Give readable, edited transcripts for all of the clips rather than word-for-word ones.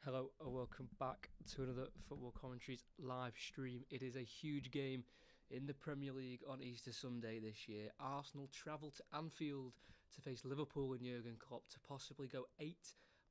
Hello and welcome back to another Football Commentaries live stream. It is a huge game in the Premier League on Easter Sunday this year. Arsenal travel to Anfield to face Liverpool and Jurgen Klopp to possibly go 8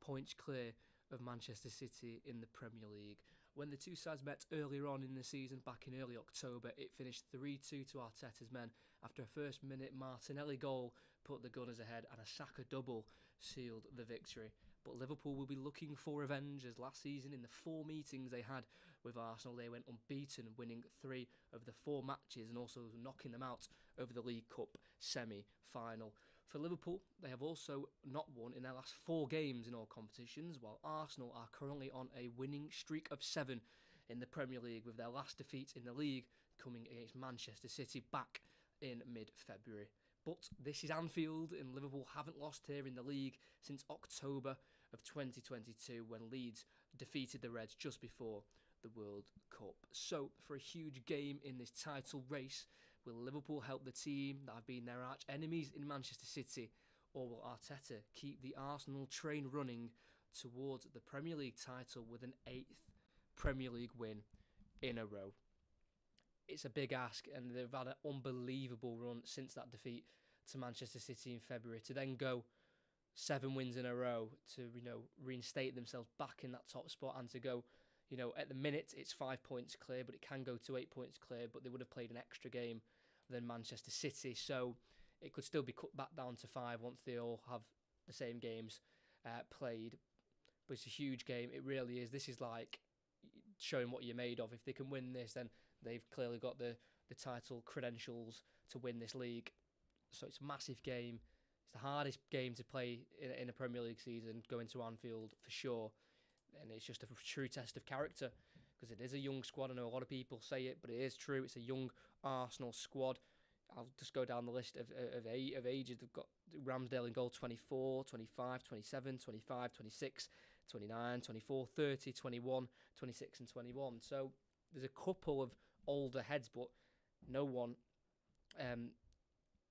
points clear of Manchester City in the Premier League. When the two sides met earlier on in the season, back in early October, it finished 3-2 to Arteta's men after a first-minute Martinelli goal put the Gunners ahead and a Saka double sealed the victory. But Liverpool will be looking for revenge, as last season in the 4 meetings they had with Arsenal, they went unbeaten, winning 3 of the 4 matches and also knocking them out over the League Cup semi-final. For Liverpool, they have also not won in their last 4 games in all competitions, while Arsenal are currently on a winning streak of 7 in the Premier League, with their last defeat in the league coming against Manchester City back in mid-February. But this is Anfield, and Liverpool haven't lost here in the league since October of 2022, when Leeds defeated the Reds just before the World Cup. So, for a huge game in this title race, will Liverpool help the team that have been their arch enemies in Manchester City, or will Arteta keep the Arsenal train running towards the Premier League title with an 8th Premier League win in a row? It's a big ask, and they've had an unbelievable run since that defeat to Manchester City in February, to then go 7 wins in a row to, reinstate themselves back in that top spot, and to go, at the minute it's 5 points clear, but it can go to 8 points clear, but they would have played an extra game than Manchester City, so it could still be cut back down to 5 once they all have the same games played. But it's a huge game, it really is. This is like showing what you're made of. If they can win this, then they've clearly got the title credentials to win this league. So it's a massive game. It's the hardest game to play in a Premier League season, going to Anfield for sure. And it's just a true test of character, because it is a young squad. I know a lot of people say it, but it is true. It's a young Arsenal squad. I'll just go down the list of ages. They've got Ramsdale in goal, 24, 25, 27, 25, 26, 29, 24, 30, 21, 26 and 21. So there's a couple of older heads, but no one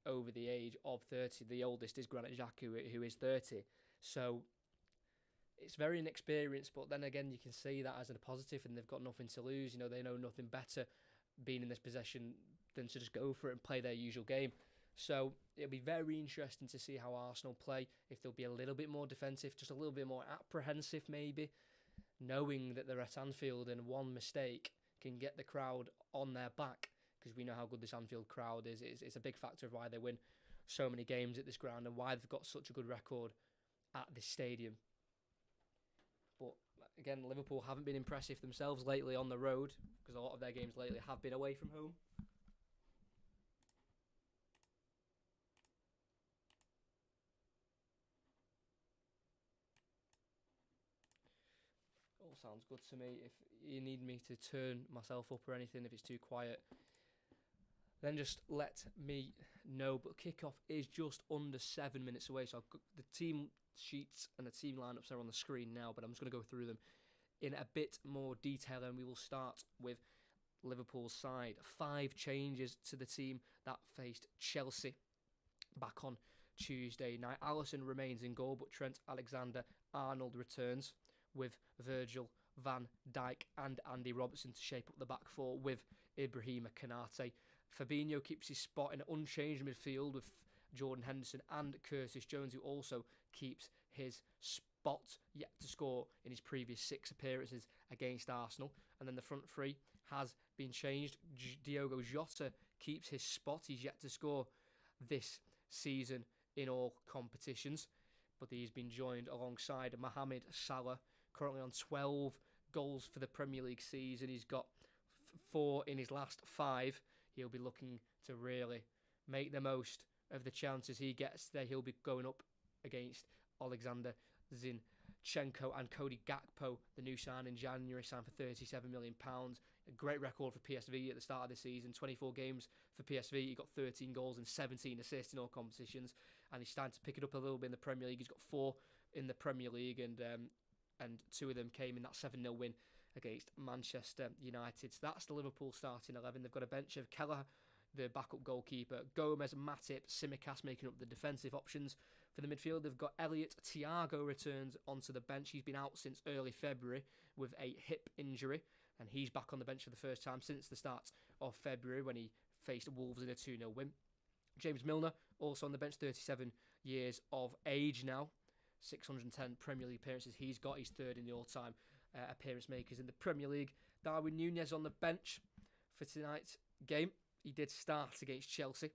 over the age of 30. The oldest is Granit Xhaka, who is 30. So it's very inexperienced, but then again, you can see that as a positive, and they've got nothing to lose. They know nothing better being in this possession than to just go for it and play their usual game. So it'll be very interesting to see how Arsenal play, if they'll be a little bit more defensive, just a little bit more apprehensive maybe, knowing that they're at Anfield and one mistake can get the crowd on their back, because we know how good this Anfield crowd is. It's a big factor of why they win so many games at this ground and why they've got such a good record at this stadium. But again, Liverpool haven't been impressive themselves lately on the road, because a lot of their games lately have been away from home. All sounds good to me. If you need me to turn myself up or anything, if it's too quiet, then just let me know. But kickoff is just under 7 minutes away, so the team sheets and the team lineups are on the screen now, but I'm just going to go through them in a bit more detail, and we will start with Liverpool's side. 5 changes to the team that faced Chelsea back on Tuesday night. Alisson remains in goal, but Trent Alexander-Arnold returns, with Virgil van Dijk and Andy Robertson to shape up the back four with Ibrahima Konate. Fabinho keeps his spot in an unchanged midfield with Jordan Henderson and Curtis Jones, who also keeps his spot, yet to score in his previous 6 appearances against Arsenal. And then the front three has been changed. Diogo Jota keeps his spot. He's yet to score this season in all competitions, but he's been joined alongside Mohamed Salah, currently on 12 goals for the Premier League season. He's got 4 in his last 5. He'll be looking to really make the most of the chances he gets there. He'll be going up against Alexander Zinchenko and Cody Gakpo, the new sign in January, signed for £37 million. A great record for PSV at the start of the season. 24 games for PSV. He got 13 goals and 17 assists in all competitions, and he's starting to pick it up a little bit in the Premier League. He's got 4 in the Premier League, and 2 of them came in that 7-0 win against Manchester United. So that's the Liverpool starting 11. They've got a bench of Kelleher, the backup goalkeeper. Gomez, Matip, Simicast making up the defensive options. For the midfield, they've got Elliot. Thiago returns onto the bench. He's been out since early February with a hip injury, and he's back on the bench for the first time since the start of February when he faced Wolves in a 2-0 win. James Milner, also on the bench, 37 years of age now. 610 Premier League appearances he's got. He's third in the all-time appearance makers in the Premier League. Darwin Núñez on the bench for tonight's game. He did start against Chelsea,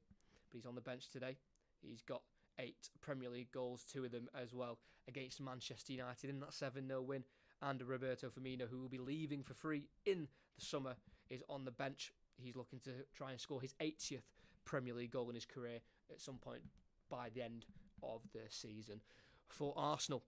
but he's on the bench today. He's got 8 Premier League goals, 2 of them as well against Manchester United in that 7-0 win. And Roberto Firmino, who will be leaving for free in the summer, is on the bench. He's looking to try and score his 80th Premier League goal in his career at some point by the end of the season. For Arsenal,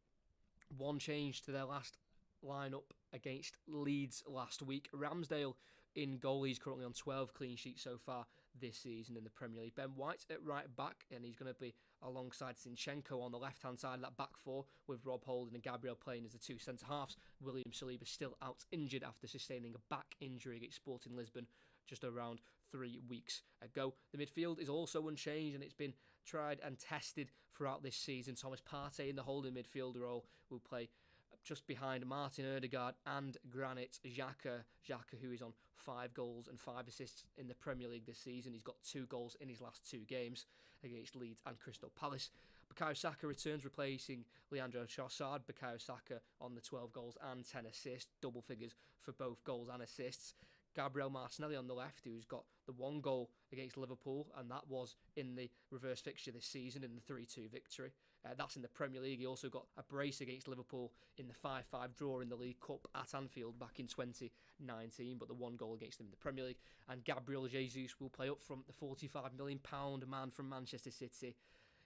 one change to their last lineup against Leeds last week. Ramsdale in goal. He's currently on 12 clean sheets so far this season in the Premier League. Ben White at right back, and he's going to be alongside Zinchenko on the left-hand side of that back four, with Rob Holding and Gabriel playing as the 2 centre-halves. William Saliba still out injured after sustaining a back injury against Sporting Lisbon just around 3 weeks ago. The midfield is also unchanged, and it's been tried and tested throughout this season. Thomas Partey in the holding midfielder role will play just behind Martin Ødegaard and Granit Xhaka. Xhaka, who is on 5 goals and 5 assists in the Premier League this season. He's got 2 goals in his last 2 games against Leeds and Crystal Palace. Bukayo Saka returns, replacing Leandro Trossard. Bukayo Saka on the 12 goals and 10 assists, double figures for both goals and assists. Gabriel Martinelli on the left, who's got the 1 goal against Liverpool, and that was in the reverse fixture this season in the 3-2 victory. That's in the Premier League. He also got a brace against Liverpool in the 5-5 draw in the League Cup at Anfield back in 2019, but the 1 goal against them in the Premier League. And Gabriel Jesus will play up front, the £45 million man from Manchester City.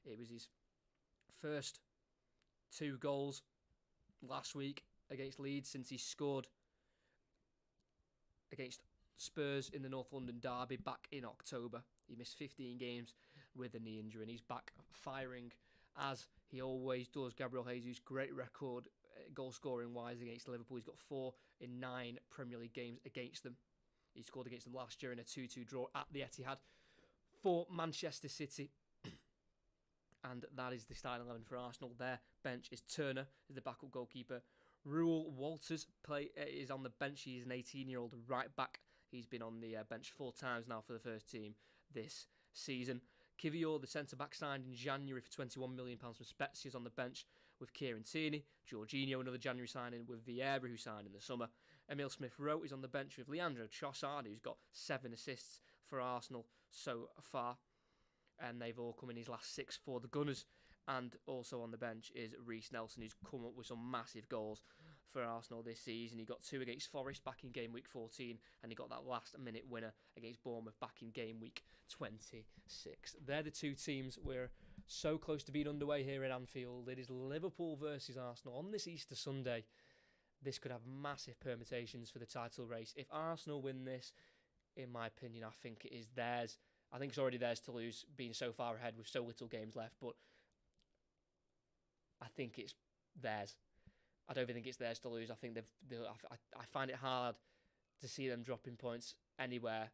It was his first 2 goals last week against Leeds since he scored against Spurs in the North London derby back in October. He missed 15 games with a knee injury, and he's back firing as he always does. Gabriel Jesus, great record goal scoring wise against Liverpool. He's got 4 in 9 Premier League games against them. He scored against them last year in a 2-2 draw at the Etihad for Manchester City. And that is the starting 11 for Arsenal. Their bench is Turner as the backup goalkeeper. Reuel Walters is on the bench. He's an 18-year-old right back. He's been on the bench 4 times now for the first team this season. Kivior, the centre-back, signed in January for £21 million from Spezia, is on the bench with Kieran Tierney. Jorginho, another January signing with Vieira, who signed in the summer. Emile Smith-Rowe is on the bench with Leandro Trossard, who's got 7 assists for Arsenal so far. And they've all come in his last 6 for the Gunners. And also on the bench is Reece Nelson, who's come up with some massive goals for Arsenal this season. He got 2 against Forest back in game week 14, and he got that last-minute winner against Bournemouth back in game week 26. They're the 2 teams we're so close to being underway here at Anfield. It is Liverpool versus Arsenal on this Easter Sunday. This could have massive permutations for the title race. If Arsenal win this, in my opinion, I think it is theirs. I think it's already theirs to lose, being so far ahead with so little games left, but I think it's theirs. I don't think it's theirs to lose. I think I find it hard to see them dropping points anywhere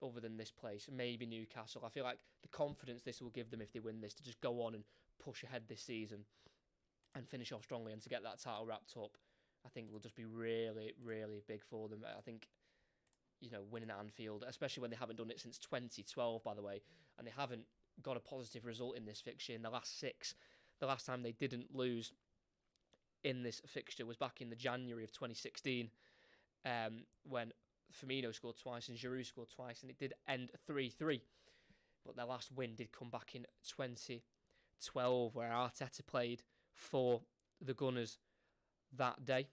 other than this place. Maybe Newcastle. I feel like the confidence this will give them if they win this to just go on and push ahead this season and finish off strongly and to get that title wrapped up, I think will just be really, really big for them. I think, winning at Anfield, especially when they haven't done it since 2012, by the way, and they haven't got a positive result in this fixture in the last 6. The last time they didn't lose in this fixture was back in the January of 2016, when Firmino scored twice and Giroud scored twice, and it did end 3-3. But their last win did come back in 2012, where Arteta played for the Gunners that day.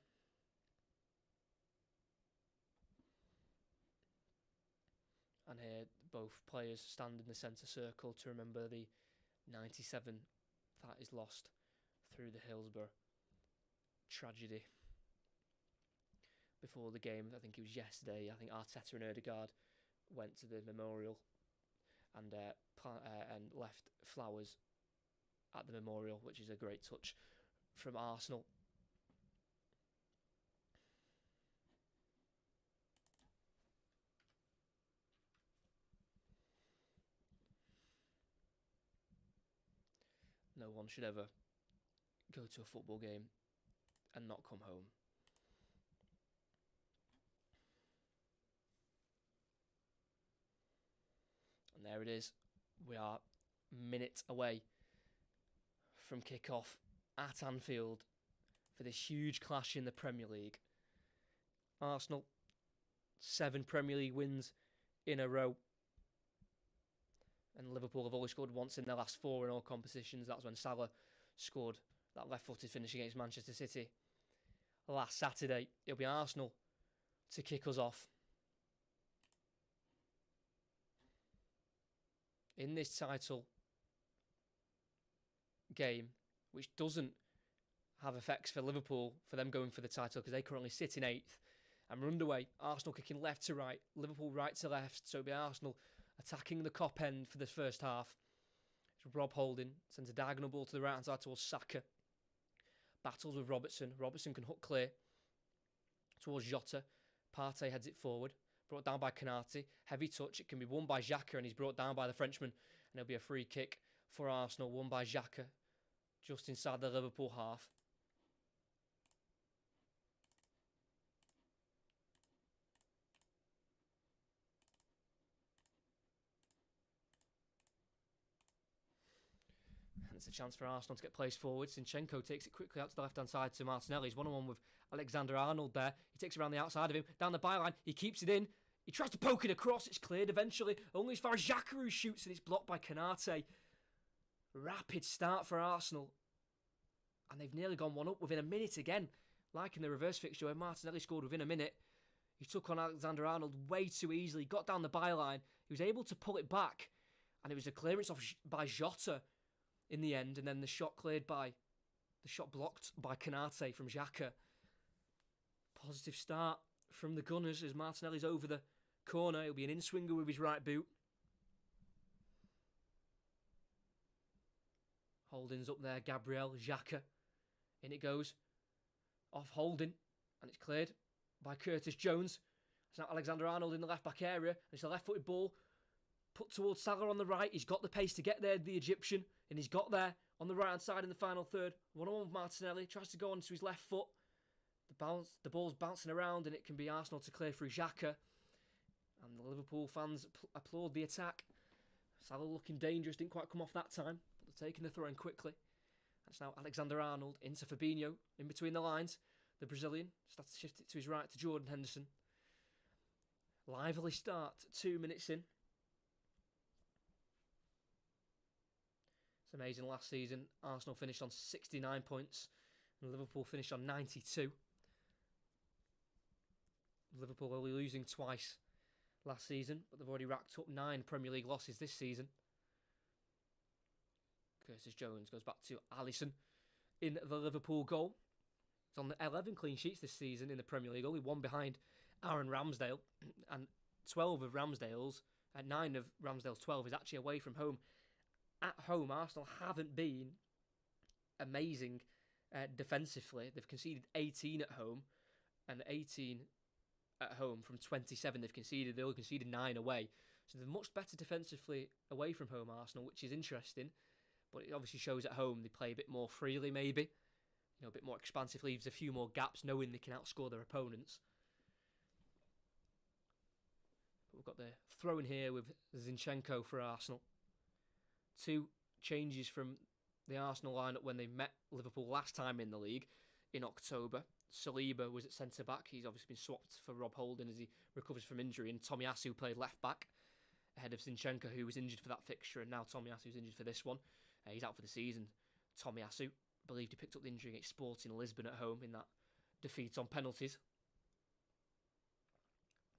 And here both players stand in the centre circle to remember the 97 that is lost through the Hillsborough tragedy before the game. I think it was yesterday. I think Arteta and Ødegaard went to the memorial and left flowers at the memorial, which is a great touch from Arsenal. No one should ever go to a football game and not come home. And there it is. We are minutes away from kick-off at Anfield for this huge clash in the Premier League. Arsenal, 7 Premier League wins in a row. And Liverpool have only scored once in their last 4 in all competitions. That's when Salah scored that left-footed finish against Manchester City last Saturday. It'll be Arsenal to kick us off. In this title game, which doesn't have effects for Liverpool, for them going for the title, because they currently sit in 8th and we're underway. Arsenal kicking left to right, Liverpool right to left, so it'll be Arsenal attacking the Kop end for this first half. It's Rob Holding sends a diagonal ball to the right hand side towards Saka. Battles with Robertson. Robertson can hook clear towards Jota. Partey heads it forward. Brought down by Konate. Heavy touch. It can be won by Xhaka, and he's brought down by the Frenchman. And it'll be a free kick for Arsenal, won by Xhaka, just inside the Liverpool half. And it's a chance for Arsenal to get placed forward. Zinchenko takes it quickly out to the left-hand side to Martinelli. He's one-on-one with Alexander-Arnold there. He takes it around the outside of him, down the byline. He keeps it in. He tries to poke it across. It's cleared eventually. Only as far as Xhaka, who shoots, and it's blocked by Konate. Rapid start for Arsenal. And they've nearly gone 1-up within a minute again. Like in the reverse fixture where Martinelli scored within a minute. He took on Alexander-Arnold way too easily. Got down the byline. He was able to pull it back. And it was a clearance by Jota in the end. And then the shot blocked by Konate from Xhaka. Positive start from the Gunners as Martinelli's over the corner. He'll be an in-swinger with his right boot. Holding's up there. Gabriel, Xhaka. In it goes. Off Holding. And it's cleared by Curtis Jones. It's now Alexander-Arnold in the left-back area. It's a left-footed ball put towards Salah on the right. He's got the pace to get there, the Egyptian. And he's got there on the right-hand side in the final third. 1-on-1 with Martinelli. Tries to go onto his left foot. The ball's bouncing around, and it can be Arsenal to clear through Xhaka. And the Liverpool fans applaud the attack. Salah looking dangerous, didn't quite come off that time, but they're taking the throw in quickly. That's now Alexander-Arnold into Fabinho, in between the lines. The Brazilian starts to shift it to his right to Jordan Henderson. Lively start, 2 minutes in. It's amazing. Last season, Arsenal finished on 69 points, and Liverpool finished on 92. Liverpool only losing twice last season, but they've already racked up 9 Premier League losses this season. Curtis Jones goes back to Alisson in the Liverpool goal. He's on the 11 clean sheets this season in the Premier League, only 1 behind Aaron Ramsdale, and 9 of Ramsdale's 12 is actually away from home. At home, Arsenal haven't been amazing defensively. They've conceded 18 at home, and 18 at home from 27 they've conceded. They only conceded 9 away. So they're much better defensively away from home, Arsenal, which is interesting. But it obviously shows at home they play a bit more freely, maybe. A bit more expansive, leaves a few more gaps, knowing they can outscore their opponents. But we've got the throw in here with Zinchenko for Arsenal. 2 changes from the Arsenal lineup when they met Liverpool last time in the league in October. Saliba was at centre-back. He's obviously been swapped for Rob Holding as he recovers from injury. And Tomiyasu played left-back ahead of Zinchenko, who was injured for that fixture. And now Tomiyasu's injured for this one. He's out for the season. Tomiyasu, believed he picked up the injury against Sporting Lisbon at home in that defeat on penalties.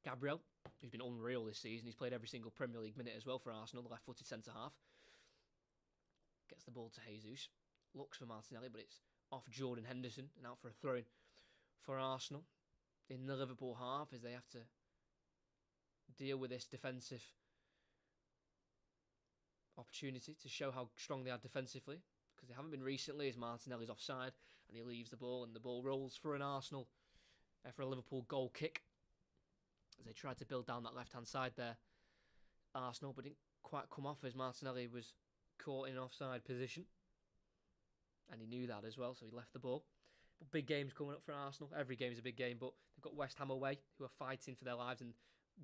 Gabriel, who's been unreal this season. He's played every single Premier League minute as well for Arsenal, the left-footed centre-half. Gets the ball to Jesus. Looks for Martinelli, but it's off Jordan Henderson and out for a throw-in for Arsenal in the Liverpool half as they have to deal with this defensive opportunity to show how strong they are defensively, because they haven't been recently, as Martinelli's offside and he leaves the ball and the ball rolls for a Liverpool goal kick as they tried to build down that left hand side there, Arsenal, but didn't quite come off as Martinelli was caught in an offside position. and he knew that as well, so he left the ball. But big games coming up for Arsenal. Every game is a big game, but they've got West Ham away, who are fighting for their lives and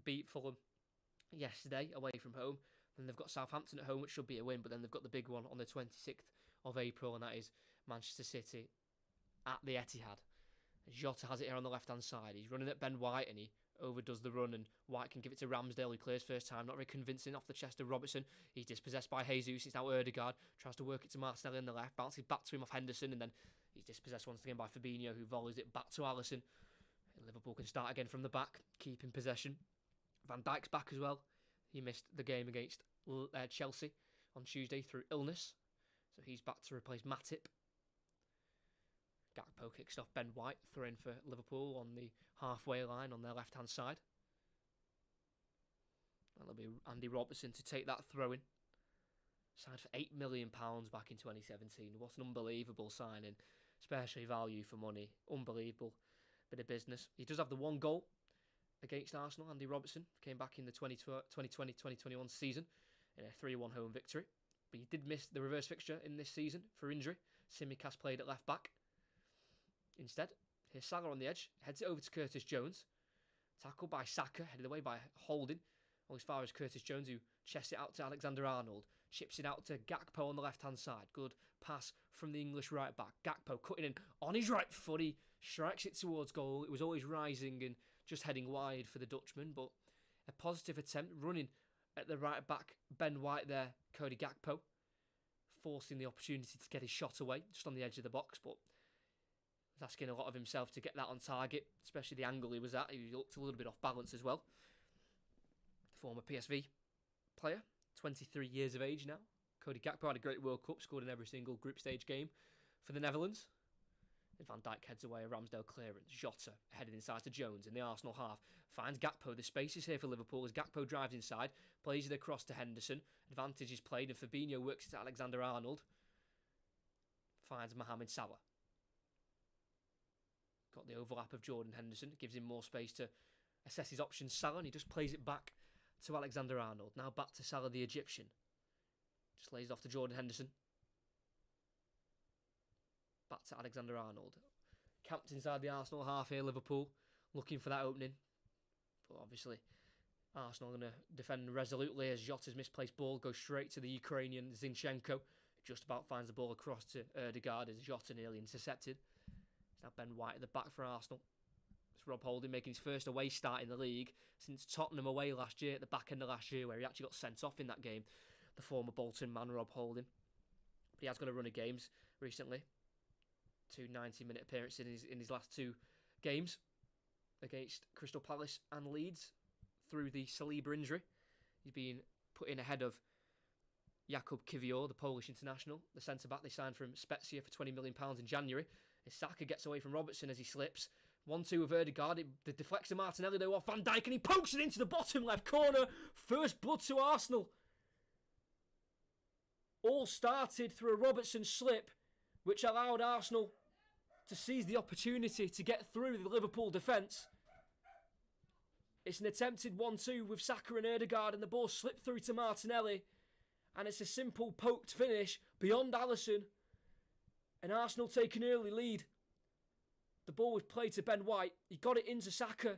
beat Fulham yesterday away from home. Then they've got Southampton at home, which should be a win, but then they've got the big one on the 26th of April, and that is Manchester City at the Etihad. Jota has it here on the left-hand side. He's running at Ben White, and he overdoes the run, and White can give it to Ramsdale, who clears first time. Not very convincing off the chest of Robertson. He's dispossessed by Jesus. It's now Ødegaard. Tries to work it to Martinelli in the left. Bounces back to him off Henderson, and then he's dispossessed once again by Fabinho, who volleys it back to Alisson. And Liverpool can start again from the back, keeping possession. Van Dijk's back as well. He missed the game against Chelsea on Tuesday through illness, so he's back to replace Matip. Gakpo kicks off Ben White, throw in for Liverpool on the halfway line on their left-hand side. And there'll be Andy Robertson to take that throw-in. Signed for £8 million back in 2017. What an unbelievable signing, especially value for money. Unbelievable bit of business. He does have the one goal against Arsenal. Andy Robertson came back in the 2020-2021 season in a 3-1 home victory. But he did miss the reverse fixture in this season for injury. Tsimikas played at left-back. Instead, here's Salah on the edge, heads it over to Curtis Jones. Tackled by Saka, headed away by Holding. All as far as Curtis Jones, who chests it out to Alexander-Arnold. Chips it out to Gakpo on the left-hand side. Good pass from the English right-back. Gakpo cutting in on his right foot. He strikes it towards goal. It was always rising and just heading wide for the Dutchman, but a positive attempt running at the right-back. Ben White there, Cody Gakpo, forcing the opportunity to get his shot away, just on the edge of the box, but asking a lot of himself to get that on target, especially the angle he was at. He looked a little bit off balance as well. The former PSV player, 23 years of age now. Cody Gakpo had a great World Cup, scored in every single group stage game for the Netherlands. And Van Dijk heads away, a Ramsdale clearance. Jota headed inside to Jones in the Arsenal half. Finds Gakpo. The space is here for Liverpool as Gakpo drives inside, plays it across to Henderson. Advantage is played and Fabinho works it to Alexander-Arnold. Finds Mohamed Salah. Got the overlap of Jordan Henderson. Gives him more space to assess his options. Salah, and he just plays it back to Alexander-Arnold. Now back to Salah, the Egyptian. Just lays it off to Jordan Henderson. Back to Alexander-Arnold. Camped inside the Arsenal half here, Liverpool. Looking for that opening. But obviously, Arsenal going to defend resolutely as Jota's misplaced ball goes straight to the Ukrainian Zinchenko. Just about finds the ball across to Ødegaard as Jota nearly intercepted. It's now Ben White at the back for Arsenal. It's Rob Holding making his first away start in the league since Tottenham away last year, at the back end of last year, where he actually got sent off in that game. The former Bolton man, Rob Holding. But he has got a run of games recently. 2 90-minute appearances in his last 2 games against Crystal Palace and Leeds through the Saliba injury. He's been put in ahead of Jakub Kiwior, the Polish international, the centre-back they signed from Spezia for £20 million in January. Saka gets away from Robertson as he slips. 1-2 with Ødegaard. It deflects to Martinelli though off Van Dijk, and he pokes it into the bottom left corner. First blood to Arsenal. All started through a Robertson slip, which allowed Arsenal to seize the opportunity to get through the Liverpool defence. It's an attempted 1-2 with Saka and Ødegaard, and the ball slipped through to Martinelli. And it's a simple poked finish beyond Alisson. And Arsenal take an early lead. The ball was played to Ben White. He got it into Saka.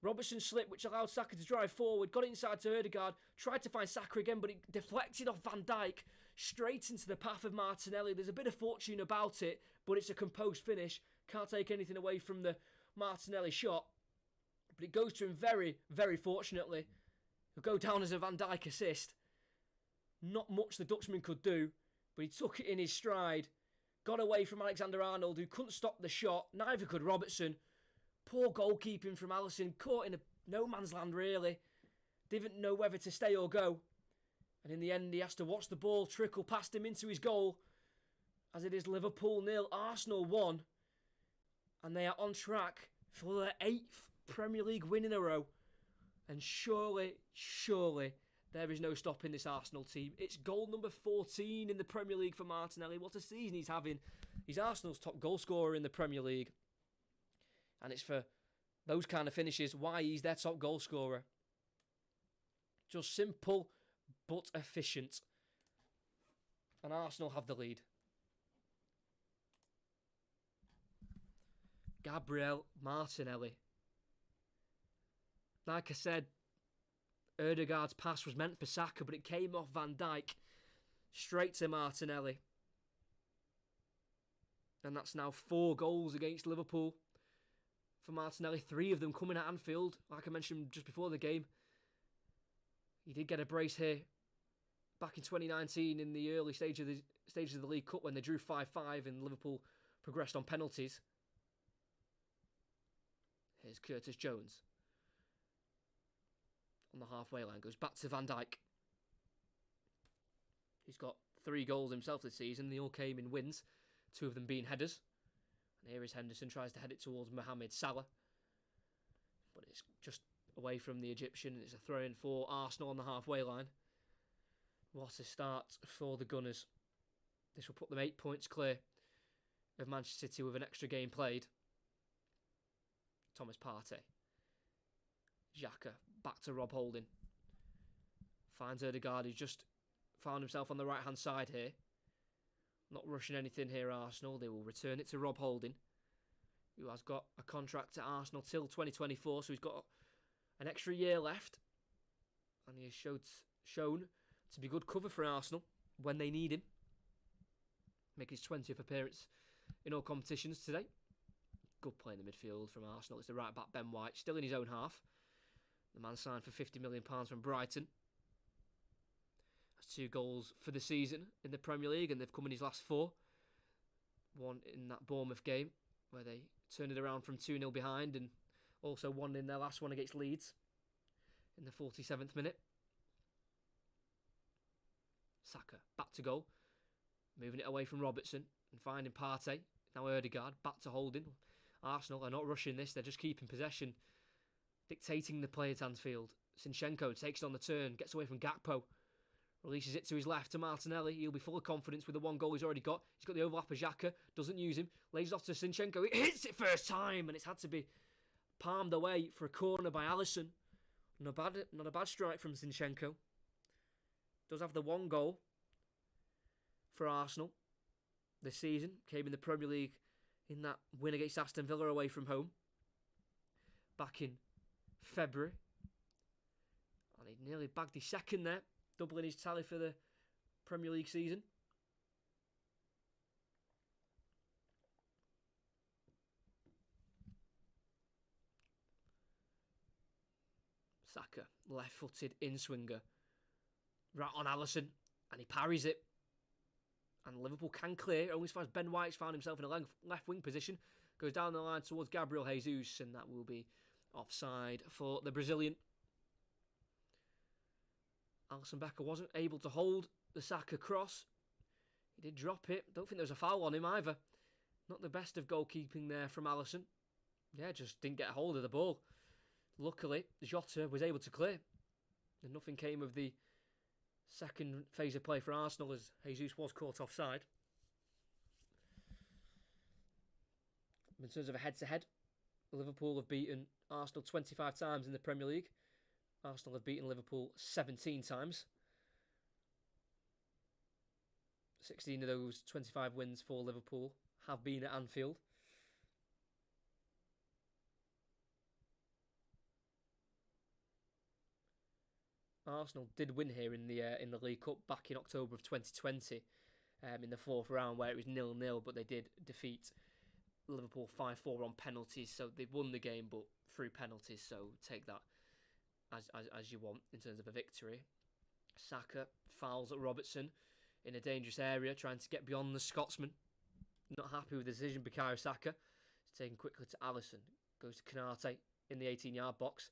Robertson slipped, which allowed Saka to drive forward. Got it inside to Ødegaard. Tried to find Saka again, but it deflected off Van Dijk. Straight into the path of Martinelli. There's a bit of fortune about it, but it's a composed finish. Can't take anything away from the Martinelli shot. But it goes to him very, very fortunately. He'll go down as a Van Dijk assist. Not much the Dutchman could do, but he took it in his stride. Got away from Alexander-Arnold, who couldn't stop the shot. Neither could Robertson. Poor goalkeeping from Alisson. Caught in a no man's land, really. Didn't know whether to stay or go. And in the end, he has to watch the ball trickle past him into his goal. As it is Liverpool 0, Arsenal 1. And they are on track for their 8th Premier League win in a row. And surely, there is no stopping this Arsenal team. It's goal number 14 in the Premier League for Martinelli. What a season he's having. He's Arsenal's top goal scorer in the Premier League. And it's for those kind of finishes why he's their top goal scorer. Just simple but efficient. And Arsenal have the lead. Gabriel Martinelli. Like I said, Ødegaard's pass was meant for Saka, but it came off Van Dijk straight to Martinelli. And that's now 4 goals against Liverpool for Martinelli. 3 of them coming at Anfield. Like I mentioned just before the game, he did get a brace here back in 2019 in the early stages of the League Cup when they drew 5-5 and Liverpool progressed on penalties. Here's Curtis Jones. On the halfway line, goes back to Van Dijk. He's got 3 goals himself this season. They all came in wins, 2 of them being headers. And here is Henderson, tries to head it towards Mohamed Salah. But it's just away from the Egyptian. It's a throw-in for Arsenal on the halfway line. What a start for the Gunners. This will put them 8 points clear of Manchester City with an extra game played. Thomas Partey. Xhaka, back to Rob Holding. Finds Ødegaard, who's just found himself on the right-hand side here. Not rushing anything here, Arsenal. They will return it to Rob Holding, who has got a contract at Arsenal till 2024, so he's got an extra year left. And he has shown to be good cover for Arsenal when they need him. Making his 20th appearance in all competitions today. Good play in the midfield from Arsenal. It's the right-back Ben White, still in his own half. The man signed for £50 million from Brighton. Has 2 goals for the season in the Premier League, and they've come in his last 4. One in that Bournemouth game, where they turned it around from 2-0 behind, and also one in their last one against Leeds in the 47th minute. Saka, back to goal. Moving it away from Robertson and finding Partey. Now Ødegaard, back to Holding. Arsenal are not rushing this, they're just keeping possession. Dictating the play at Anfield. Zinchenko takes it on the turn, gets away from Gakpo. Releases it to his left to Martinelli. He'll be full of confidence with the 1 goal he's already got. He's got the overlap of Xhaka, doesn't use him. Lays off to Zinchenko. He hits it first time, and it's had to be palmed away for a corner by Alisson. Not a bad strike from Zinchenko. Does have the 1 goal for Arsenal this season. Came in the Premier League in that win against Aston Villa away from home back in February. And he nearly bagged his 2nd there, doubling his tally for the Premier League season. Saka, left-footed in-swinger. Right on Alisson, and he parries it. And Liverpool can clear. Only as far as Ben White's found himself in a left wing position. Goes down the line towards Gabriel Jesus, and that will be offside for the Brazilian. Alisson Becker wasn't able to hold the Saka cross. He did drop it. Don't think there was a foul on him either. Not the best of goalkeeping there from Alisson. Yeah, just didn't get a hold of the ball. Luckily, Jota was able to clear. And nothing came of the second phase of play for Arsenal as Jesus was caught offside. In terms of a head-to-head, Liverpool have beaten Arsenal 25 times in the Premier League. Arsenal have beaten Liverpool 17 times. 16 of those 25 wins for Liverpool have been at Anfield. Arsenal did win here in the League Cup back in October of 2020 in the 4th round where it was 0-0, but they did defeat Liverpool 5-4 on penalties, so they won the game but through penalties, so take that as you want in terms of a victory. Saka fouls at Robertson in a dangerous area, trying to get beyond the Scotsman. Not happy with the decision, Bukayo Saka. It's taken quickly to Alisson. Goes to Konate in the 18-yard box.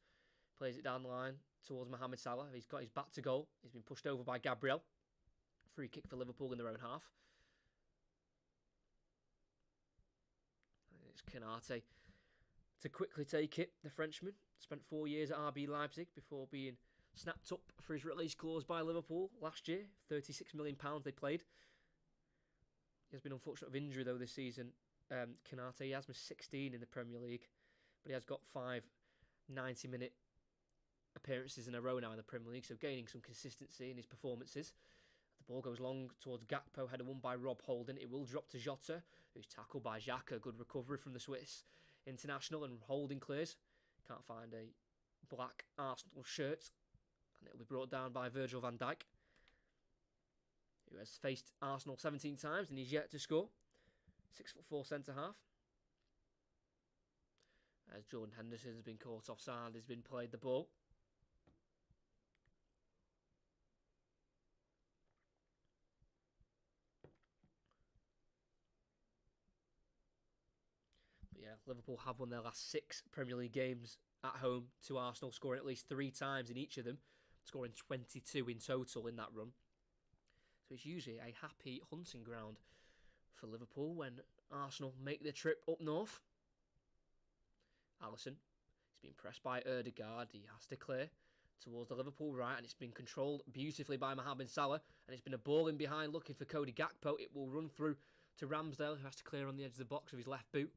Plays it down the line towards Mohamed Salah. He's got his back to goal. He's been pushed over by Gabriel. Free kick for Liverpool in their own half. It's Konate to quickly take it. The Frenchman spent 4 years at RB Leipzig before being snapped up for his release clause by Liverpool last year. £36 million they paid. He has been unfortunate of injury though this season. Konate, he has missed 16 in the Premier League, but he has got 5 90-minute appearances in a row now in the Premier League, so gaining some consistency in his performances. The ball goes long towards Gakpo, header won by Rob Holding. It will drop to Jota, who's tackled by Xhaka. Good recovery from the Swiss. international and holding clears. Can't find a black Arsenal shirt, and it'll be brought down by Virgil van Dijk, who has faced Arsenal 17 times and he's yet to score. 6'4" centre-half. As Jordan Henderson's been caught offside, has been played the ball. But yeah, Liverpool have won their last 6 Premier League games at home to Arsenal, scoring at least 3 times in each of them, scoring 22 in total in that run. So it's usually a happy hunting ground for Liverpool when Arsenal make the trip up north. Alisson, he's been pressed by Ødegaard. He has to clear towards the Liverpool right, and it's been controlled beautifully by Mohamed Salah, and it's been a ball in behind looking for Cody Gakpo. It will run through to Ramsdale, who has to clear on the edge of the box with his left boot,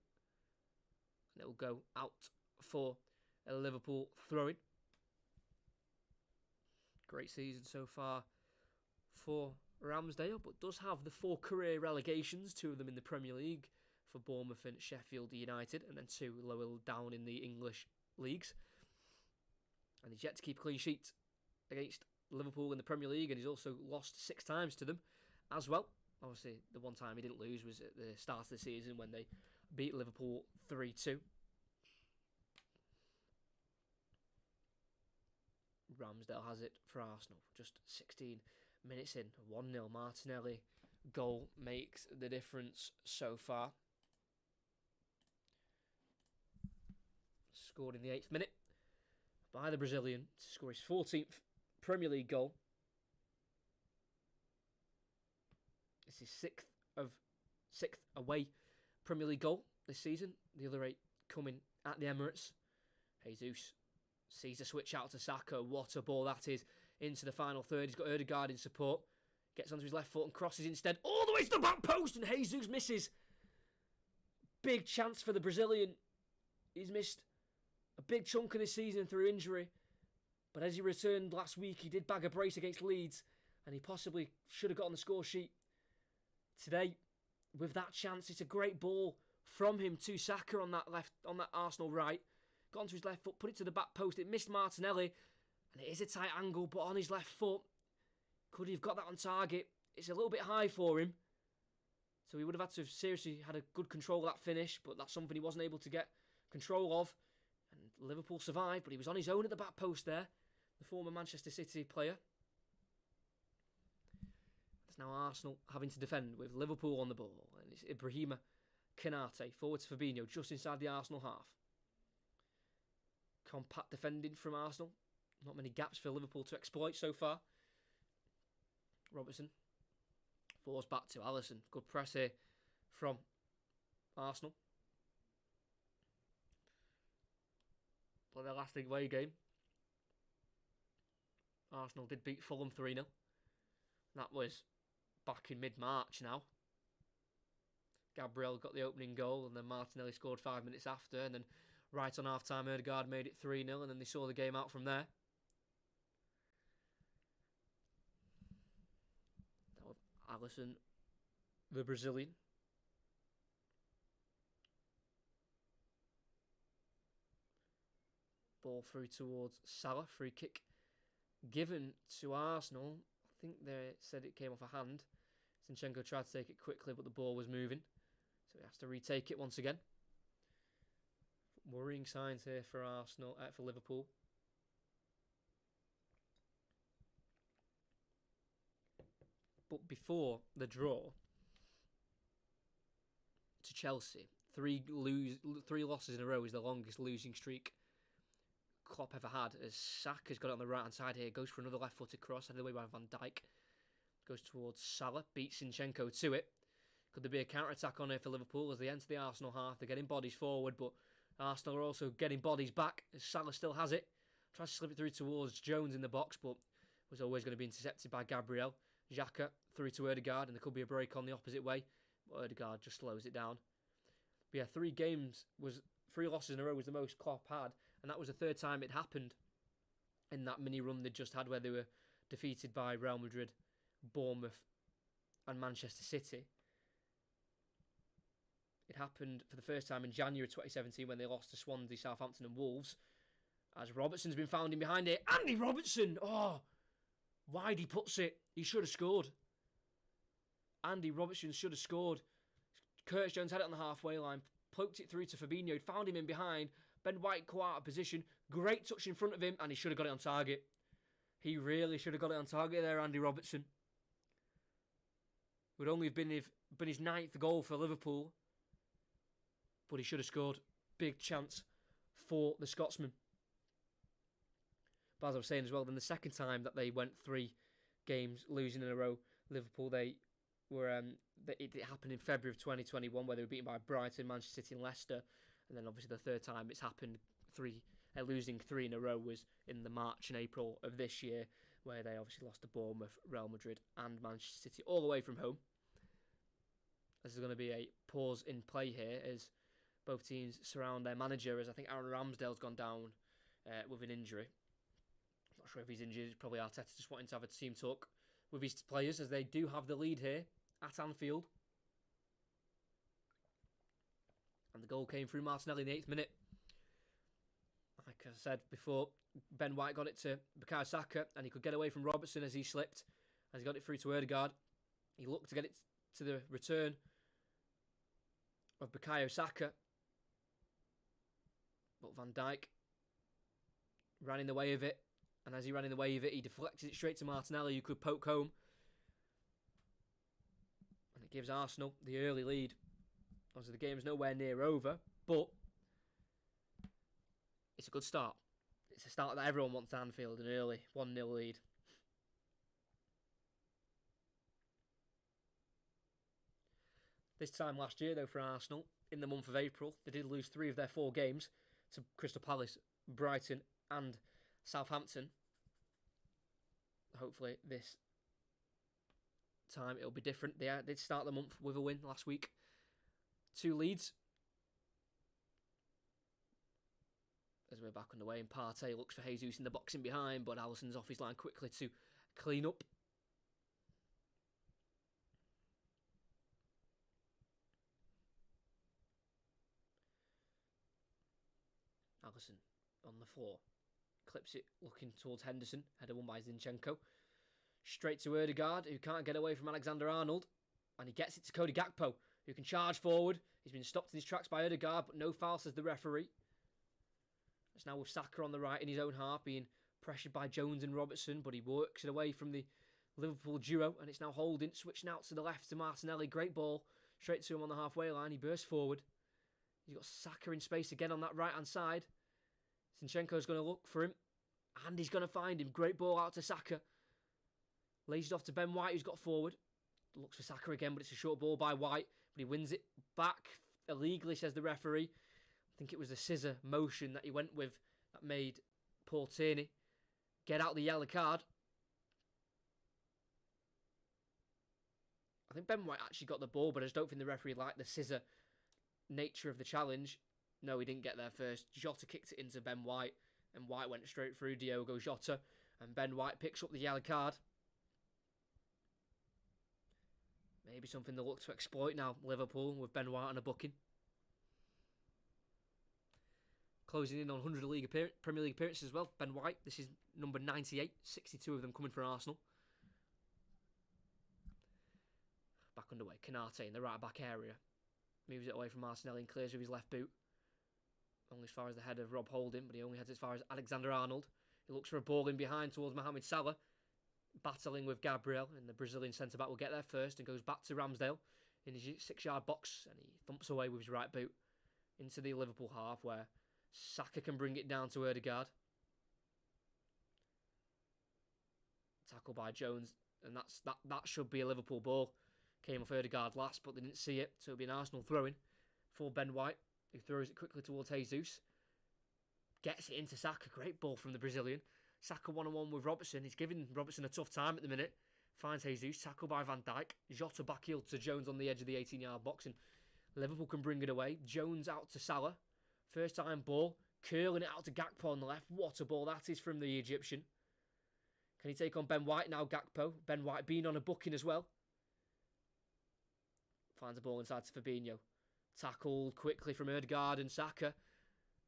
and it will go out for a Liverpool throw-in. Great season so far for Ramsdale, but does have the 4 career relegations, 2 of them in the Premier League for Bournemouth and Sheffield United, and then 2 lower down in the English leagues. And he's yet to keep a clean sheet against Liverpool in the Premier League, and he's also lost 6 times to them as well. Obviously, the one time he didn't lose was at the start of the season when they beat Liverpool 3-2. Ramsdale has it for Arsenal. Just 16 minutes in, 1-0. Martinelli goal makes the difference so far. Scored in the 8th minute by the Brazilian to score his 14th Premier League goal. It's his 6th away Premier League goal this season. The other 8 coming at the Emirates. Jesus sees a switch out to Saka. What a ball that is into the final third. He's got Ødegaard in support. Gets onto his left foot and crosses instead all the way to the back post, and Jesus misses. Big chance for the Brazilian. He's missed a big chunk of this season through injury. But as he returned last week, he did bag a brace against Leeds, and he possibly should have got on the score sheet today with that chance. It's a great ball from him to Saka on that Arsenal right. Got onto his left foot, put it to the back post. It missed Martinelli, and it is a tight angle, but on his left foot. Could he have got that on target? It's a little bit high for him. So he would have had to have seriously had a good control of that finish, but that's something he wasn't able to get control of. And Liverpool survived, but he was on his own at the back post there. The former Manchester City player. It's now Arsenal having to defend with Liverpool on the ball. And it's Ibrahima Konate, forward to Fabinho, just inside the Arsenal half. Compact defending from Arsenal. Not many gaps for Liverpool to exploit so far. Robertson falls back to Alisson. Good press here from Arsenal. Play their last league away game. Arsenal did beat Fulham 3-0. That was back in mid-March now. Gabriel got the opening goal, and then Martinelli scored 5 minutes after, and then right on half-time Ødegaard made it 3-0, and then they saw the game out from there. That was Alisson, the Brazilian. Ball through towards Salah, free kick given to Arsenal. I think they said it came off a hand. Zinchenko tried to take it quickly, but the ball was moving, so he has to retake it once again. Worrying signs here for Arsenal, for Liverpool. But before the draw to Chelsea, three losses in a row is the longest losing streak Klopp ever had, as Saka's got it on the right hand side here, goes for another left footed cross, headed away by Van Dijk, goes towards Salah, beats Zinchenko to it. Could there be a counter attack on here for Liverpool as they enter the Arsenal half? They're getting bodies forward, but Arsenal are also getting bodies back as Salah still has it. Tries to slip it through towards Jones in the box, but was always going to be intercepted by Gabriel. Xhaka through to Ødegaard, and there could be a break on the opposite way, but Ødegaard just slows it down. But yeah, 3 losses in a row was the most Klopp had, and that was the 3rd time it happened in that mini run they just had where they were defeated by Real Madrid, Bournemouth and Manchester City. It happened for the first time in January 2017 when they lost to Swansea, Southampton and Wolves. As Robertson's been found in behind it. Andy Robertson! Oh, wide he puts it. He should have scored. Andy Robertson should have scored. Curtis Jones had it on the halfway line. Poked it through to Fabinho. He'd found him in behind. Ben White caught out of position. Great touch in front of him. And he should have got it on target. He really should have got it on target there, Andy Robertson. Would only have been his 9th goal for Liverpool. But he should have scored. Big chance for the Scotsman. But as I was saying as well, then the second time that they went 3 games losing in a row, Liverpool, it happened in February of 2021 where they were beaten by Brighton, Manchester City and Leicester. And then obviously the third time it's happened, losing 3 in a row, was in the March and April of this year, where they obviously lost to Bournemouth, Real Madrid and Manchester City all the way from home. This is going to be a pause in play here as both teams surround their manager, as I think Aaron Ramsdale's gone down with an injury. Not sure if he's injured. It's probably Arteta just wanting to have a team talk with his players, as they do have the lead here at Anfield. And the goal came through Martinelli in the 8th minute. Like I said before, Ben White got it to Bukayo Saka, and he could get away from Robertson as he slipped. As he got it through to Ødegaard, he looked to get it to the return of Bukayo Saka. But Van Dijk ran in the way of it. And as he ran in the way of it, he deflected it straight to Martinelli, who could poke home. And it gives Arsenal the early lead. Obviously, the game's nowhere near over, but it's a good start. It's a start that everyone wants at Anfield, an early 1-0 lead. This time last year, though, for Arsenal, in the month of April, they did lose 3 of their 4 games to Crystal Palace, Brighton and Southampton. Hopefully this time it'll be different. They did start the month with a win last week. 2 leads. As we're back underway, and Partey looks for Jesus in the box in behind, but Alisson's off his line quickly to clean up. Alisson on the floor. Clips it, looking towards Henderson. Header won by Zinchenko. Straight to Ødegaard, who can't get away from Alexander-Arnold. And he gets it to Cody Gakpo, who can charge forward. He's been stopped in his tracks by Ødegaard, but no foul, says the referee. It's now with Saka on the right in his own half, being pressured by Jones and Robertson, but he works it away from the Liverpool duo, and it's now Holding, switching out to the left to Martinelli. Great ball, straight to him on the halfway line. He bursts forward. He's got Saka in space again on that right-hand side. Zinchenko's going to look for him, and he's going to find him. Great ball out to Saka. Lays it off to Ben White, who's got forward. Looks for Saka again, but it's a short ball by White, but he wins it back illegally, says the referee. I think it was the scissor motion that he went with that made Paul Tierney get out the yellow card. I think Ben White actually got the ball, but I just don't think the referee liked the scissor nature of the challenge. No, he didn't get there first. Jota kicked it into Ben White, and White went straight through Diogo Jota, and Ben White picks up the yellow card. Maybe something they'll look to exploit now, Liverpool, with Ben White on a booking. Closing in on 100 Premier League appearances as well. Ben White, this is number 98, 62 of them coming for Arsenal. Back underway, Canate in the right back area. Moves it away from Martinelli and clears with his left boot. Only as far as the head of Rob Holding, but he only heads as far as Alexander-Arnold. He looks for a ball in behind towards Mohamed Salah. Battling with Gabriel, and the Brazilian centre-back will get there first and goes back to Ramsdale in his 6-yard box, and he thumps away with his right boot into the Liverpool half, where Saka can bring it down to Ødegaard. Tackle by Jones, and that should be a Liverpool ball. Came off Ødegaard last, but they didn't see it, so it'll be an Arsenal throw-in for Ben White, who throws it quickly towards Jesus. Gets it into Saka. Great ball from the Brazilian. Saka 1-on-1 with Robertson. He's giving Robertson a tough time at the minute. Finds Jesus. Tackled by Van Dijk. Jota backheeled to Jones on the edge of the 18-yard box, and Liverpool can bring it away. Jones out to Salah. First time ball. Curling it out to Gakpo on the left. What a ball that is from the Egyptian. Can he take on Ben White now, Gakpo? Ben White being on a booking as well. Finds a ball inside to Fabinho. Tackled quickly from Ødegaard and Saka.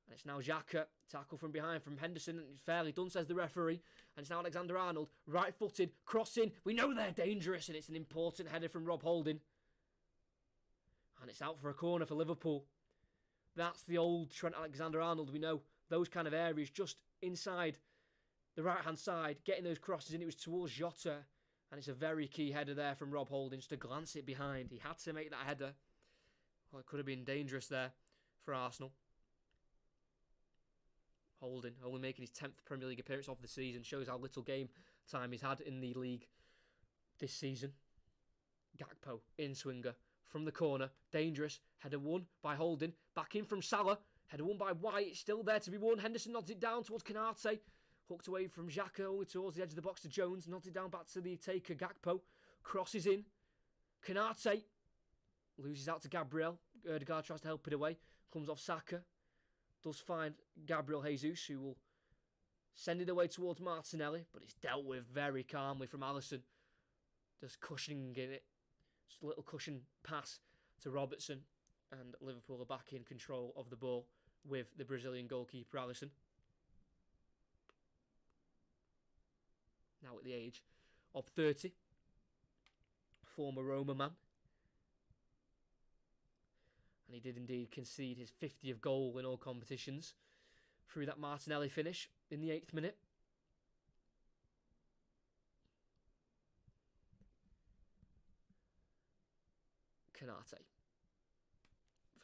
And it's now Xhaka. Tackle from behind from Henderson. Fairly done, says the referee. And it's now Alexander-Arnold. Right-footed. Crossing. We know they're dangerous. And it's an important header from Rob Holding. And it's out for a corner for Liverpool. That's the old Trent Alexander-Arnold. We know those kind of areas just inside the right-hand side. Getting those crosses in. It was towards Jota. And it's a very key header there from Rob Holding. Just to glance it behind. He had to make that header. Well, it could have been dangerous there for Arsenal. Holding, only making his 10th Premier League appearance of the season. Shows how little game time he's had in the league this season. Gakpo, in-swinger, from the corner. Dangerous. Header won by Holding. Back in from Salah. Header won by White. It's still there to be won. Henderson nods it down towards Canate. Hooked away from Xhaka, only towards the edge of the box to Jones. Nods it down back to the taker, Gakpo. Crosses in. Canate loses out to Gabriel. Ødegaard tries to help it away. Comes off Saka. Does find Gabriel Jesus, who will send it away towards Martinelli, but it's dealt with very calmly from Alisson. Just cushioning it. Just a little cushion pass to Robertson, and Liverpool are back in control of the ball with the Brazilian goalkeeper Alisson. Now at the age of 30. Former Roma man. And he did indeed concede his 50th goal in all competitions through that Martinelli finish in the 8th minute. Canate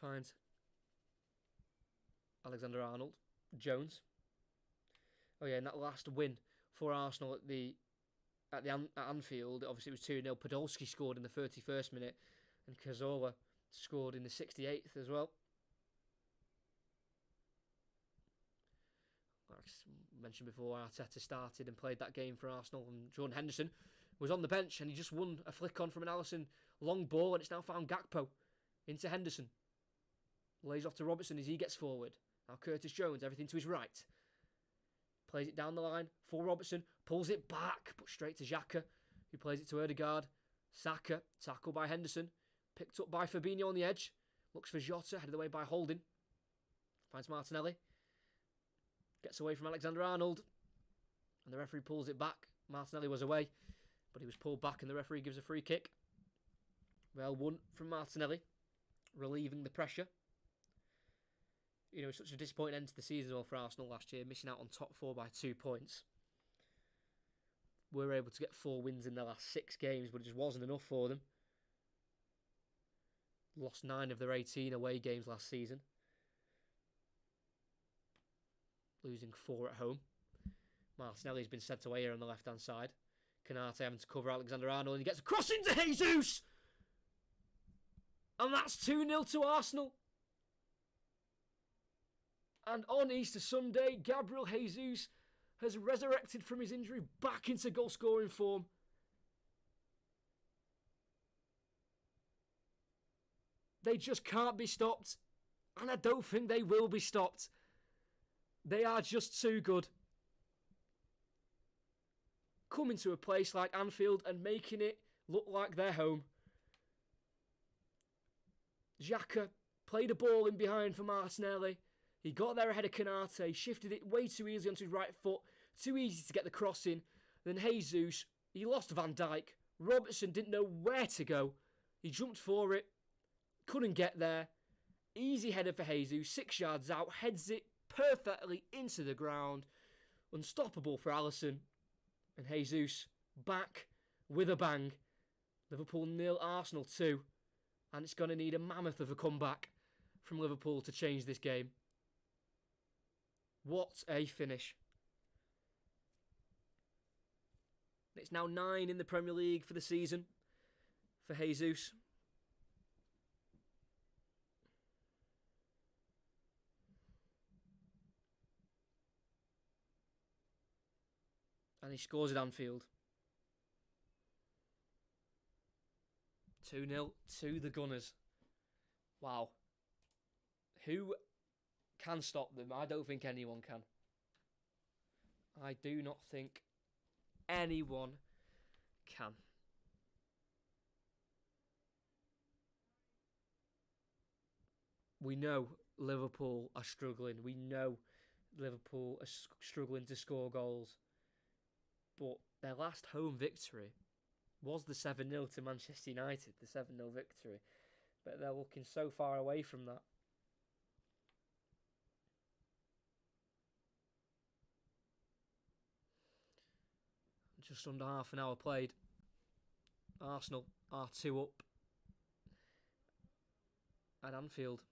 finds Alexander-Arnold. Jones. Oh yeah, and that last win for Arsenal at Anfield, obviously it was 2-0. Podolski scored in the 31st minute, and Cazorla scored in the 68th as well. Like I mentioned before, Arteta started and played that game for Arsenal, and Jordan Henderson was on the bench, and he just won a flick on from an Alisson long ball, and it's now found Gakpo into Henderson. Lays off to Robertson as he gets forward. Now Curtis Jones, everything to his right. Plays it down the line for Robertson, pulls it back, but straight to Xhaka, who plays it to Ødegaard. Saka, tackled by Henderson. Picked up by Fabinho on the edge. Looks for Jota, headed away by Holding. Finds Martinelli. Gets away from Alexander-Arnold. And the referee pulls it back. Martinelli was away, but he was pulled back and the referee gives a free kick. Well won from Martinelli, relieving the pressure. You know, such a disappointing end to the season for Arsenal last year, missing out on top 4 by 2 points. We were able to get 4 wins in their last 6 games, but it just wasn't enough for them. Lost 9 of their 18 away games last season. Losing 4 at home. Martinelli's been sent away here on the left-hand side. Canate having to cover Alexander-Arnold, and he gets a cross into Jesus! And that's 2-0 to Arsenal. And on Easter Sunday, Gabriel Jesus has resurrected from his injury back into goal-scoring form. They just can't be stopped. And I don't think they will be stopped. They are just too good. Coming to a place like Anfield and making it look like their home. Xhaka played a ball in behind for Martinelli. He got there ahead of Canate, shifted it way too easily onto his right foot. Too easy to get the cross in. Then Jesus, he lost Van Dijk. Robertson didn't know where to go. He jumped for it. Couldn't get there. Easy header for Jesus. 6 yards out. Heads it perfectly into the ground. Unstoppable for Alisson. And Jesus back with a bang. Liverpool 0, Arsenal 2. And it's going to need a mammoth of a comeback from Liverpool to change this game. What a finish. It's now 9 in the Premier League for the season for Jesus. And he scores at Anfield. 2-0 to the Gunners. Wow. Who can stop them? I don't think anyone can. I do not think anyone can. We know Liverpool are struggling. We know Liverpool are struggling to score goals. But their last home victory was the 7-0 to Manchester United, the 7-0 victory. But they're looking so far away from that. Just under half an hour played. Arsenal are 2 up at Anfield.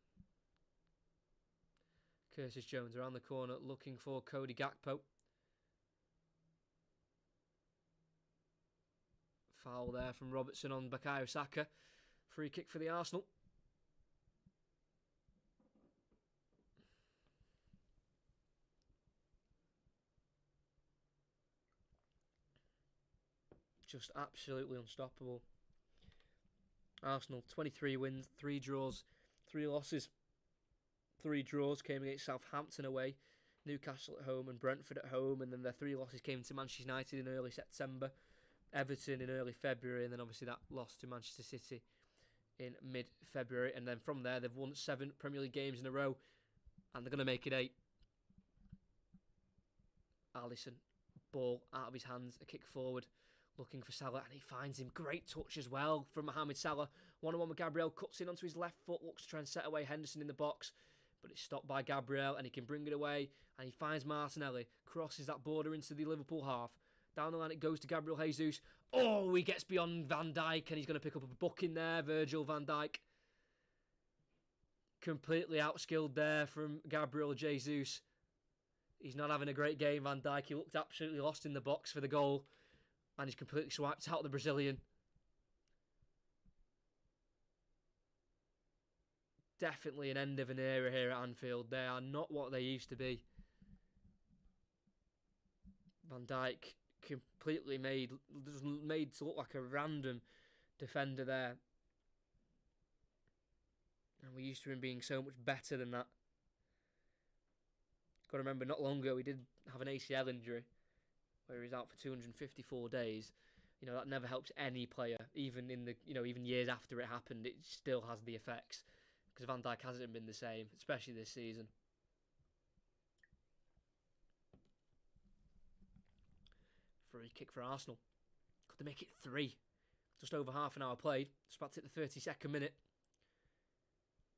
Curtis Jones around the corner looking for Cody Gakpo. Foul there from Robertson on Bukayo Saka. Free kick for the Arsenal. Just absolutely unstoppable. Arsenal 23 wins, 3 draws, 3 losses. 3 draws came against Southampton away, Newcastle at home and Brentford at home, and then their 3 losses came to Manchester United in early September, Everton in early February, and then obviously that loss to Manchester City in mid-February. And then from there they've won 7 Premier League games in a row, and they're going to make it 8. Alisson, ball out of his hands, a kick forward, looking for Salah, and he finds him. Great touch as well from Mohamed Salah. 1-on-1 with Gabriel, cuts in onto his left foot, looks to try and set away Henderson in the box, but it's stopped by Gabriel, and he can bring it away, and he finds Martinelli, crosses that border into the Liverpool half. Down the line it goes to Gabriel Jesus. Oh, he gets beyond Van Dijk, and he's going to pick up a booking there, Virgil van Dijk. Completely outskilled there from Gabriel Jesus. He's not having a great game, Van Dijk. He looked absolutely lost in the box for the goal, and he's completely swiped out the Brazilian. Definitely an end of an era here at Anfield. They are not what they used to be. Van Dijk completely made to look like a random defender there. And we're used to him being so much better than that. Got to remember, not long ago he did have an ACL injury where he was out for 254 days. You know, that never helps any player, even in the even years after it happened. It still has the effects, because Van Dijk hasn't been the same, especially this season. Free kick for Arsenal. Could they make it 3? Just over half an hour played. Just about to hit the 32nd minute.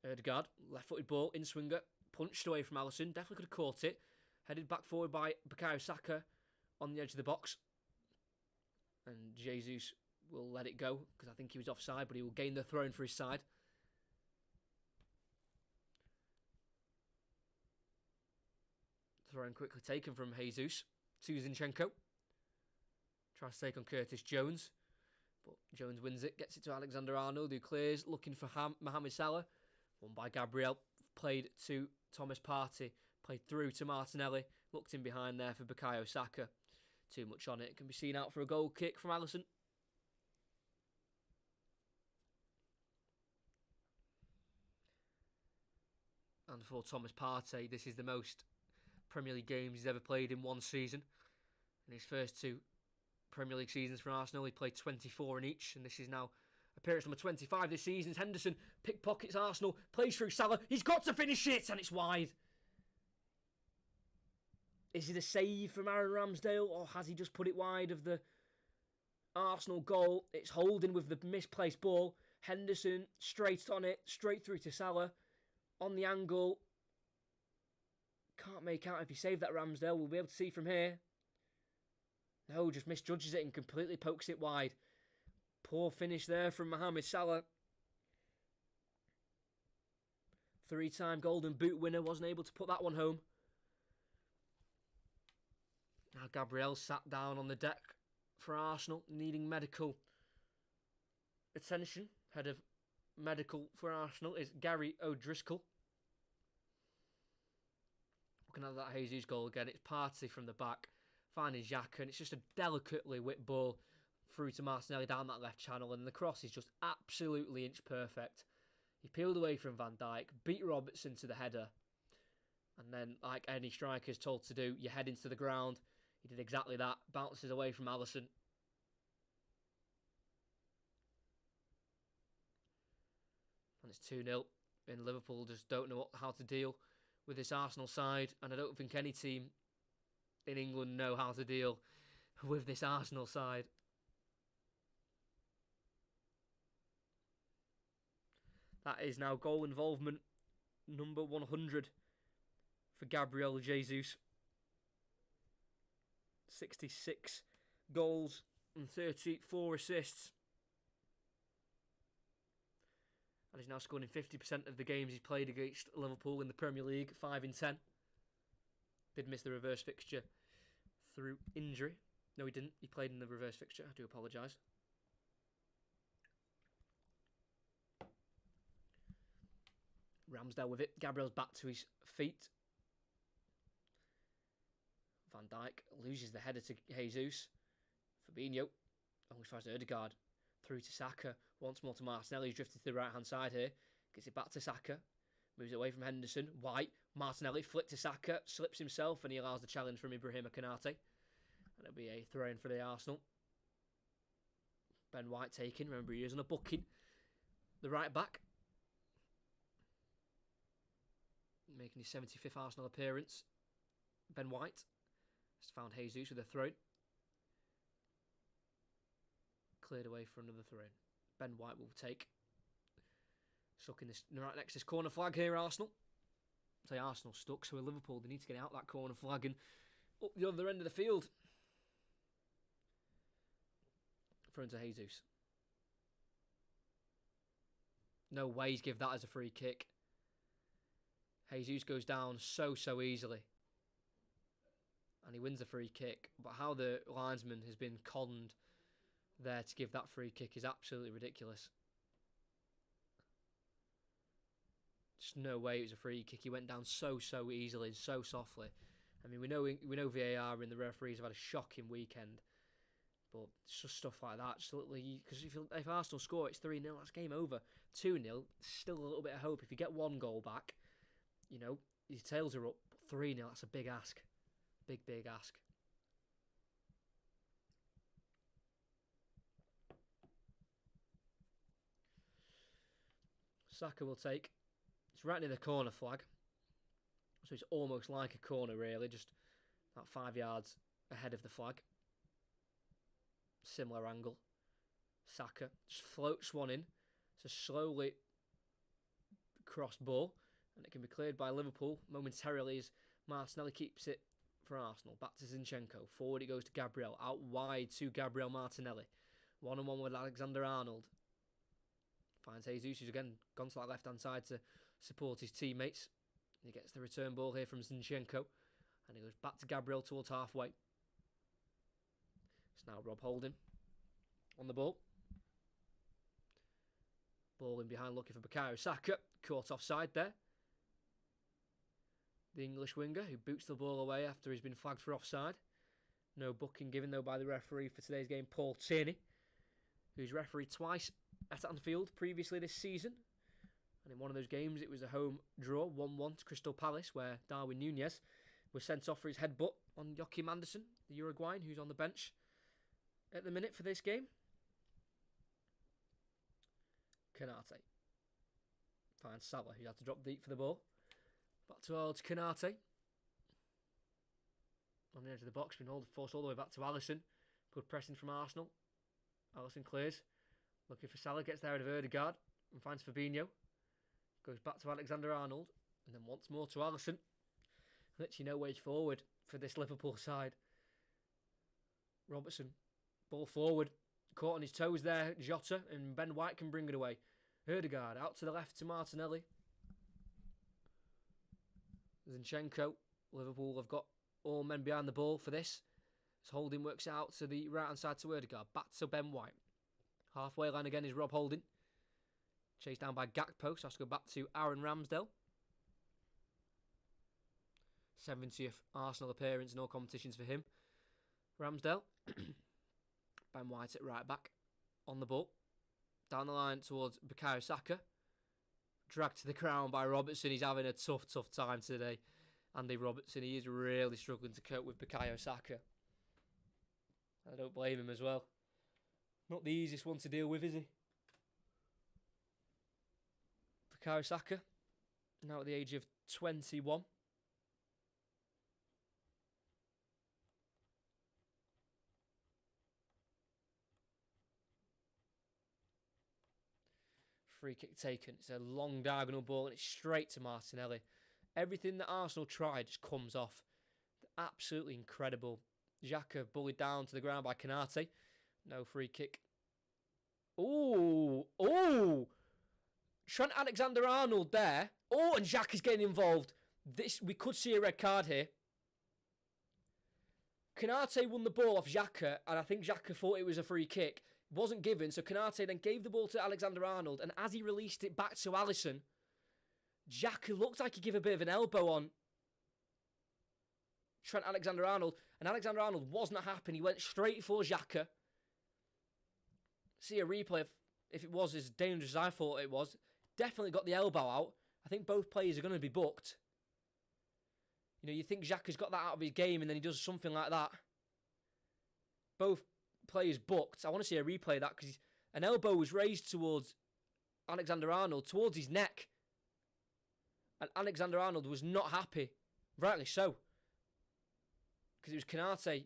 Ødegaard, left-footed ball, in-swinger, punched away from Alisson. Definitely could have caught it. Headed back forward by Bukayo Saka on the edge of the box. And Jesus will let it go, because I think he was offside, but he will gain the throw-in for his side. Throw-in quickly taken from Jesus to Zinchenko. Tries to take on Curtis Jones, but Jones wins it, gets it to Alexander-Arnold, who clears, looking for Mohamed Salah. Won by Gabriel, played to Thomas Partey, played through to Martinelli, looked in behind there for Bukayo Saka. Too much on it. Can be seen out for a goal kick from Alisson. And for Thomas Partey, this is the most Premier League games he's ever played in one season. In his first 2 Premier League seasons for Arsenal, he played 24 in each, and this is now appearance number 25 this season. Henderson pickpockets Arsenal, plays through Salah. He's got to finish it, and it's wide. Is it a save from Aaron Ramsdale, or has he just put it wide of the Arsenal goal? It's Holding with the misplaced ball. Henderson straight on it, straight through to Salah. On the angle. Can't make out if he saved that, Ramsdale. We'll be able to see from here. No, just misjudges it and completely pokes it wide. Poor finish there from Mohamed Salah. 3-time Golden Boot winner, wasn't able to put that one home. Now Gabriel sat down on the deck for Arsenal, needing medical attention. Head of medical for Arsenal is Gary O'Driscoll. Looking at that Jesus goal again, it's Partey from the back, finding Xhaka, and it's just a delicately whipped ball through to Martinelli down that left channel, and the cross is just absolutely inch perfect. He peeled away from Van Dijk, beat Robertson to the header, and then, like any striker is told to do, you head into the ground. He did exactly that, bounces away from Alisson. And it's 2-0 And Liverpool just don't know how to deal with this Arsenal side. And I don't think any team in England know how to deal with this Arsenal side. That is now goal involvement number 100 for Gabriel Jesus. 66 goals and 34 assists. And he's now scored in 50% of the games he's played against Liverpool in the Premier League, 5 in 10. Did miss the reverse fixture through injury. No, he didn't. He played in the reverse fixture. I do apologise. Ramsdale with it. Gabriel's back to his feet. Van Dijk loses the header to Jesus. Fabinho only tries to Ødegaard. Through to Saka. Once more to Martinelli. He's drifted to the right hand side here. Gets it back to Saka. Moves it away from Henderson. White. Martinelli flick to Saka. Slips himself and he allows the challenge from Ibrahima Konate. And it'll be a throw in for the Arsenal. Ben White taken. Remember, he is on a booking. The right back. Making his 75th Arsenal appearance. Ben White has found Jesus with a throw. Cleared away for another throw. Ben White will take. Stuck in this right next to this corner flag here, Arsenal. Say Arsenal stuck, so Liverpool, they need to get out that corner flag and up the other end of the field. Thrown to Jesus. No way he's give that as a free kick. Jesus goes down so easily. And he wins the free kick. But how the linesman has been conned there to give that free kick is absolutely ridiculous. Just no way it was a free kick. He went down so easily and so softly. I mean, we know VAR and the referees have had a shocking weekend. But it's just stuff like that. Because if Arsenal score, it's 3-0. That's game over. 2-0, still a little bit of hope. If you get one goal back, you know, your tails are up. 3-0, that's a big ask. Big ask. Saka will take. It's right near the corner flag. So it's almost like a corner, really. Just about 5 yards ahead of the flag. Similar angle. Saka just floats one in. It's a slowly cross ball. And it can be cleared by Liverpool momentarily as Martinelli keeps it for Arsenal. Back to Zinchenko. Forward it goes to Gabriel. Out wide to Gabriel Martinelli. 1-on-1 with Alexander-Arnold. Finds Jesus, who's again gone to that left-hand side to support his teammates. He gets the return ball here from Zinchenko. And he goes back to Gabriel towards halfway. It's now Rob Holding on the ball. Ball in behind looking for Bukayo Saka. Caught offside there. The English winger who boots the ball away after he's been flagged for offside. No booking given though by the referee for today's game, Paul Tierney, who's refereed twice at Anfield previously this season. And in one of those games it was a home draw, 1-1 to Crystal Palace, where Darwin Núñez was sent off for his headbutt on Joachim Andersen, the Uruguayan, who's on the bench at the minute for this game. Konate finds Salah, who had to drop deep for the ball. Back towards Konate. On the edge of the box, been forced all the way back to Alisson. Good pressing from Arsenal. Alisson clears. Looking for Salah, gets there out of Ødegaard and finds Fabinho. Goes back to Alexander-Arnold and then once more to Alisson. Literally no way forward for this Liverpool side. Robertson, ball forward. Caught on his toes there, Jota, and Ben White can bring it away. Ødegaard out to the left to Martinelli. Zinchenko. Liverpool have got all men behind the ball for this. As Holding works out to the right-hand side to Ødegaard. Back to Ben White. Halfway line again is Rob Holding. Chased down by Gakpo, so has to go back to Aaron Ramsdale. 70th Arsenal appearance in all competitions for him. Ramsdale. Ben White at right back. On the ball. Down the line towards Bukayo Saka. Dragged to the ground by Robertson. He's having a tough time today. Andy Robertson, he is really struggling to cope with Bukayo Saka. I don't blame him as well. Not the easiest one to deal with, is he? Bukayo Saka now at the age of 21. Free kick taken. It's a long diagonal ball and it's straight to Martinelli. Everything that Arsenal tried just comes off. Absolutely incredible. Xhaka bullied down to the ground by Konate. No free kick. Oh! Trent Alexander-Arnold there. Oh, and Xhaka's getting involved. We could see a red card here. Konate won the ball off Xhaka, and I think Xhaka thought it was a free kick. It wasn't given, so Konate then gave the ball to Alexander-Arnold, and as he released it back to Alisson, Xhaka looked like he gave a bit of an elbow on Trent Alexander-Arnold, and Alexander-Arnold was not happy. He went straight for Xhaka. See a replay if it was as dangerous as I thought it was. Definitely got the elbow out. I think both players are going to be booked. You know, you think Xhaka's got that out of his game and then he does something like that. Both players booked. I want to see a replay of that because an elbow was raised towards Alexander-Arnold, towards his neck. And Alexander-Arnold was not happy. Rightly so. Because it was Konate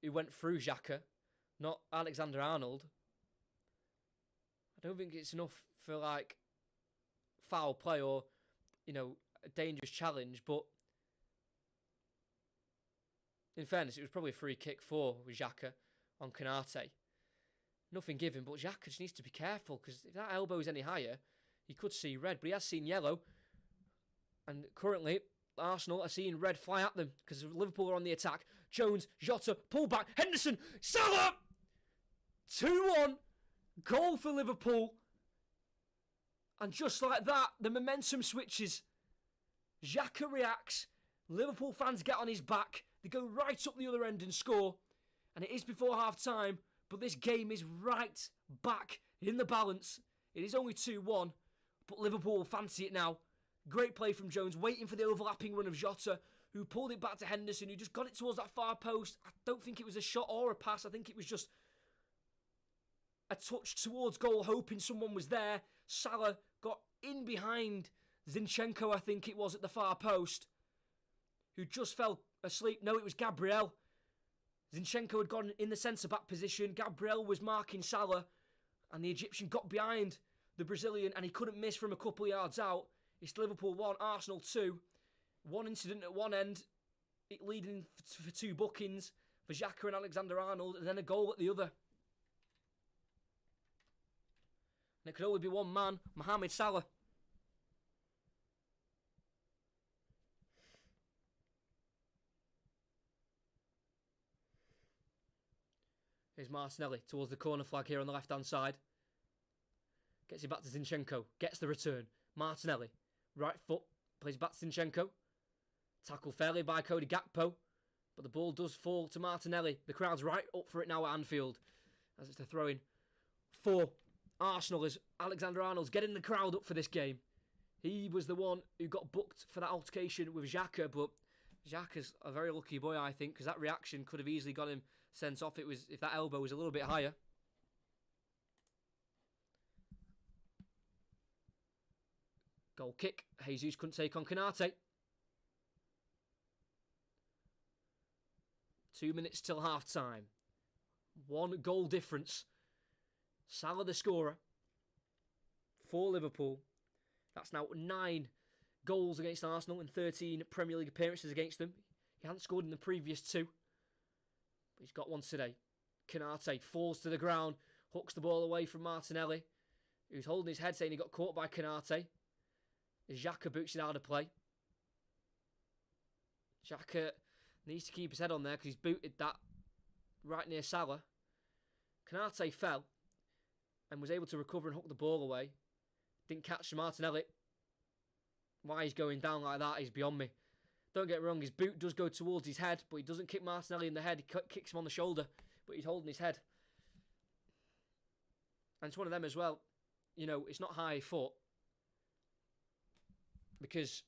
who went through Xhaka, not Alexander-Arnold. I don't think it's enough for, like, foul play or, you know, a dangerous challenge, but in fairness, it was probably a free kick for Xhaka on Konate. Nothing given, but Xhaka just needs to be careful because if that elbow is any higher, he could see red, but he has seen yellow. And currently, Arsenal are seeing red fly at them because Liverpool are on the attack. Jones, Jota, pull back, Henderson, Salah! 2-1, goal for Liverpool. And just like that, the momentum switches. Xhaka reacts. Liverpool fans get on his back. They go right up the other end and score. And it is before half-time, but this game is right back in the balance. It is only 2-1, but Liverpool will fancy it now. Great play from Jones, waiting for the overlapping run of Jota, who pulled it back to Henderson, who just got it towards that far post. I don't think it was a shot or a pass. I think it was just a touch towards goal, hoping someone was there. Salah got in behind Zinchenko, I think it was, at the far post, who just fell asleep. No, it was Gabriel. Zinchenko had gone in the centre-back position. Gabriel was marking Salah, and the Egyptian got behind the Brazilian, and he couldn't miss from a couple of yards out. It's Liverpool 1, Arsenal 2. One incident at one end, it leading for two bookings for Xhaka and Alexander-Arnold, and then a goal at the other. And it could only be one man, Mohamed Salah. Here's Martinelli towards the corner flag here on the left-hand side. Gets it back to Zinchenko. Gets the return. Martinelli. Right foot. Plays back to Zinchenko. Tackled fairly by Cody Gakpo. But the ball does fall to Martinelli. The crowd's right up for it now at Anfield. As it's a throw-in for Arsenal as Alexander-Arnold's getting the crowd up for this game. He was the one who got booked for that altercation with Xhaka, but Xhaka's a very lucky boy, I think, because that reaction could have easily got him sent off if that elbow was a little bit higher. Goal kick. Jesus couldn't take on Konate. 2 minutes till half-time. 1 goal difference. Salah the scorer for Liverpool. That's now 9 goals against Arsenal and 13 Premier League appearances against them. He hadn't scored in the previous 2. But he's got one today. Konate falls to the ground, hooks the ball away from Martinelli, who's holding his head saying he got caught by Konate. Xhaka boots it out of play. Xhaka needs to keep his head on there because he's booted that right near Salah. Konate fell and was able to recover and hook the ball away. Didn't catch Martinelli. Why he's going down like that is beyond me. Don't get me wrong, his boot does go towards his head, but he doesn't kick Martinelli in the head. He kicks him on the shoulder, but he's holding his head. And it's one of them as well. You know, it's not high foot because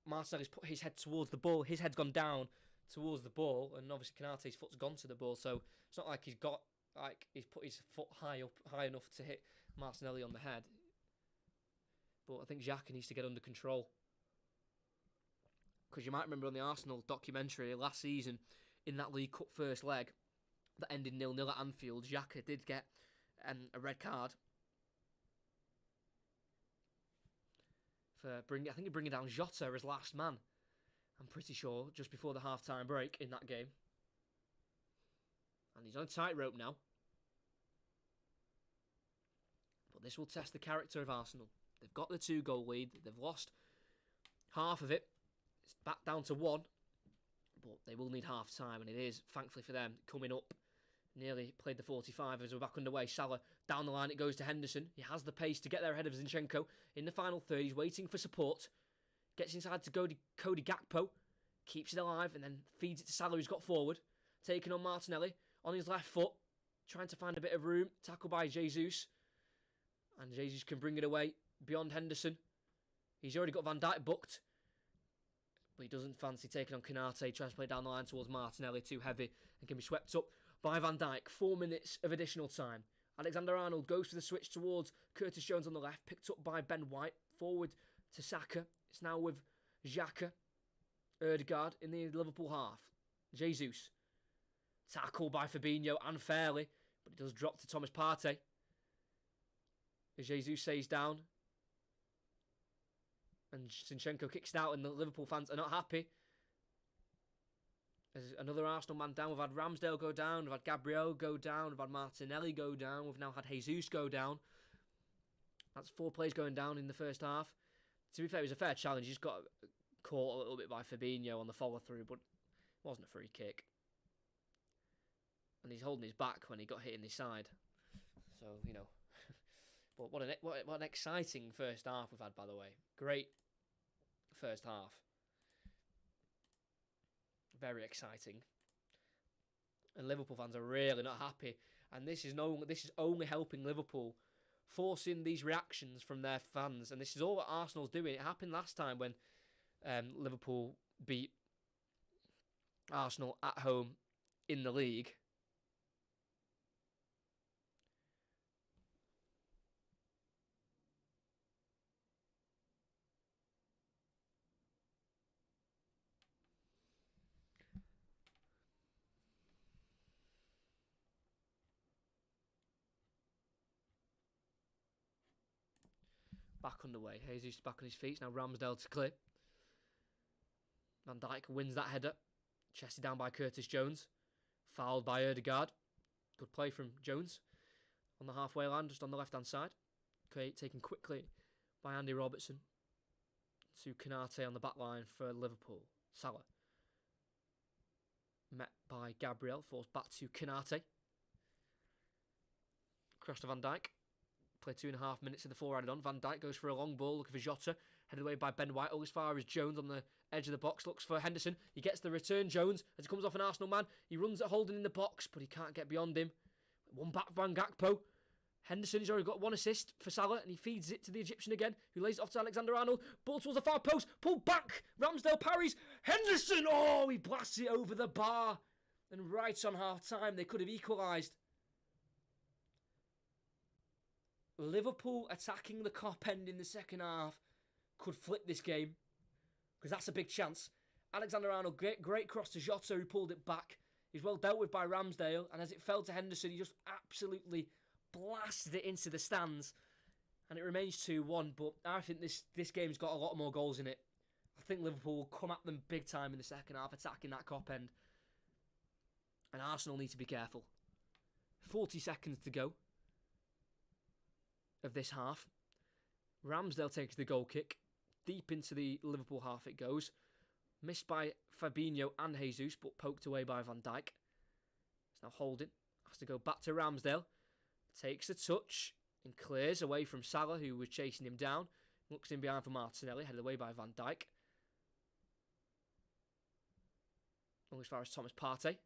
Martinelli's put his head towards the ball. His head's gone down towards the ball, and obviously Konate's foot's gone to the ball, so it's not like he's put his foot high enough to hit Martinelli on the head. But I think Xhaka needs to get under control Because you might remember on the Arsenal documentary last season, in that League Cup first leg that ended 0-0 at Anfield, Xhaka did get a red card for bringing down Jota as last man. I'm pretty sure just before the half-time break in that game. And he's on a tightrope now. But this will test the character of Arsenal. They've got the 2-goal lead. They've lost half of it. It's back down to 1. But they will need half-time, and it is, thankfully for them, coming up. Nearly played the 45 as we're back underway. Salah, down the line, it goes to Henderson. He has the pace to get there ahead of Zinchenko. In the final third, he's waiting for support. Gets inside to Cody Gakpo. Keeps it alive, and then feeds it to Salah, who's got forward. Taking on Martinelli on his left foot. Trying to find a bit of room. Tackled by Jesus. And Jesus can bring it away beyond Henderson. He's already got Van Dijk booked. But he doesn't fancy taking on Konate. Tries to play down the line towards Martinelli. Too heavy and can be swept up by Van Dijk. 4 minutes of additional time. Alexander-Arnold goes for the switch towards Curtis Jones on the left. Picked up by Ben White. Forward to Saka. It's now with Xhaka. Ødegaard in the Liverpool half. Jesus. Tackled by Fabinho unfairly. But it does drop to Thomas Partey. As Jesus stays down. And Zinchenko kicks it out, and the Liverpool fans are not happy. There's another Arsenal man down. We've had Ramsdale go down. We've had Gabriel go down. We've had Martinelli go down. We've now had Jesus go down. That's 4 players going down in the first half. To be fair, it was a fair challenge. He just got caught a little bit by Fabinho on the follow-through, but it wasn't a free kick. And he's holding his back when he got hit in his side. So, you know. But what an exciting first half we've had, by the way. Great first half. Very exciting. And Liverpool fans are really not happy. And this is only helping Liverpool, forcing these reactions from their fans. And this is all what Arsenal's doing. It happened last time when Liverpool beat Arsenal at home in the league. Back underway. Jesus back on his feet. Now Ramsdale to clear. Van Dijk wins that header. Chested down by Curtis Jones. Fouled by Ødegaard. Good play from Jones. On the halfway line, just on the left-hand side. Okay, taken quickly by Andy Robertson. To Konate on the back line for Liverpool. Salah. Met by Gabriel. Forced back to Konate. Cross to Van Dijk. Play 2.5 minutes of the 4 added on. Van Dijk goes for a long ball, looking for Jota. Headed away by Ben White, all as far as Jones on the edge of the box. Looks for Henderson. He gets the return, Jones, as he comes off an Arsenal man. He runs at Holding in the box, but he can't get beyond him. One back Van Gakpo. Henderson has already got 1 assist for Salah, and he feeds it to the Egyptian again, who lays it off to Alexander-Arnold. Ball towards the far post. Pulled back. Ramsdale parries. Henderson! Oh, he blasts it over the bar. And right on half-time, they could have equalised. Liverpool attacking the Kop end in the second half could flip this game, because that's a big chance. Alexander-Arnold, great cross to Jota, who pulled it back. He's well dealt with by Ramsdale, and as it fell to Henderson, he just absolutely blasted it into the stands, and it remains 2-1. But I think this game's got a lot more goals in it. I think Liverpool will come at them big time in the second half, attacking that Kop end, and Arsenal need to be careful. 40 seconds to go of this half. Ramsdale takes the goal kick. Deep into the Liverpool half it goes. Missed by Fabinho and Jesus, but poked away by Van Dijk. It's now Holding. Has to go back to Ramsdale. Takes a touch and clears away from Salah, who was chasing him down. Looks in behind for Martinelli, headed away by Van Dijk. All as far as Thomas Partey.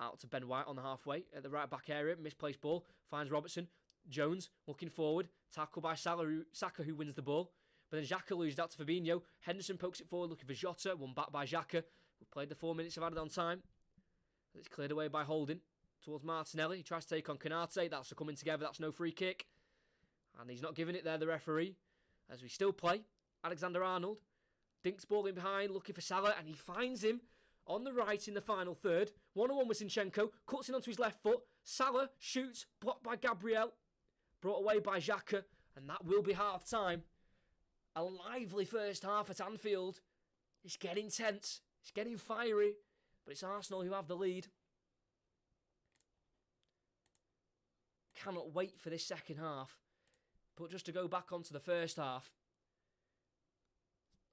Out to Ben White on the halfway at the right back area. Misplaced ball. Finds Robertson. Jones looking forward. Tackled by Saka, who wins the ball. But then Xhaka loses out to Fabinho. Henderson pokes it forward looking for Jota. One back by Xhaka. We've played the 4 minutes of added on time. It's cleared away by Holding towards Martinelli. He tries to take on Konate. That's a coming together. That's no free kick. And he's not giving it there, the referee. As we still play. Alexander-Arnold Dinks ball in behind, looking for Salah, and he finds him on the right in the final third. 1-on-1 with Zinchenko, cuts in onto his left foot. Salah shoots, blocked by Gabriel, brought away by Xhaka, and that will be half-time. A lively first half at Anfield. It's getting tense, it's getting fiery, but it's Arsenal who have the lead. Cannot wait for this second half. But just to go back onto the first half,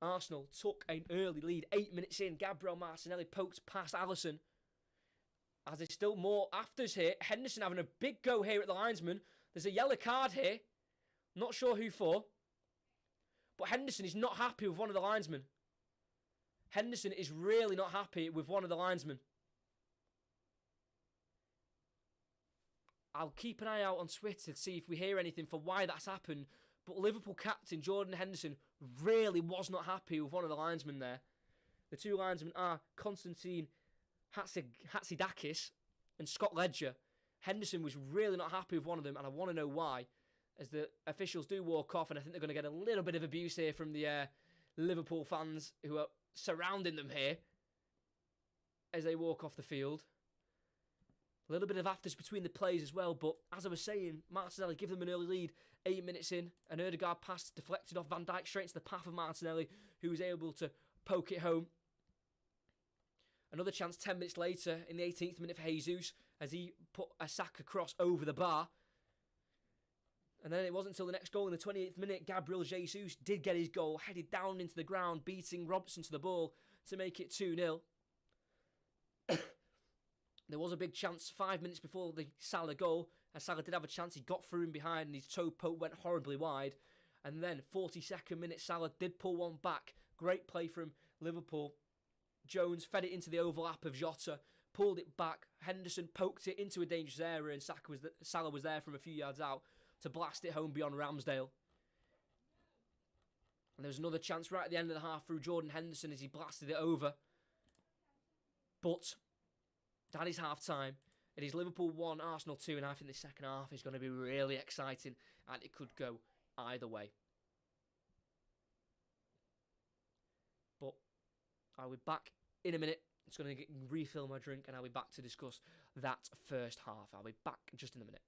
Arsenal took an early lead. 8 minutes in, Gabriel Martinelli pokes past Alisson. As there's still more afters here. Henderson having a big go here at the linesman. There's a yellow card here. Not sure who for. But Henderson is not happy with one of the linesmen. Henderson is really not happy with one of the linesmen. I'll keep an eye out on Twitter to see if we hear anything for why that's happened. But Liverpool captain Jordan Henderson really was not happy with one of the linesmen there. The two linesmen are Konstantin Hatzidakis and Scott Ledger. Henderson was really not happy with one of them, and I want to know why. As the officials do walk off, and I think they're going to get a little bit of abuse here from the Liverpool fans who are surrounding them here as they walk off the field. A little bit of afters between the plays as well, but as I was saying, Martinelli give them an early lead. 8 minutes in, an Ødegaard pass deflected off Van Dijk straight into the path of Martinelli, who was able to poke it home. Another chance 10 minutes later in the 18th minute for Jesus as he put a Saka cross over the bar. And then it wasn't until the next goal in the 28th minute, Gabriel Jesus did get his goal, headed down into the ground, beating Robertson to the ball to make it 2-0. There was a big chance 5 minutes before the Salah goal. As Salah did have a chance, he got through in behind and his toe poke went horribly wide. And then 42nd minute, Salah did pull one back. Great play from Liverpool. Jones fed it into the overlap of Jota, pulled it back. Henderson poked it into a dangerous area and Salah was there from a few yards out to blast it home beyond Ramsdale. And there was another chance right at the end of the half through Jordan Henderson as he blasted it over. But that is half-time. It is Liverpool 1, Arsenal 2, and I think the second half is going to be really exciting, and it could go either way. But I'll be back in a minute. It's going to refill my drink, and I'll be back to discuss that first half. I'll be back just in a minute.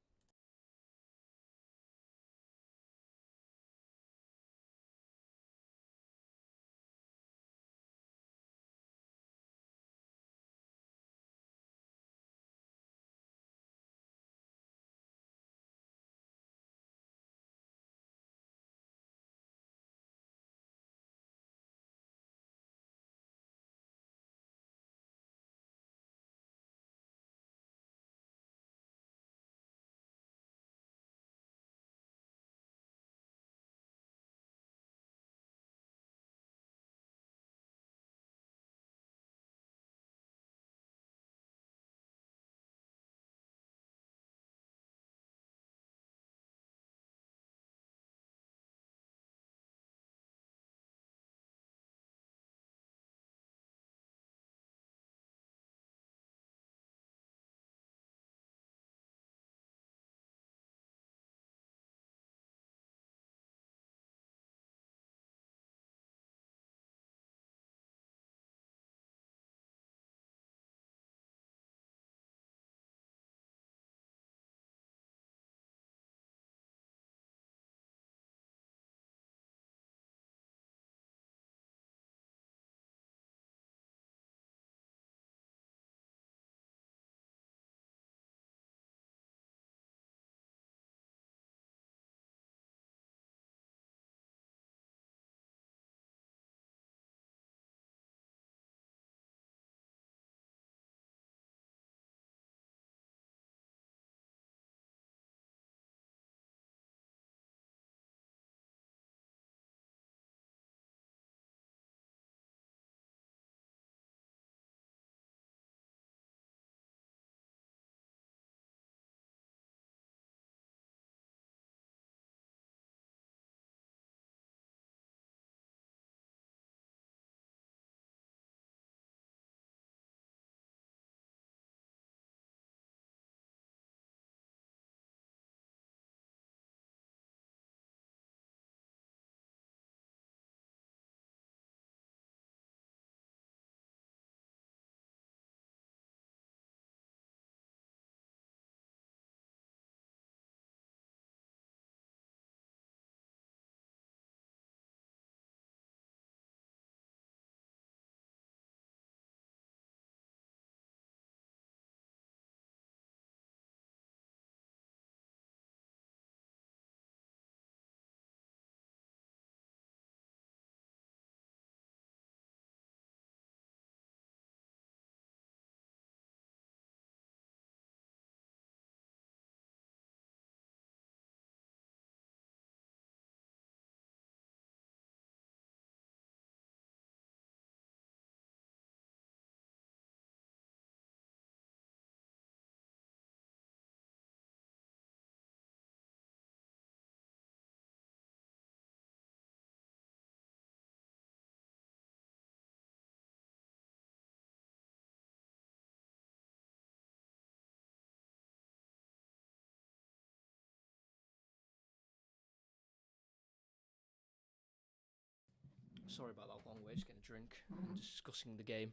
Sorry about that long wait, just getting a drink and discussing the game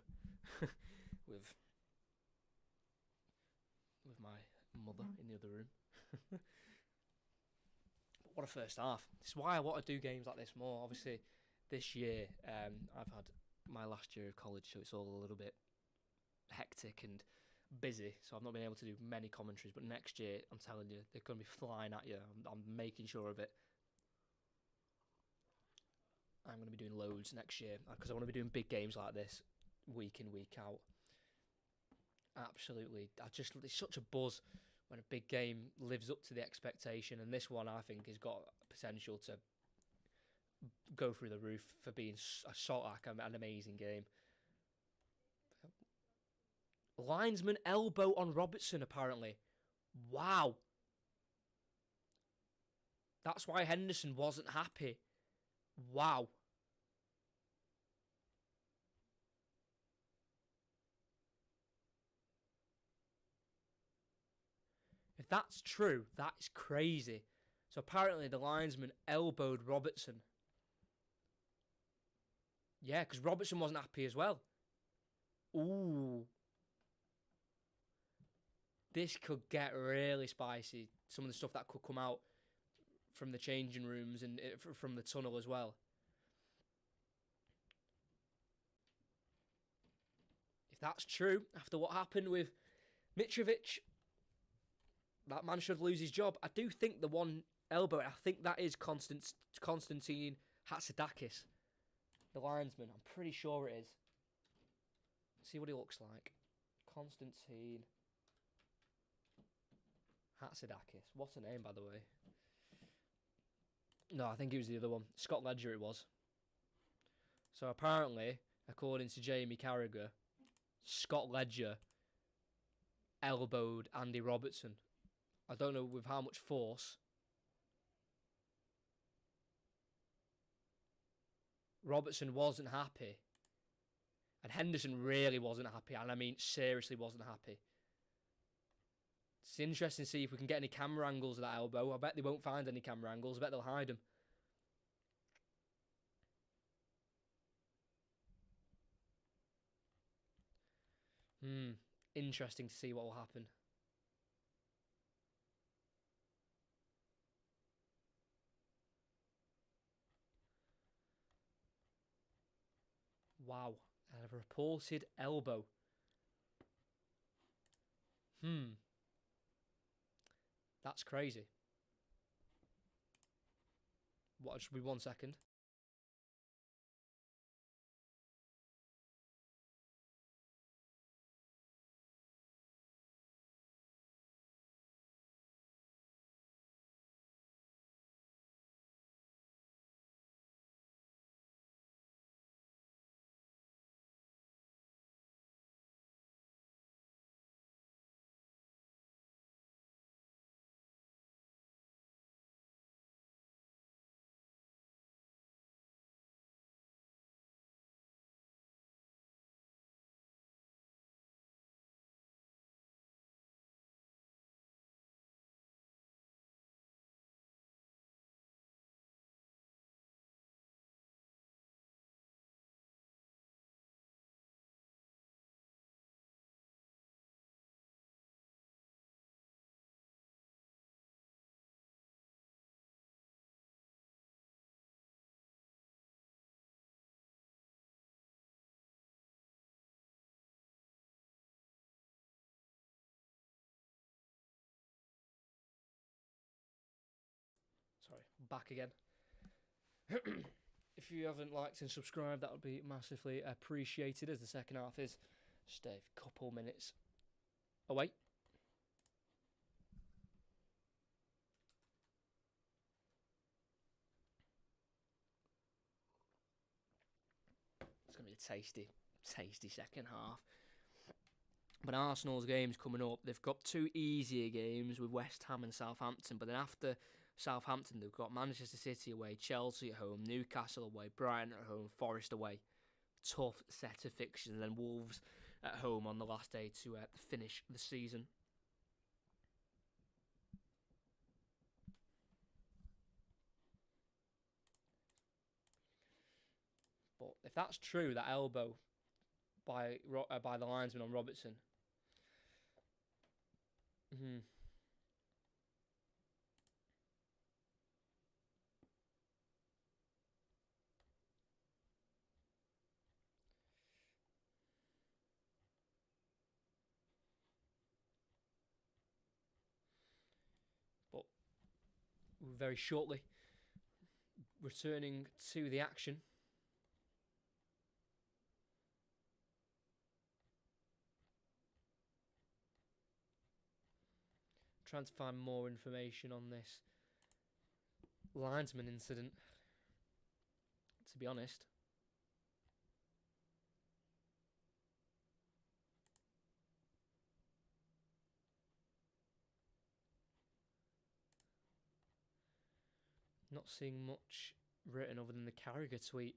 with my mother in the other room. But what a first half. This is why I want to do games like this more. Obviously, this year I've had my last year of college, so it's all a little bit hectic and busy, so I've not been able to do many commentaries. But next year, I'm telling you, they're going to be flying at you. I'm making sure of it. I'm going to be doing loads next year because I want to be doing big games like this week in, week out. Absolutely. It's such a buzz when a big game lives up to the expectation, and this one I think has got potential to go through the roof for being an amazing game. Linesman elbow on Robertson, apparently. Wow. That's why Henderson wasn't happy. Wow. If that's true, that is crazy. So apparently the linesman elbowed Robertson. Yeah, because Robertson wasn't happy as well. Ooh. This could get really spicy. Some of the stuff that could come out from the changing rooms and from the tunnel as well. If that's true, after what happened with Mitrovic, that man should lose his job. I do think the one elbow, I think that is Konstantin Hatzidakis, the linesman. I'm pretty sure it is. Let's see what he looks like. Konstantin Hatzidakis. What a name, by the way. No, I think it was the other one. Scott Ledger it was. So apparently, according to Jamie Carragher, Scott Ledger elbowed Andy Robertson. I don't know with how much force. Robertson wasn't happy. And Henderson really wasn't happy. And I mean, seriously wasn't happy. It's interesting to see if we can get any camera angles of that elbow. I bet they won't find any camera angles. I bet they'll hide them. Interesting to see what will happen. Wow. And a reported elbow. That's crazy. What, should be 1 second? Sorry, back again. If you haven't liked and subscribed, that would be massively appreciated, as the second half is just a couple minutes away. It's going to be a tasty second half. But Arsenal's games coming up, they've got two easier games with West Ham and Southampton, but then after Southampton, they've got Manchester City away, Chelsea at home, Newcastle away, Brighton at home, Forest away. Tough set of fixtures, and then Wolves at home on the last day to finish the season. if that's true, that elbow by the linesman on Robertson. Mm-hmm. But very shortly returning to the action. Trying to find more information on this linesman incident, to be honest. Not seeing much written other than the Carragher tweet,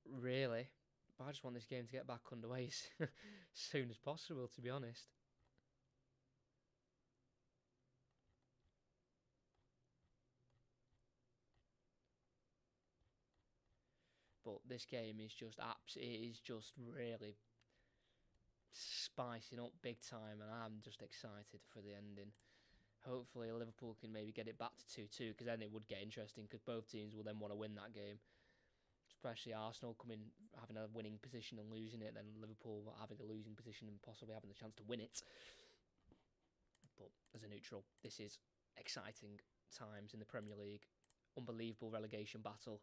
really. But I just want this game to get back underway as soon as possible, to be honest. But this game is just really spicing up big time, and I'm just excited for the ending. Hopefully Liverpool can maybe get it back to 2-2, because then it would get interesting, because both teams will then want to win that game. Especially Arsenal having a winning position and losing it, then Liverpool having a losing position and possibly having the chance to win it. But as a neutral, this is exciting times in the Premier League. Unbelievable relegation battle.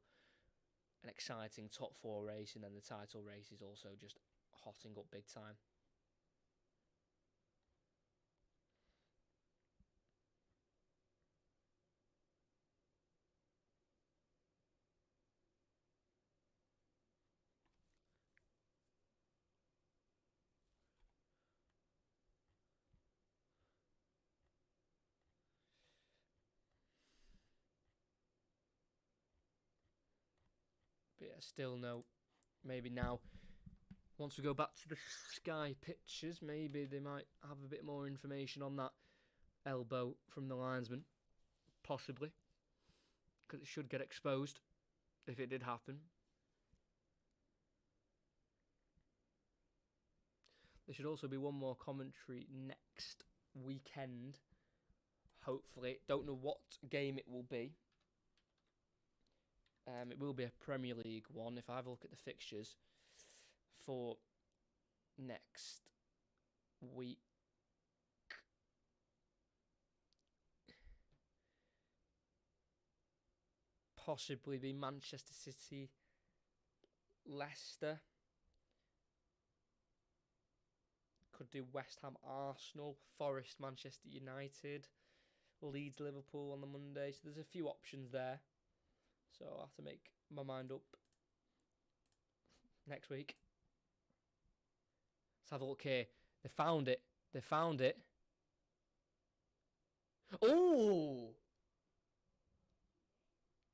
An exciting top 4 race, and then the title race is also just hotting up big time. But yeah, still no. Maybe now, once we go back to the Sky pictures, maybe they might have a bit more information on that elbow from the linesman. Possibly. Because it should get exposed if it did happen. There should also be one more commentary next weekend. Hopefully. Don't know what game it will be. It will be a Premier League one. If I have a look at the fixtures for next week, possibly be Manchester City, Leicester. Could do West Ham, Arsenal, Forest, Manchester United, Leeds, Liverpool on the Monday. So there's a few options there. So I'll have to make my mind up next week. Let's have a look here. They found it. Oh!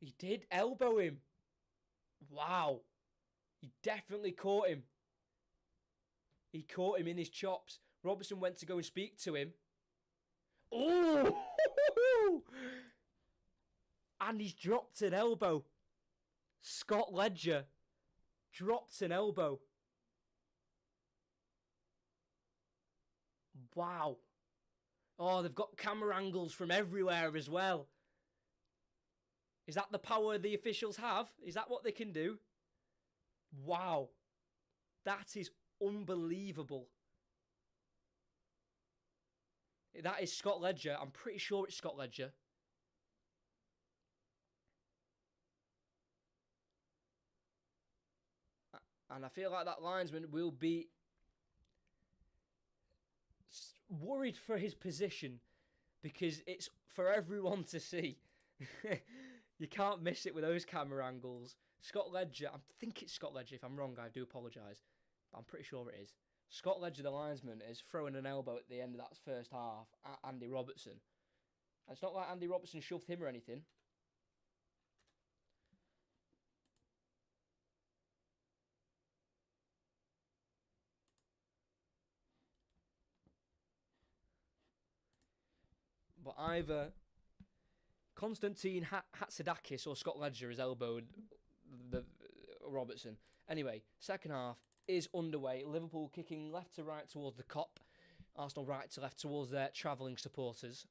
He did elbow him. Wow. He definitely caught him. He caught him in his chops. Robertson went to go and speak to him. Oh! And he's dropped an elbow. Scott Ledger dropped an elbow. Wow. Oh, they've got camera angles from everywhere as well. Is that the power the officials have? Is that what they can do? Wow. That is unbelievable. That is Scott Ledger. I'm pretty sure it's Scott Ledger. And I feel like that linesman will be worried for his position, because it's for everyone to see. You can't miss it with those camera angles. Scott Ledger, I think it's Scott Ledger. If I'm wrong, I do apologise. But I'm pretty sure it is. Scott Ledger, the linesman, is throwing an elbow at the end of that first half at Andy Robertson. And it's not like Andy Robertson shoved him or anything. But either Konstantin Hatzidakis or Scott Ledger has elbowed Robertson. Anyway, second half is underway. Liverpool kicking left to right towards the Kop. Arsenal right to left towards their travelling supporters.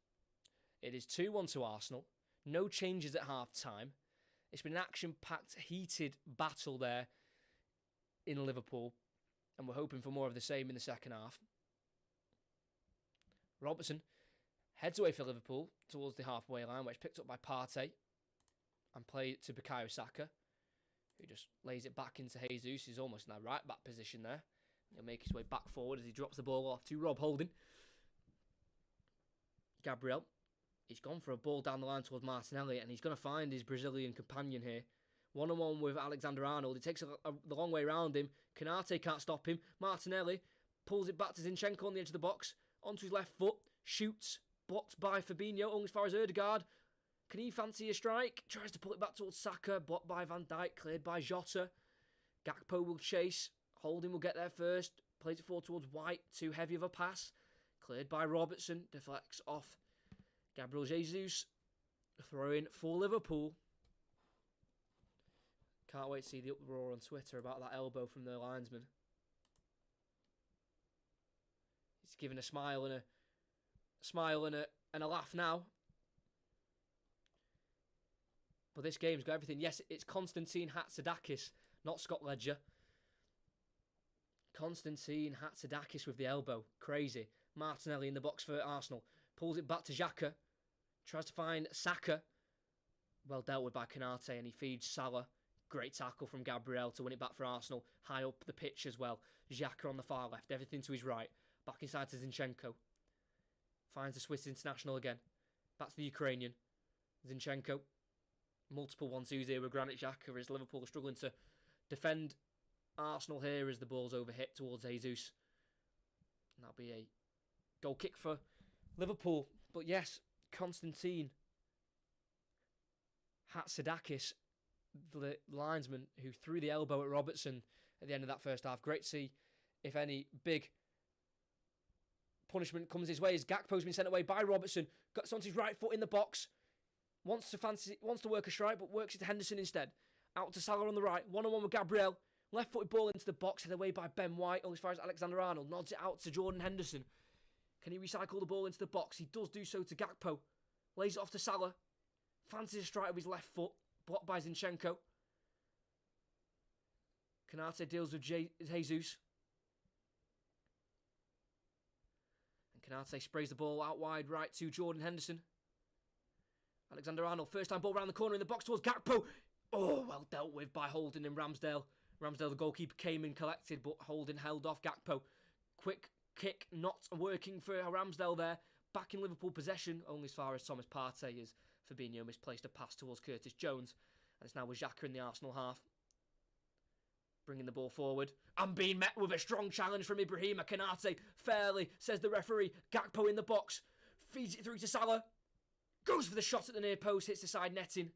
It is 2-1 to Arsenal. No changes at half-time. It's been an action-packed, heated battle there in Liverpool. And we're hoping for more of the same in the second half. Robertson heads away for Liverpool towards the halfway line, where it's picked up by Partey and played to Bukayo Saka, who just lays it back into Jesus, who's almost in that right-back position there. He'll make his way back forward as he drops the ball off to Rob Holding. Gabriel, he's gone for a ball down the line towards Martinelli, and he's going to find his Brazilian companion here. One-on-one with Alexander-Arnold. He takes the long way around him. Konate can't stop him. Martinelli pulls it back to Zinchenko on the edge of the box. Onto his left foot. Shoots. Blocked by Fabinho. Only as far as Ødegaard. Can he fancy a strike? Tries to pull it back towards Saka. Blocked by Van Dijk. Cleared by Jota. Gakpo will chase. Holding will get there first. Plays it forward towards White. Too heavy of a pass. Cleared by Robertson. Deflects off Gabriel Jesus. Throw in for Liverpool. Can't wait to see the uproar on Twitter about that elbow from the linesman. He's giving a smile and a laugh now. But this game's got everything. Yes, it's Konstantin Hatzidakis, not Scott Ledger. Konstantin Hatzidakis with the elbow. Crazy. Martinelli in the box for Arsenal. Pulls it back to Xhaka. Tries to find Saka. Well dealt with by Konate, and he feeds Salah. Great tackle from Gabriel to win it back for Arsenal. High up the pitch as well. Xhaka on the far left. Everything to his right. Back inside to Zinchenko. Finds the Swiss international again. Back to the Ukrainian. Zinchenko. Multiple 1-2s here with Granit Xhaka as Liverpool are struggling to defend Arsenal here as the ball's overhit towards Jesus. And that'll be a goal kick for Liverpool. But yes, Konstantin Hatzidakis, the linesman who threw the elbow at Robertson at the end of that first half. Great to see if any big punishment comes his way as Gakpo's been sent away by Robertson. Got onto his right foot in the box. Wants to work a strike, but works it to Henderson instead. Out to Salah on the right. One-on-one with Gabriel. Left-footed ball into the box, headed away by Ben White. Only as far as Alexander-Arnold. Nods it out to Jordan Henderson. Can he recycle the ball into the box? He does do so to Gakpo. Lays it off to Salah. Fancies a strike with his left foot. Blocked by Zinchenko. Konate deals with Jesus. And Konate sprays the ball out wide right to Jordan Henderson. Alexander-Arnold, first time ball round the corner in the box towards Gakpo. Oh, well dealt with by Holding and Ramsdale. Ramsdale, the goalkeeper, came and collected, but Holding held off Gakpo. Quick kick, not working for Ramsdale there. Back in Liverpool possession, only as far as Thomas Partey as Fabinho misplaced a pass towards Curtis Jones. And it's now with Xhaka in the Arsenal half. Bringing the ball forward. And being met with a strong challenge from Ibrahima Konate. Fairly, says the referee. Gakpo in the box. Feeds it through to Salah. Goes for the shot at the near post. Hits the side netting.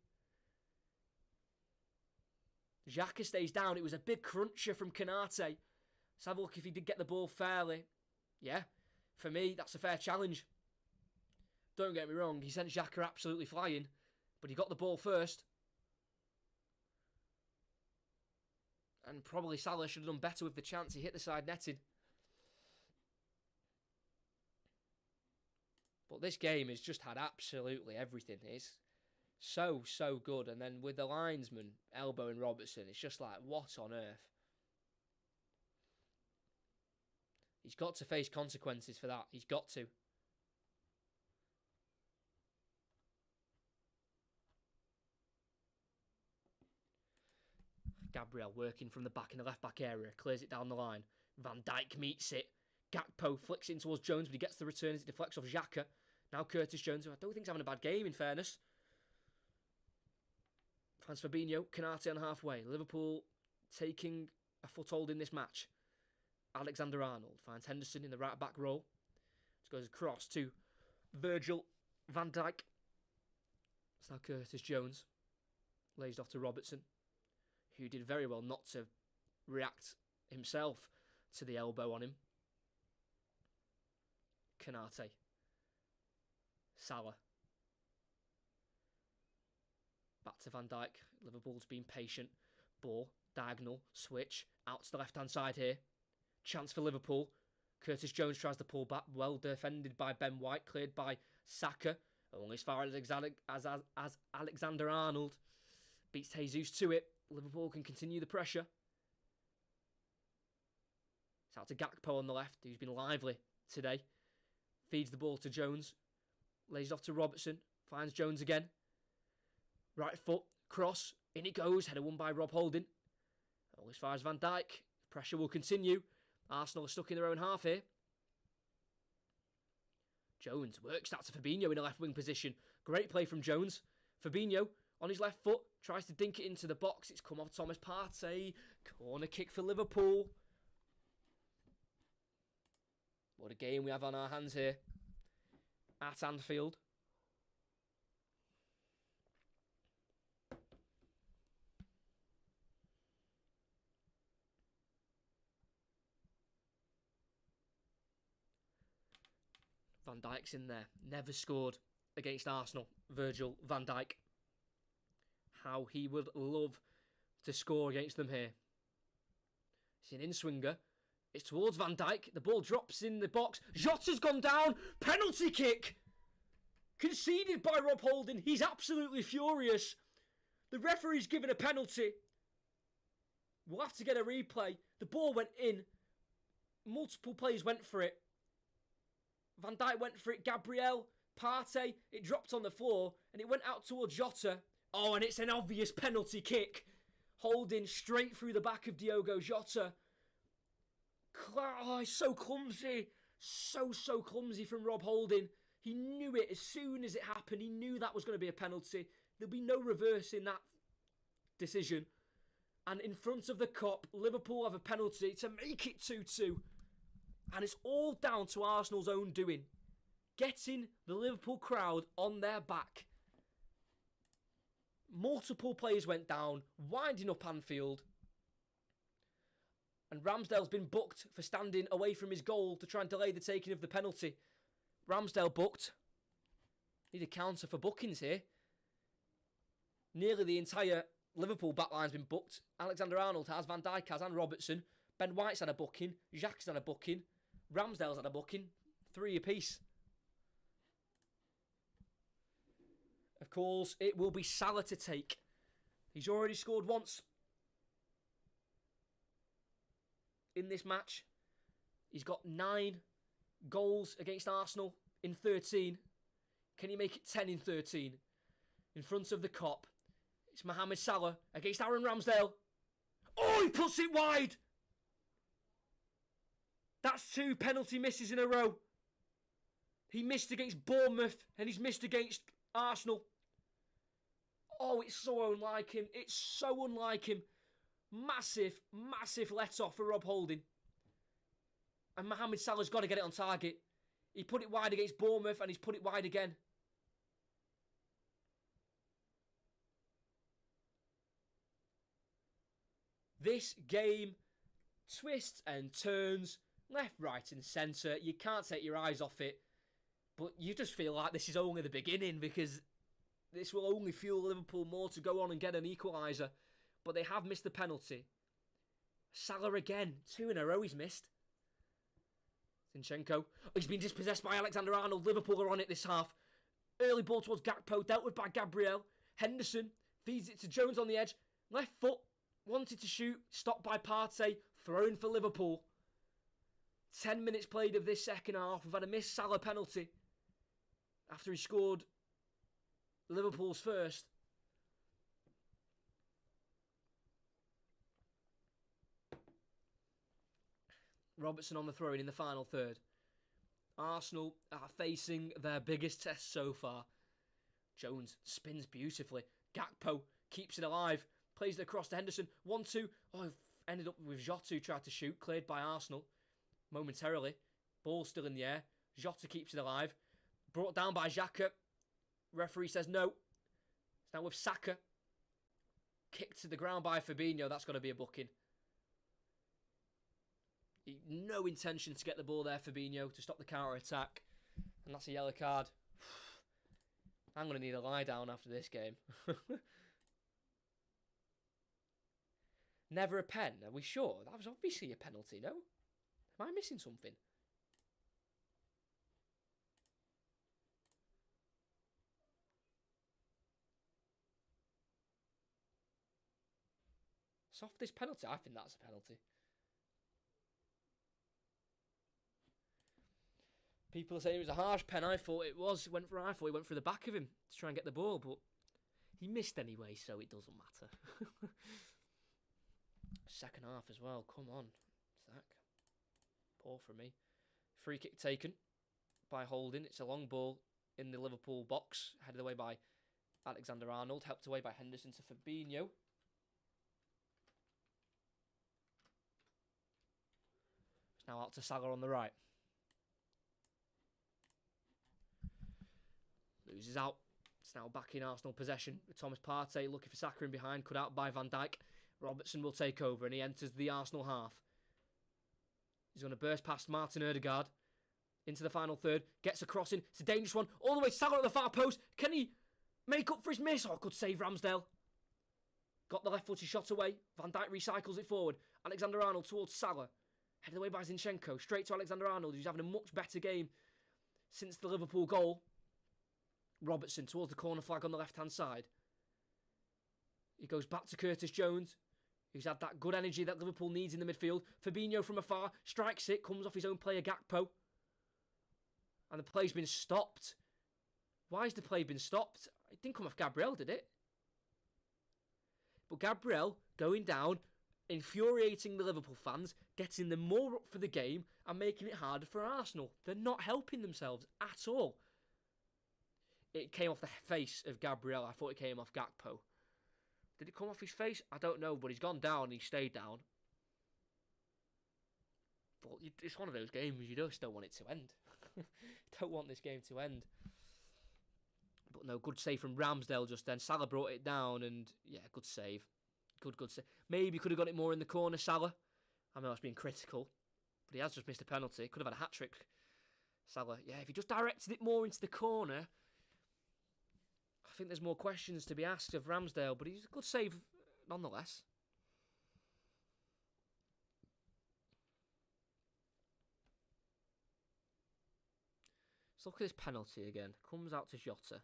Xhaka stays down. It was a big cruncher from Konate. Let's have a look if he did get the ball fairly. Yeah, for me, that's a fair challenge. Don't get me wrong, he sent Xhaka absolutely flying, but he got the ball first. And probably Salah should have done better with the chance. He hit the side netting. But this game has just had absolutely everything. It's so good. And then with the linesman elbowing Robertson, it's just like, what on earth? He's got to face consequences for that. He's got to. Gabriel working from the back in the left-back area. Clears it down the line. Van Dijk meets it. Gakpo flicks it in towards Jones, but he gets the return as it deflects off Xhaka. Now Curtis Jones, who I don't think is having a bad game, in fairness. Finds Fabinho. Konate on halfway. Liverpool taking a foothold in this match. Alexander-Arnold finds Henderson in the right-back role. Just goes across to Virgil van Dijk. It's now Curtis Jones. Lays off to Robertson, who did very well not to react himself to the elbow on him. Konate. Salah. Back to Van Dijk. Liverpool's been patient. Ball Diagonal, switch, out to the left-hand side here. Chance for Liverpool. Curtis Jones tries to pull back. Well defended by Ben White. Cleared by Saka. Only as far as Alexander-Arnold. Beats Jesus to it. Liverpool can continue the pressure. It's out to Gakpo on the left, who's been lively today. Feeds the ball to Jones. Lays it off to Robertson. Finds Jones again. Right foot. Cross. In it goes. Header won by Rob Holding. Only as far as Van Dijk. Pressure will continue. Arsenal are stuck in their own half here. Jones works that to Fabinho in a left wing position. Great play from Jones. Fabinho on his left foot. Tries to dink it into the box. It's come off Thomas Partey. Corner kick for Liverpool. What a game we have on our hands here. At Anfield. Van Dijk's in there. Never scored against Arsenal. Virgil van Dijk. How he would love to score against them here. It's an in-swinger. It's towards Van Dijk. The ball drops in the box. Jota's gone down. Penalty kick. Conceded by Rob Holding. He's absolutely furious. The referee's given a penalty. We'll have to get a replay. The ball went in. Multiple players went for it. Van Dijk went for it. Gabriel, Partey, it dropped on the floor and it went out towards Jota. Oh, and it's an obvious penalty kick. Holding straight through the back of Diogo Jota. Oh, it's so clumsy. So clumsy from Rob Holding. He knew it as soon as it happened. He knew that was going to be a penalty. There'll be no reversing that decision. And in front of the Kop, Liverpool have a penalty to make it 2-2. And it's all down to Arsenal's own doing. Getting the Liverpool crowd on their back. Multiple players went down, winding up Anfield. And Ramsdale's been booked for standing away from his goal to try and delay the taking of the penalty. Ramsdale booked. Need a counter for bookings here. Nearly the entire Liverpool backline's been booked. Alexander-Arnold has, Van Dijk has, and Robertson. Ben White's had a booking. Jacques had a booking. Ramsdale's had a booking. 3 apiece. Of course, it will be Salah to take. He's already scored once in this match. He's got 9 goals against Arsenal in 13. Can he make it 10 in 13? In front of the Kop. It's Mohamed Salah against Aaron Ramsdale. Oh, he puts it wide! That's 2 penalty misses in a row. He missed against Bournemouth and he's missed against Arsenal. Oh, it's so unlike him. It's so unlike him. Massive let-off for Rob Holding. And Mohamed Salah's got to get it on target. He put it wide against Bournemouth and he's put it wide again. This game twists and turns. Left, right and centre. You can't take your eyes off it. But you just feel like this is only the beginning because this will only fuel Liverpool more to go on and get an equaliser. But they have missed the penalty. Salah again. 2 in a row he's missed. Zinchenko. Oh, he's been dispossessed by Alexander-Arnold. Liverpool are on it this half. Early ball towards Gakpo. Dealt with by Gabriel. Henderson feeds it to Jones on the edge. Left foot. Wanted to shoot. Stopped by Partey. Thrown for Liverpool. 10 minutes played of this second half. We've had a missed Salah penalty after he scored Liverpool's first. Robertson on the throw-in in the final third. Arsenal are facing their biggest test so far. Jones spins beautifully. Gakpo keeps it alive. Plays it across to Henderson. 1-2. Oh, ended up with Jota who tried to shoot. Cleared by Arsenal. Momentarily. Ball still in the air. Jota keeps it alive. Brought down by Xhaka. Referee says no. It's now with Saka. Kicked to the ground by Fabinho. That's got to be a booking. No intention to get the ball there, Fabinho, to stop the counter-attack. And that's a yellow card. I'm going to need a lie down after this game. Never a pen. Are we sure? That was obviously a penalty, no? Am I missing something? Softest penalty? I think that's a penalty. People are saying it was a harsh pen. I thought it was. I thought he went through the back of him to try and get the ball, but he missed anyway, so it doesn't matter. Second half as well. Come on, Zach. Poor for me. Free kick taken by Holding. It's a long ball in the Liverpool box, headed away by Alexander-Arnold, helped away by Henderson to Fabinho. It's now out to Salah on the right. Loses out. It's now back in Arsenal possession with Thomas Partey looking for Saka in behind, cut out by Van Dijk. Robertson will take over and he enters the Arsenal half. He's going to burst past Martin Ødegaard into the final third. Gets a crossing. It's a dangerous one. All the way to Salah at the far post. Can he make up for his miss? Oh, good save, Ramsdale. Got the left-footed shot away. Van Dijk recycles it forward. Alexander-Arnold towards Salah. Headed away by Zinchenko. Straight to Alexander-Arnold, who's having a much better game since the Liverpool goal. Robertson towards the corner flag on the left-hand side. He goes back to Curtis Jones, who's had that good energy that Liverpool needs in the midfield. Fabinho from afar strikes it, comes off his own player Gakpo. And the play's been stopped. Why has the play been stopped? It didn't come off Gabriel, did it? But Gabriel going down, infuriating the Liverpool fans, getting them more up for the game and making it harder for Arsenal. They're not helping themselves at all. It came off the face of Gabriel. I thought it came off Gakpo. Did it come off his face? I don't know, but he's gone down and he stayed down. But it's one of those games you just don't want it to end. Don't want this game to end. But no, good save from Ramsdale just then. Salah brought it down and, yeah, good save. Good save. Maybe could have got it more in the corner, Salah. I know that's been critical, but he has just missed a penalty. Could have had a hat-trick, Salah. Yeah, if he just directed it more into the corner, I think there's more questions to be asked of Ramsdale, but he's a good save nonetheless. Let's look at this penalty again. Comes out to Jota.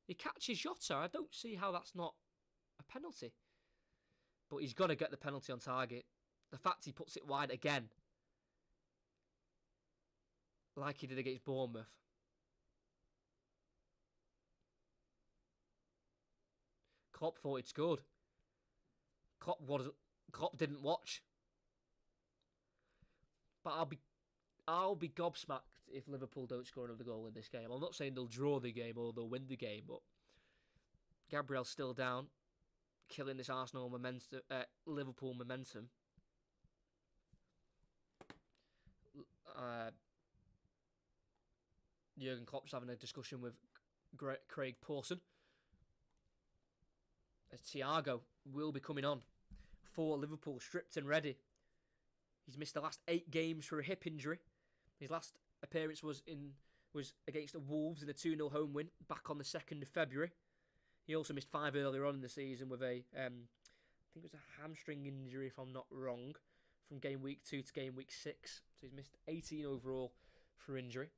He catches Jota. I don't see how that's not a penalty. But he's got to get the penalty on target. The fact he puts it wide again, like he did against Bournemouth. Klopp thought he'd scored. Klopp didn't watch. But I'll be gobsmacked if Liverpool don't score another goal in this game. I'm not saying they'll draw the game or they'll win the game, but Gabriel's still down, killing this Arsenal momentum, Liverpool momentum. Jurgen Klopp's having a discussion with Craig Pawson, as Thiago will be coming on for Liverpool, stripped and ready. He's missed the last 8 games for a hip injury. His last appearance was against the Wolves in a 2-0 home win back on the 2nd of February. He also missed 5 earlier on in the season with I think it was a hamstring injury, if I'm not wrong, from game week 2 to game week 6. So he's missed 18 overall for injury.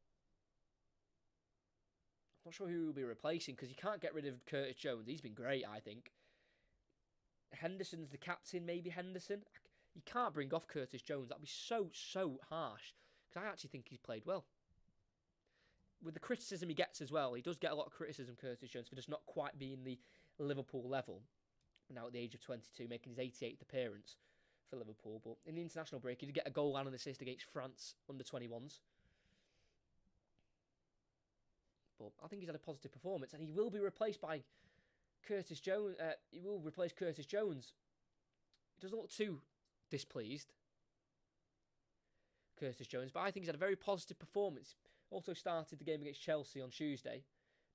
I'm not sure who he'll be replacing because you can't get rid of Curtis Jones. He's been great, I think. Henderson's the captain, maybe Henderson. You can't bring off Curtis Jones. That'd be so harsh. Because I actually think he's played well. With the criticism he gets as well, he does get a lot of criticism, Curtis Jones, for just not quite being the Liverpool level. Now at the age of 22, making his 88th appearance for Liverpool. But in the international break, he did get a goal and an assist against France under 21s. But I think he's had a positive performance, and he will be replaced by Curtis Jones. He will replace Curtis Jones. He doesn't look too displeased, Curtis Jones, but I think he's had a very positive performance. Also started the game against Chelsea on Tuesday.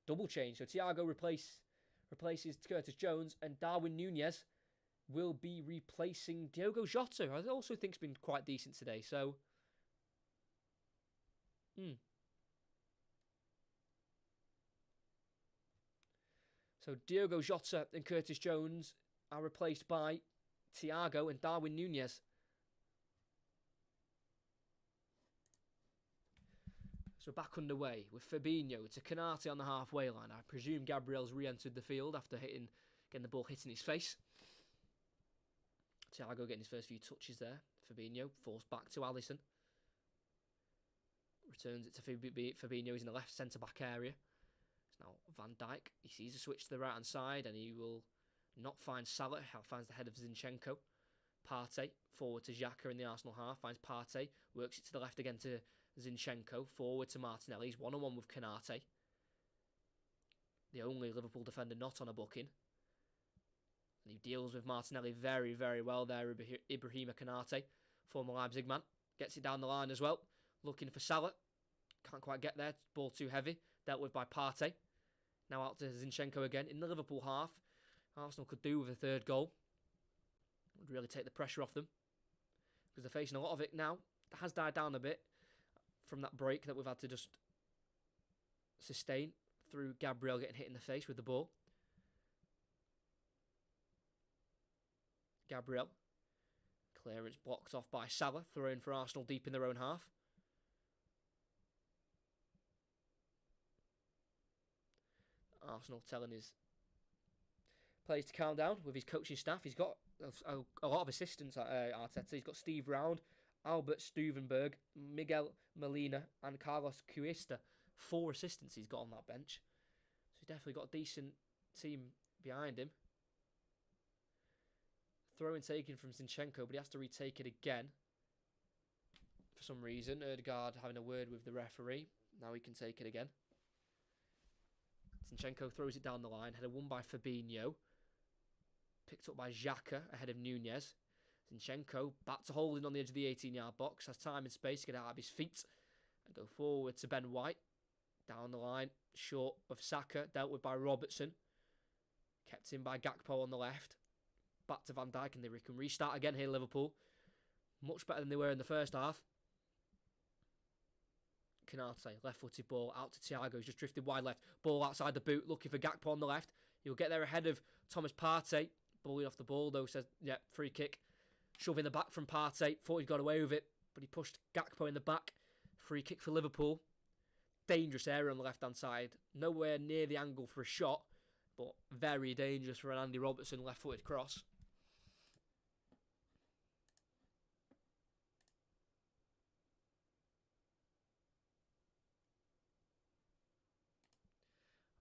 Double change. So Thiago replaces Curtis Jones, and Darwin Núñez will be replacing Diogo Jota, who I also think's been quite decent today. So, So Diogo Jota and Curtis Jones are replaced by Thiago and Darwin Núñez. So we're back underway with Fabinho to Canate on the halfway line. I presume Gabriel's re-entered the field after getting the ball hitting his face. Thiago getting his first few touches there. Fabinho forced back to Alisson. Returns it to Fabinho. He's in the left centre-back area. It's now Van Dijk. He sees a switch to the right-hand side and he will not find Salah. Finds the head of Zinchenko. Partey forward to Xhaka in the Arsenal half. Finds Partey. Works it to the left again to Zinchenko. Forward to Martinelli. He's 1-on-1 with Canate. The only Liverpool defender not on a booking. And he deals with Martinelli very, very well there. Ibrahima Canate, former Leipzig man. Gets it down the line as well. Looking for Salah. Can't quite get there. Ball too heavy. Dealt with by Partey. Now out to Zinchenko again. In the Liverpool half. Arsenal could do with a third goal. Would really take the pressure off them. Because they're facing a lot of it now. It has died down a bit from that break that we've had to just sustain through Gabriel getting hit in the face with the ball. Gabriel. Clearance blocked off by Salah. Throw in for Arsenal deep in their own half. Arsenal telling his players to calm down with his coaching staff. He's got a lot of assistants at Arteta. He's got Steve Round, Albert Stuvenberg, Miguel Molina and Carlos Cuesta. 4 assistants he's got on that bench. So he's definitely got a decent team behind him. Throw-in taken from Zinchenko, but he has to retake it again. For some reason, Ødegaard having a word with the referee. Now he can take it again. Zinchenko throws it down the line. Header won by Fabinho. Picked up by Xhaka ahead of Núñez. Zinchenko back to holding on the edge of the 18-yard box. Has time and space to get out of his feet. And go forward to Ben White. Down the line. Short of Saka. Dealt with by Robertson. Kept in by Gakpo on the left. Back to Van Dijk. And they can restart again here, Liverpool. Much better than they were in the first half. Canate, left-footed ball out to Thiago. He's just drifted wide left. Ball outside the boot, looking for Gakpo on the left. He'll get there ahead of Thomas Partey. Bullied off the ball, though, says, yeah, free kick. Shove in the back from Partey. Thought he got away with it, but he pushed Gakpo in the back. Free kick for Liverpool. Dangerous area on the left-hand side. Nowhere near the angle for a shot, but very dangerous for an Andy Robertson left-footed cross.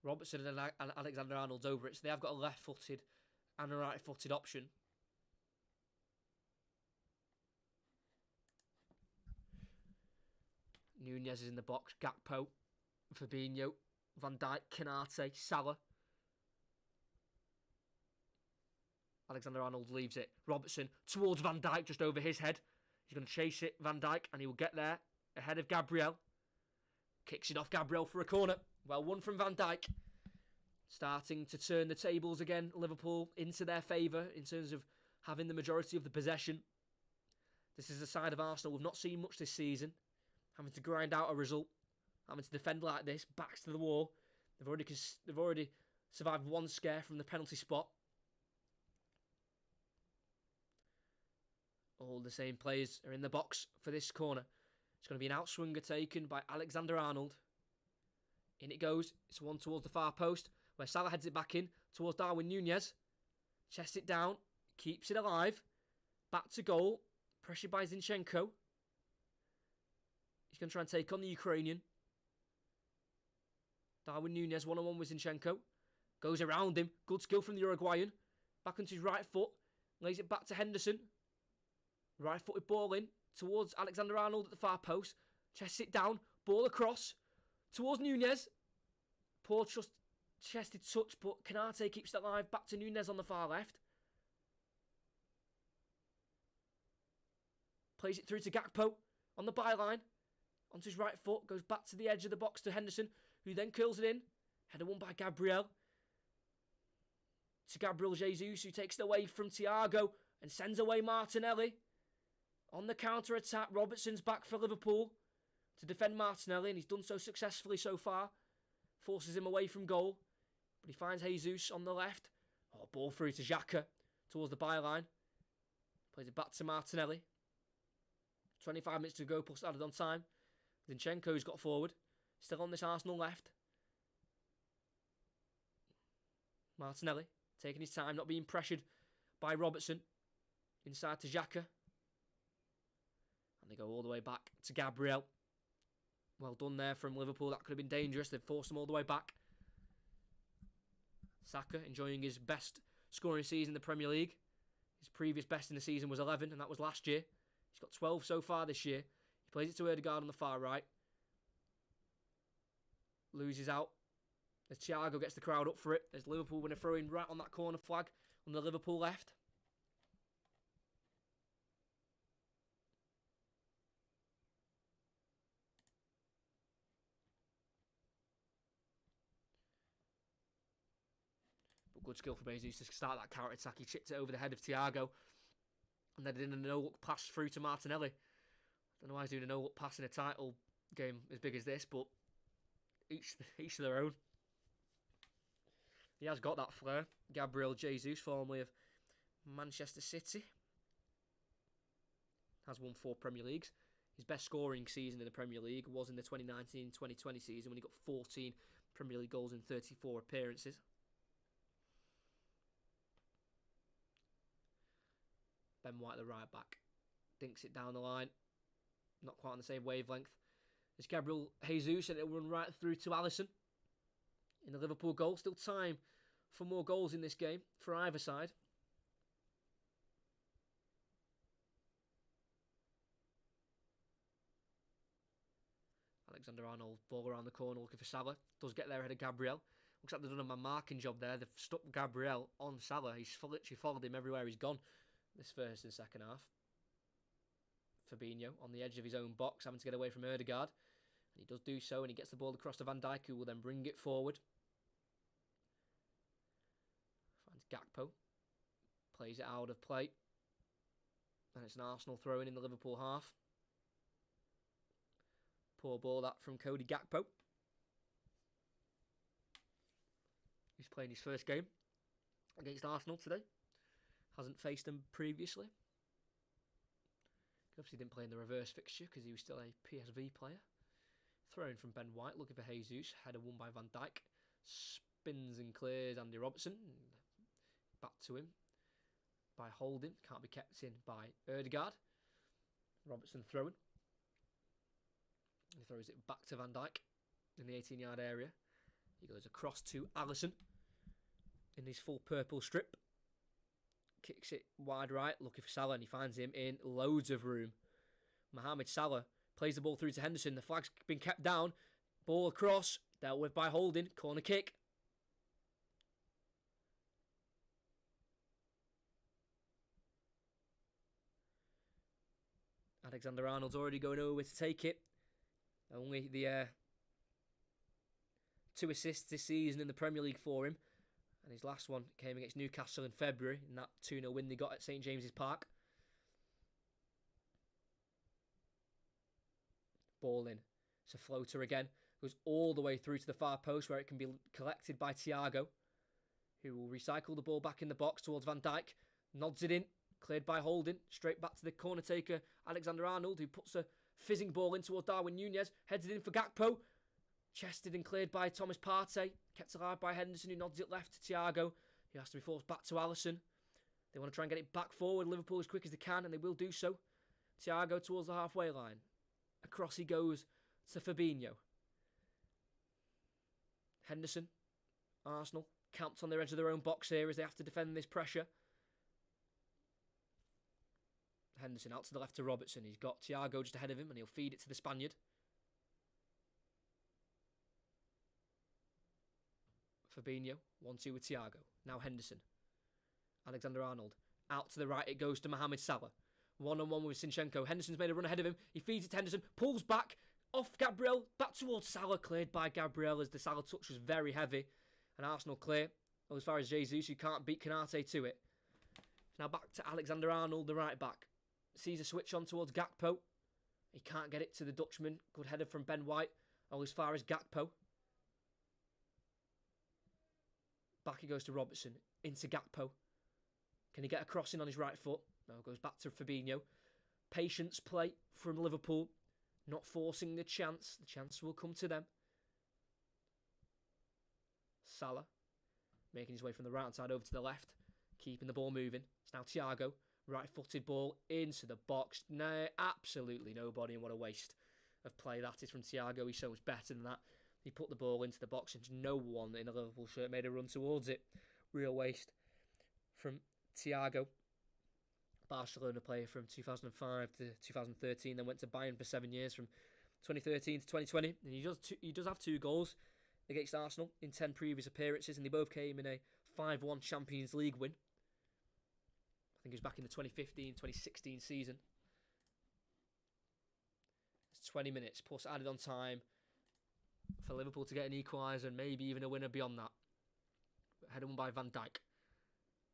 Robertson and Alexander-Arnold's over it, so they have got a left-footed and a right-footed option. Núñez is in the box. Gakpo, Fabinho, Van Dijk, Canate, Salah. Alexander-Arnold leaves it. Robertson towards Van Dijk, just over his head. He's going to chase it, Van Dijk, and he will get there ahead of Gabriel. Kicks it off Gabriel for a corner. Well won from Van Dijk. Starting to turn the tables again, Liverpool, into their favour in terms of having the majority of the possession. This is the side of Arsenal we've not seen much this season. Having to grind out a result. Having to defend like this, backs to the wall. They've already survived one scare from the penalty spot. All the same players are in the box for this corner. It's going to be an outswinger taken by Alexander-Arnold. In it goes. It's one towards the far post, where Salah heads it back in towards Darwin Núñez. Chests it down. Keeps it alive. Back to goal. Pressured by Zinchenko. He's going to try and take on the Ukrainian. Darwin Núñez, 1-on-1 with Zinchenko. Goes around him. Good skill from the Uruguayan. Back onto his right foot. Lays it back to Henderson. Right-footed ball in towards Alexander-Arnold at the far post. Chests it down. Ball across towards Núñez. Poor chested touch, but Canate keeps it alive. Back to Núñez on the far left. Plays it through to Gakpo on the byline. Onto his right foot. Goes back to the edge of the box to Henderson, who then curls it in. Header won by Gabriel. To Gabriel Jesus, who takes it away from Thiago and sends away Martinelli. On the counter-attack, Robertson's back for Liverpool to defend Martinelli, and he's done so successfully so far. Forces him away from goal, but he finds Jesus on the left. Oh, ball through to Xhaka towards the byline. Plays it back to Martinelli. 25 minutes to go, plus added on time. Zinchenko's got forward. Still on this Arsenal left. Martinelli taking his time, not being pressured by Robertson. Inside to Xhaka. And they go all the way back to Gabriel. Well done there from Liverpool. That could have been dangerous. They've forced them all the way back. Saka enjoying his best scoring season in the Premier League. His previous best in the season was 11, and that was last year. He's got 12 so far this year. He plays it to Ødegaard on the far right. Loses out. As Thiago gets the crowd up for it. There's Liverpool winner throwing right on that corner flag on the Liverpool left. But good skill for Jesus to start that counter attack. He chipped it over the head of Thiago. And then did a no-look pass through to Martinelli. Don't know why he's doing a no-look pass in a title game as big as this, but each to their own. He has got that flair. Gabriel Jesus, formerly of Manchester City, has won 4 Premier Leagues. His best scoring season in the Premier League was in the 2019-2020 season when he got 14 Premier League goals in 34 appearances. Ben White, the right back, dinks it down the line. Not quite on the same wavelength. There's Gabriel Jesus, and it'll run right through to Alisson in the Liverpool goal. Still time for more goals in this game for either side. Alexander-Arnold, ball around the corner looking for Salah. Does get there ahead of Gabriel. Looks like they've done a marking job there. They've stuck Gabriel on Salah. He's literally followed him everywhere he's gone this first and second half. Fabinho on the edge of his own box, having to get away from Ødegaard. And he does do so, and he gets the ball across to Van Dijk, who will then bring it forward. Finds Gakpo. Plays it out of play. And it's an Arsenal throw-in the Liverpool half. Poor ball that from Cody Gakpo. He's playing his first game against Arsenal today. Hasn't faced them previously. Obviously didn't play in the reverse fixture because he was still a PSV player. Thrown from Ben White, looking for Jesus. Header won by Van Dijk. Spins and clears Andy Robertson. Back to him by Holding. Can't be kept in by Ødegaard. Robertson throwing. He throws it back to Van Dijk in the 18-yard area. He goes across to Alisson in his full purple strip. Kicks it wide right, looking for Salah, and he finds him in loads of room. Mohamed Salah plays the ball through to Henderson. The flag's been kept down. Ball across, dealt with by Holding. Corner kick. Alexander-Arnold's already going over to take it. Only the 2 assists this season in the Premier League for him. And his last one came against Newcastle in February in that 2-0 win they got at St James's Park. Ball in. It's a floater again. Goes all the way through to the far post where it can be collected by Thiago, who will recycle the ball back in the box towards Van Dijk. Nods it in. Cleared by Holding. Straight back to the corner taker, Alexander-Arnold, who puts a fizzing ball in towards Darwin Núñez. Heads it in for Gakpo. Chested and cleared by Thomas Partey. Kept alive by Henderson, who nods it left to Thiago. He has to be forced back to Alisson. They want to try and get it back forward. Liverpool as quick as they can, and they will do so. Thiago towards the halfway line. Across he goes to Fabinho. Henderson, Arsenal, camped on the edge of their own box here as they have to defend this pressure. Henderson out to the left to Robertson. He's got Thiago just ahead of him, and he'll feed it to the Spaniard. Fabinho, 1-2 with Thiago. Now Henderson. Alexander-Arnold. Out to the right, it goes to Mohamed Salah. 1-on-1 with Zinchenko. Henderson's made a run ahead of him. He feeds it to Henderson. Pulls back. Off Gabriel. Back towards Salah. Cleared by Gabriel as the Salah touch was very heavy. And Arsenal clear. Well, as far as Jesus, who can't beat Canate to it. Now back to Alexander-Arnold, the right back. Sees a switch on towards Gakpo. He can't get it to the Dutchman. Good header from Ben White. All as far as Gakpo. Back he goes to Robertson. Into Gakpo. Can he get a crossing on his right foot? Goes back to Fabinho. Patience play from Liverpool. Not forcing the chance. The chance will come to them. Salah making his way from the right hand side over to the left. Keeping the ball moving. It's now Thiago. Right-footed ball into the box. No, absolutely nobody, and what a waste of play that is from Thiago. He's so much better than that. He put the ball into the box and no one in a Liverpool shirt made a run towards it. Real waste from Thiago. Barcelona player from 2005 to 2013, then went to Bayern for 7 years from 2013 to 2020. And he does have 2 goals against Arsenal in 10 previous appearances, and they both came in a 5-1 Champions League win. I think it was back in the 2015-2016 season. It's 20 minutes plus added on time for Liverpool to get an equaliser and maybe even a winner beyond that. Headed won by Van Dijk.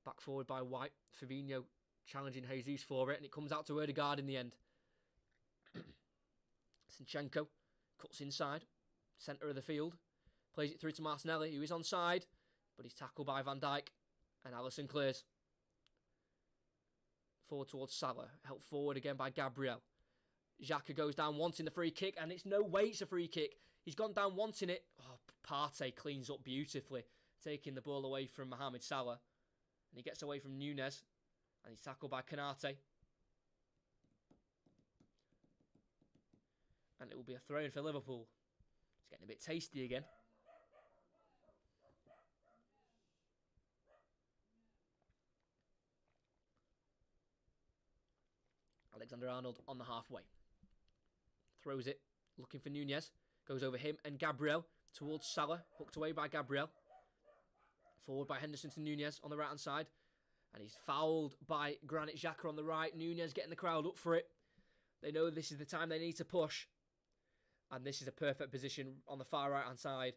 Back forward by White. Fabinho challenging Jesus for it, and it comes out to Odegaard in the end. Zinchenko cuts inside, centre of the field, plays it through to Martinelli, who is onside, but he's tackled by Van Dijk, and Alisson clears. Forward towards Salah, helped forward again by Gabriel. Xhaka goes down wanting the free kick, and it's no way it's a free kick. He's gone down wanting it. Oh, Partey cleans up beautifully, taking the ball away from Mohamed Salah, and he gets away from Nunez. And he's tackled by Kanate. And it will be a throw-in for Liverpool. It's getting a bit tasty again. Alexander-Arnold on the halfway. Throws it, looking for Nunez. Goes over him and Gabriel towards Salah. Hooked away by Gabriel. Forward by Henderson to Nunez on the right-hand side. And he's fouled by Granit Xhaka on the right. Nunez getting the crowd up for it. They know this is the time they need to push. And this is a perfect position on the far right-hand side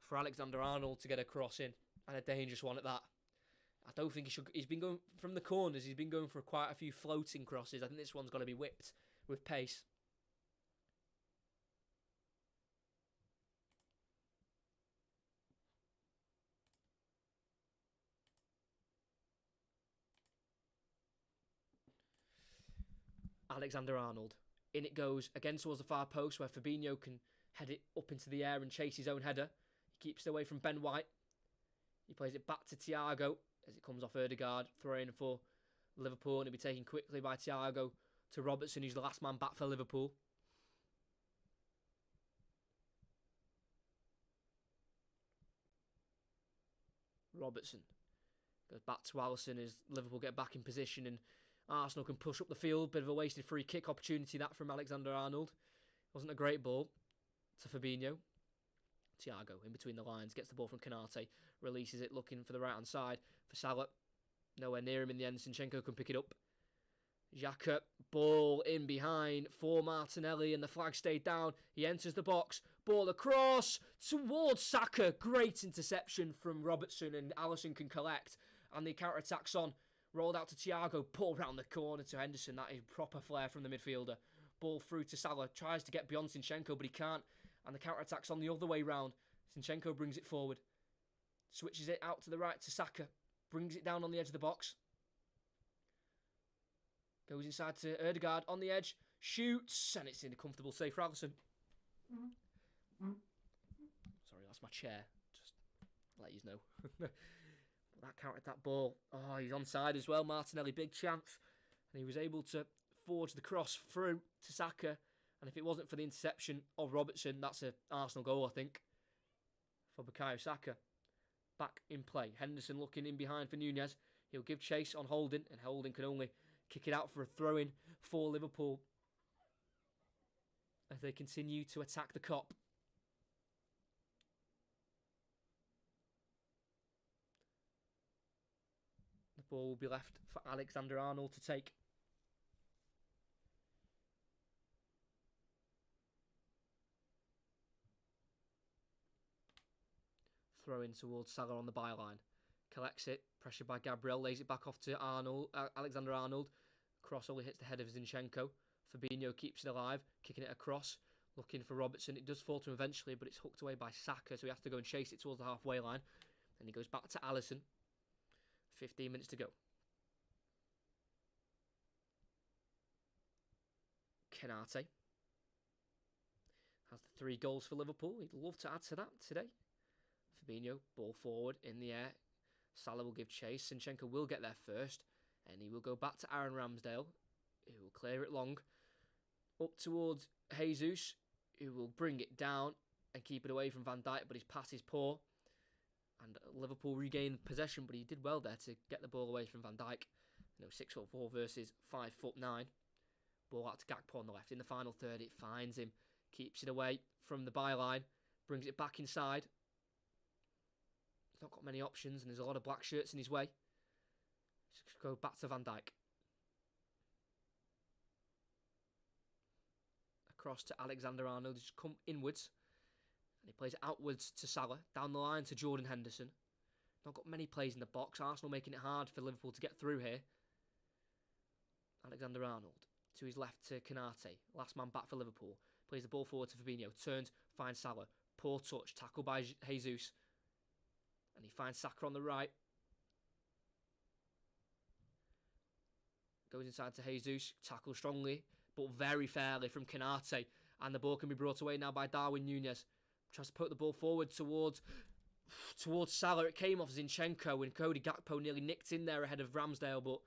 for Alexander-Arnold to get a cross in. And a dangerous one at that. I don't think he should... He's been going from the corners. He's been going for quite a few floating crosses. I think this one's got to be whipped with pace. Alexander-Arnold. In it goes, again towards the far post where Fabinho can head it up into the air and chase his own header. He keeps it away from Ben White. He plays it back to Thiago as it comes off Odegaard, throwing for Liverpool, and it'll be taken quickly by Thiago to Robertson, who's the last man back for Liverpool. Robertson goes back to Alisson as Liverpool get back in position and Arsenal can push up the field. Bit of a wasted free kick opportunity that from Alexander-Arnold. Wasn't a great ball to Fabinho. Thiago in between the lines, gets the ball from Kanate, releases it looking for the right hand side for Salah. Nowhere near him in the end. Zinchenko can pick it up. Xhaka, ball in behind for Martinelli, and the flag stayed down. He enters the box, ball across towards Saka. Great interception from Robertson, and Alisson can collect, and the counter-attack's on. Rolled out to Thiago, pulled round the corner to Henderson. That is proper flair from the midfielder. Ball through to Salah, tries to get beyond Zinchenko, but he can't. And the counter-attack's on the other way round. Zinchenko brings it forward. Switches it out to the right to Saka. Brings it down on the edge of the box. Goes inside to Odegaard on the edge. Shoots, and it's in a comfortable save for Alisson. Sorry, that's my chair. Just let you know. That counter-attack ball. Oh, he's onside as well. Martinelli, big chance. And he was able to forge the cross through to Saka. And if it wasn't for the interception of Robertson, that's an Arsenal goal, I think, for Bukayo Saka. Back in play. Henderson looking in behind for Nunez. He'll give chase on Holding, and Holding can only kick it out for a throw-in for Liverpool as they continue to attack the Kop. The ball will be left for Alexander-Arnold to take. Throw in towards Salah on the byline. Collects it, pressured by Gabriel, lays it back off to Alexander-Arnold. Cross only hits the head of Zinchenko. Fabinho keeps it alive, kicking it across, looking for Robertson. It does fall to him eventually, but it's hooked away by Saka, so he has to go and chase it towards the halfway line. Then he goes back to Alisson. 15 minutes to go. Kenate has the 3 goals for Liverpool. He'd love to add to that today. Fabinho, ball forward in the air. Salah will give chase. Zinchenko will get there first. And he will go back to Aaron Ramsdale, who will clear it long. Up towards Jesus, who will bring it down and keep it away from Van Dijk, but his pass is poor. And Liverpool regained possession, but he did well there to get the ball away from Van Dijk. 6'4" versus 5'9". Ball out to Gakpo on the left. In the final third, it finds him. Keeps it away from the byline. Brings it back inside. He's not got many options, and there's a lot of black shirts in his way. Let's go back to Van Dijk. Across to Alexander-Arnold. He's come inwards. And he plays it outwards to Salah. Down the line to Jordan Henderson. Not got many plays in the box. Arsenal making it hard for Liverpool to get through here. Alexander-Arnold. To his left to Kenate. Last man back for Liverpool. Plays the ball forward to Fabinho. Turns, finds Salah. Poor touch. Tackle by Jesus. And he finds Saka on the right. Goes inside to Jesus. Tackles strongly, but very fairly from Kenate. And the ball can be brought away now by Darwin Núñez. Tries to put the ball forward towards Salah. It came off Zinchenko, and Cody Gakpo nearly nicked in there ahead of Ramsdale, but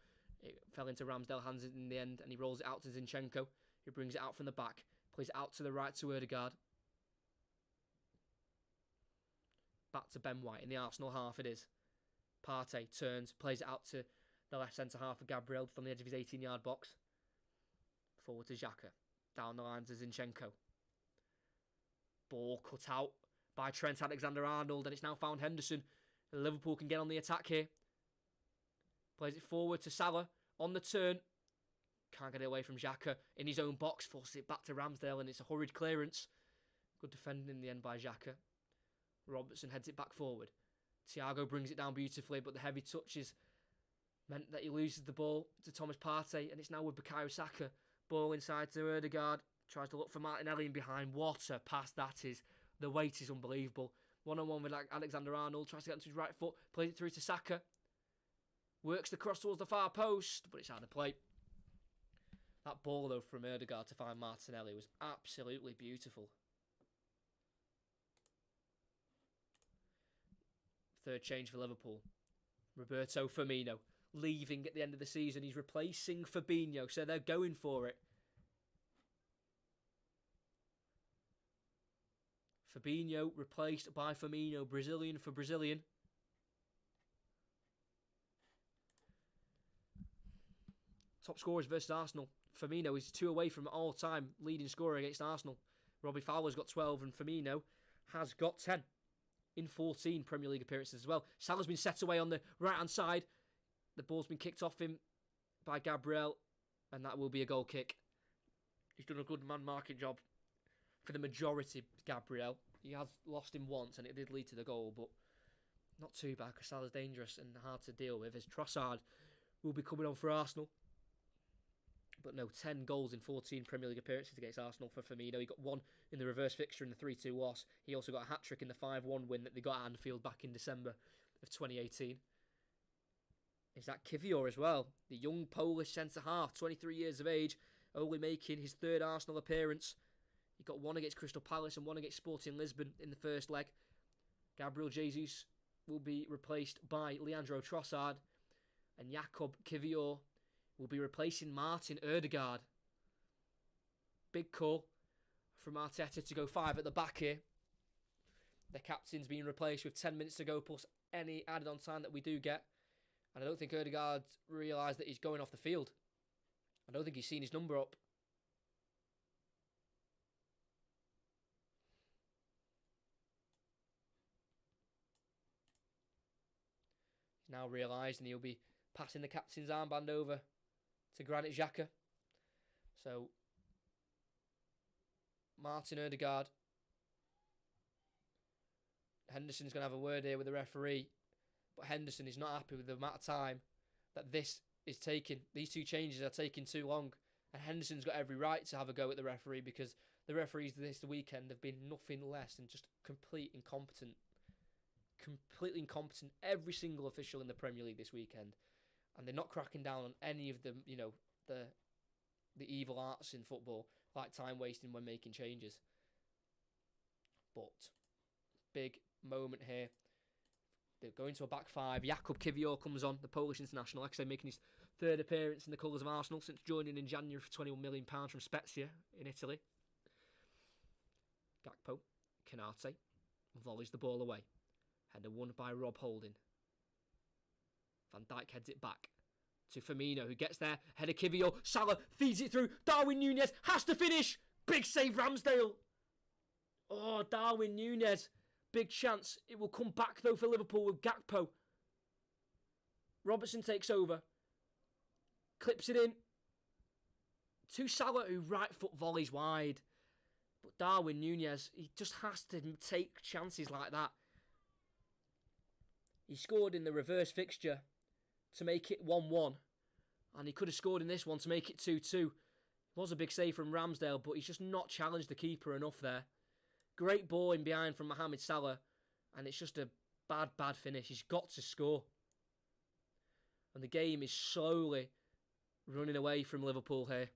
it fell into Ramsdale's hands in the end, and he rolls it out to Zinchenko, who brings it out from the back. Plays it out to the right to Ødegaard. Back to Ben White in the Arsenal half it is. Partey turns, plays it out to the left centre half of Gabriel from the edge of his 18-yard box. Forward to Xhaka. Down the line to Zinchenko. Ball cut out by Trent Alexander-Arnold, and it's now found Henderson. Liverpool can get on the attack here. Plays it forward to Salah on the turn. Can't get it away from Xhaka in his own box. Forces it back to Ramsdale, and it's a hurried clearance. Good defending in the end by Xhaka. Robertson heads it back forward. Thiago brings it down beautifully, but the heavy touches meant that he loses the ball to Thomas Partey, and it's now with Bukayo Saka. Ball inside to Ødegaard. Tries to look for Martinelli in behind. What a pass that is. The weight is unbelievable. One-on-one with Alexander-Arnold. Tries to get onto his right foot. Plays it through to Saka. Works the cross towards the far post, but it's out of play. That ball, though, from Ødegaard to find Martinelli was absolutely beautiful. Third change for Liverpool. Roberto Firmino leaving at the end of the season. He's replacing Fabinho, so they're going for it. Fabinho replaced by Firmino. Brazilian for Brazilian. Top scorers versus Arsenal. Firmino is 2 away from all-time leading scorer against Arsenal. Robbie Fowler's got 12 and Firmino has got 10 in 14 Premier League appearances as well. Salah's been set away on the right-hand side. The ball's been kicked off him by Gabriel, and that will be a goal kick. He's done a good man-marking job for the majority, Gabriel. He has lost him once, and it did lead to the goal, but not too bad because Salah's dangerous and hard to deal with, as Trossard will be coming on for Arsenal. But no, 10 goals in 14 Premier League appearances against Arsenal for Firmino. He got 1 in the reverse fixture in the 3-2 loss. He also got a hat-trick in the 5-1 win that they got at Anfield back in December of 2018. Is that Kivior as well? The young Polish centre-half, 23 years of age, only making his 3rd Arsenal appearance. He got 1 against Crystal Palace and 1 against Sporting Lisbon in the first leg. Gabriel Jesus will be replaced by Leandro Trossard, and Jakub Kivior will be replacing Martin Ødegaard. Big call from Arteta to go 5 at the back here. The captain's being replaced with 10 minutes to go plus any added on time that we do get. And I don't think Ødegaard's realised that he's going off the field. I don't think he's seen his number up. He's now realised, and he'll be passing the captain's armband over to Granit Xhaka. So, Martin Ødegaard. Henderson's going to have a word here with the referee. But Henderson is not happy with the amount of time that this is taking. These 2 changes are taking too long. And Henderson's got every right to have a go at the referee, because the referees this weekend have been nothing less than just completely incompetent. Every single official in the Premier League this weekend. And they're not cracking down on any of the, the evil arts in football. like time wasting when making changes. But big moment here. They're going to a back five. Jakub Kiwior comes on, the Polish international, like I say, making his third appearance in the colours of Arsenal since joining in January for £21 million from Spezia in Italy. Gakpo, Canate, volleys the ball away. Header won by Rob Holding. Van Dijk heads it back to Firmino, who gets there. Header Kiwior, Salah feeds it through. Darwin Núñez has to finish. Big save, Ramsdale. Oh, Darwin Núñez. Big chance. It will come back, though, for Liverpool with Gakpo. Robertson takes over. Clips it in. To Salah, who right foot volleys wide. But Darwin Núñez, he just has to take chances like that. He scored in the reverse fixture to make it 1-1. And he could have scored in this one to make it 2-2. It was a big save from Ramsdale, but he's just not challenged the keeper enough there. Great ball in behind from Mohamed Salah. And it's just a bad finish. He's got to score. And the game is slowly running away from Liverpool here.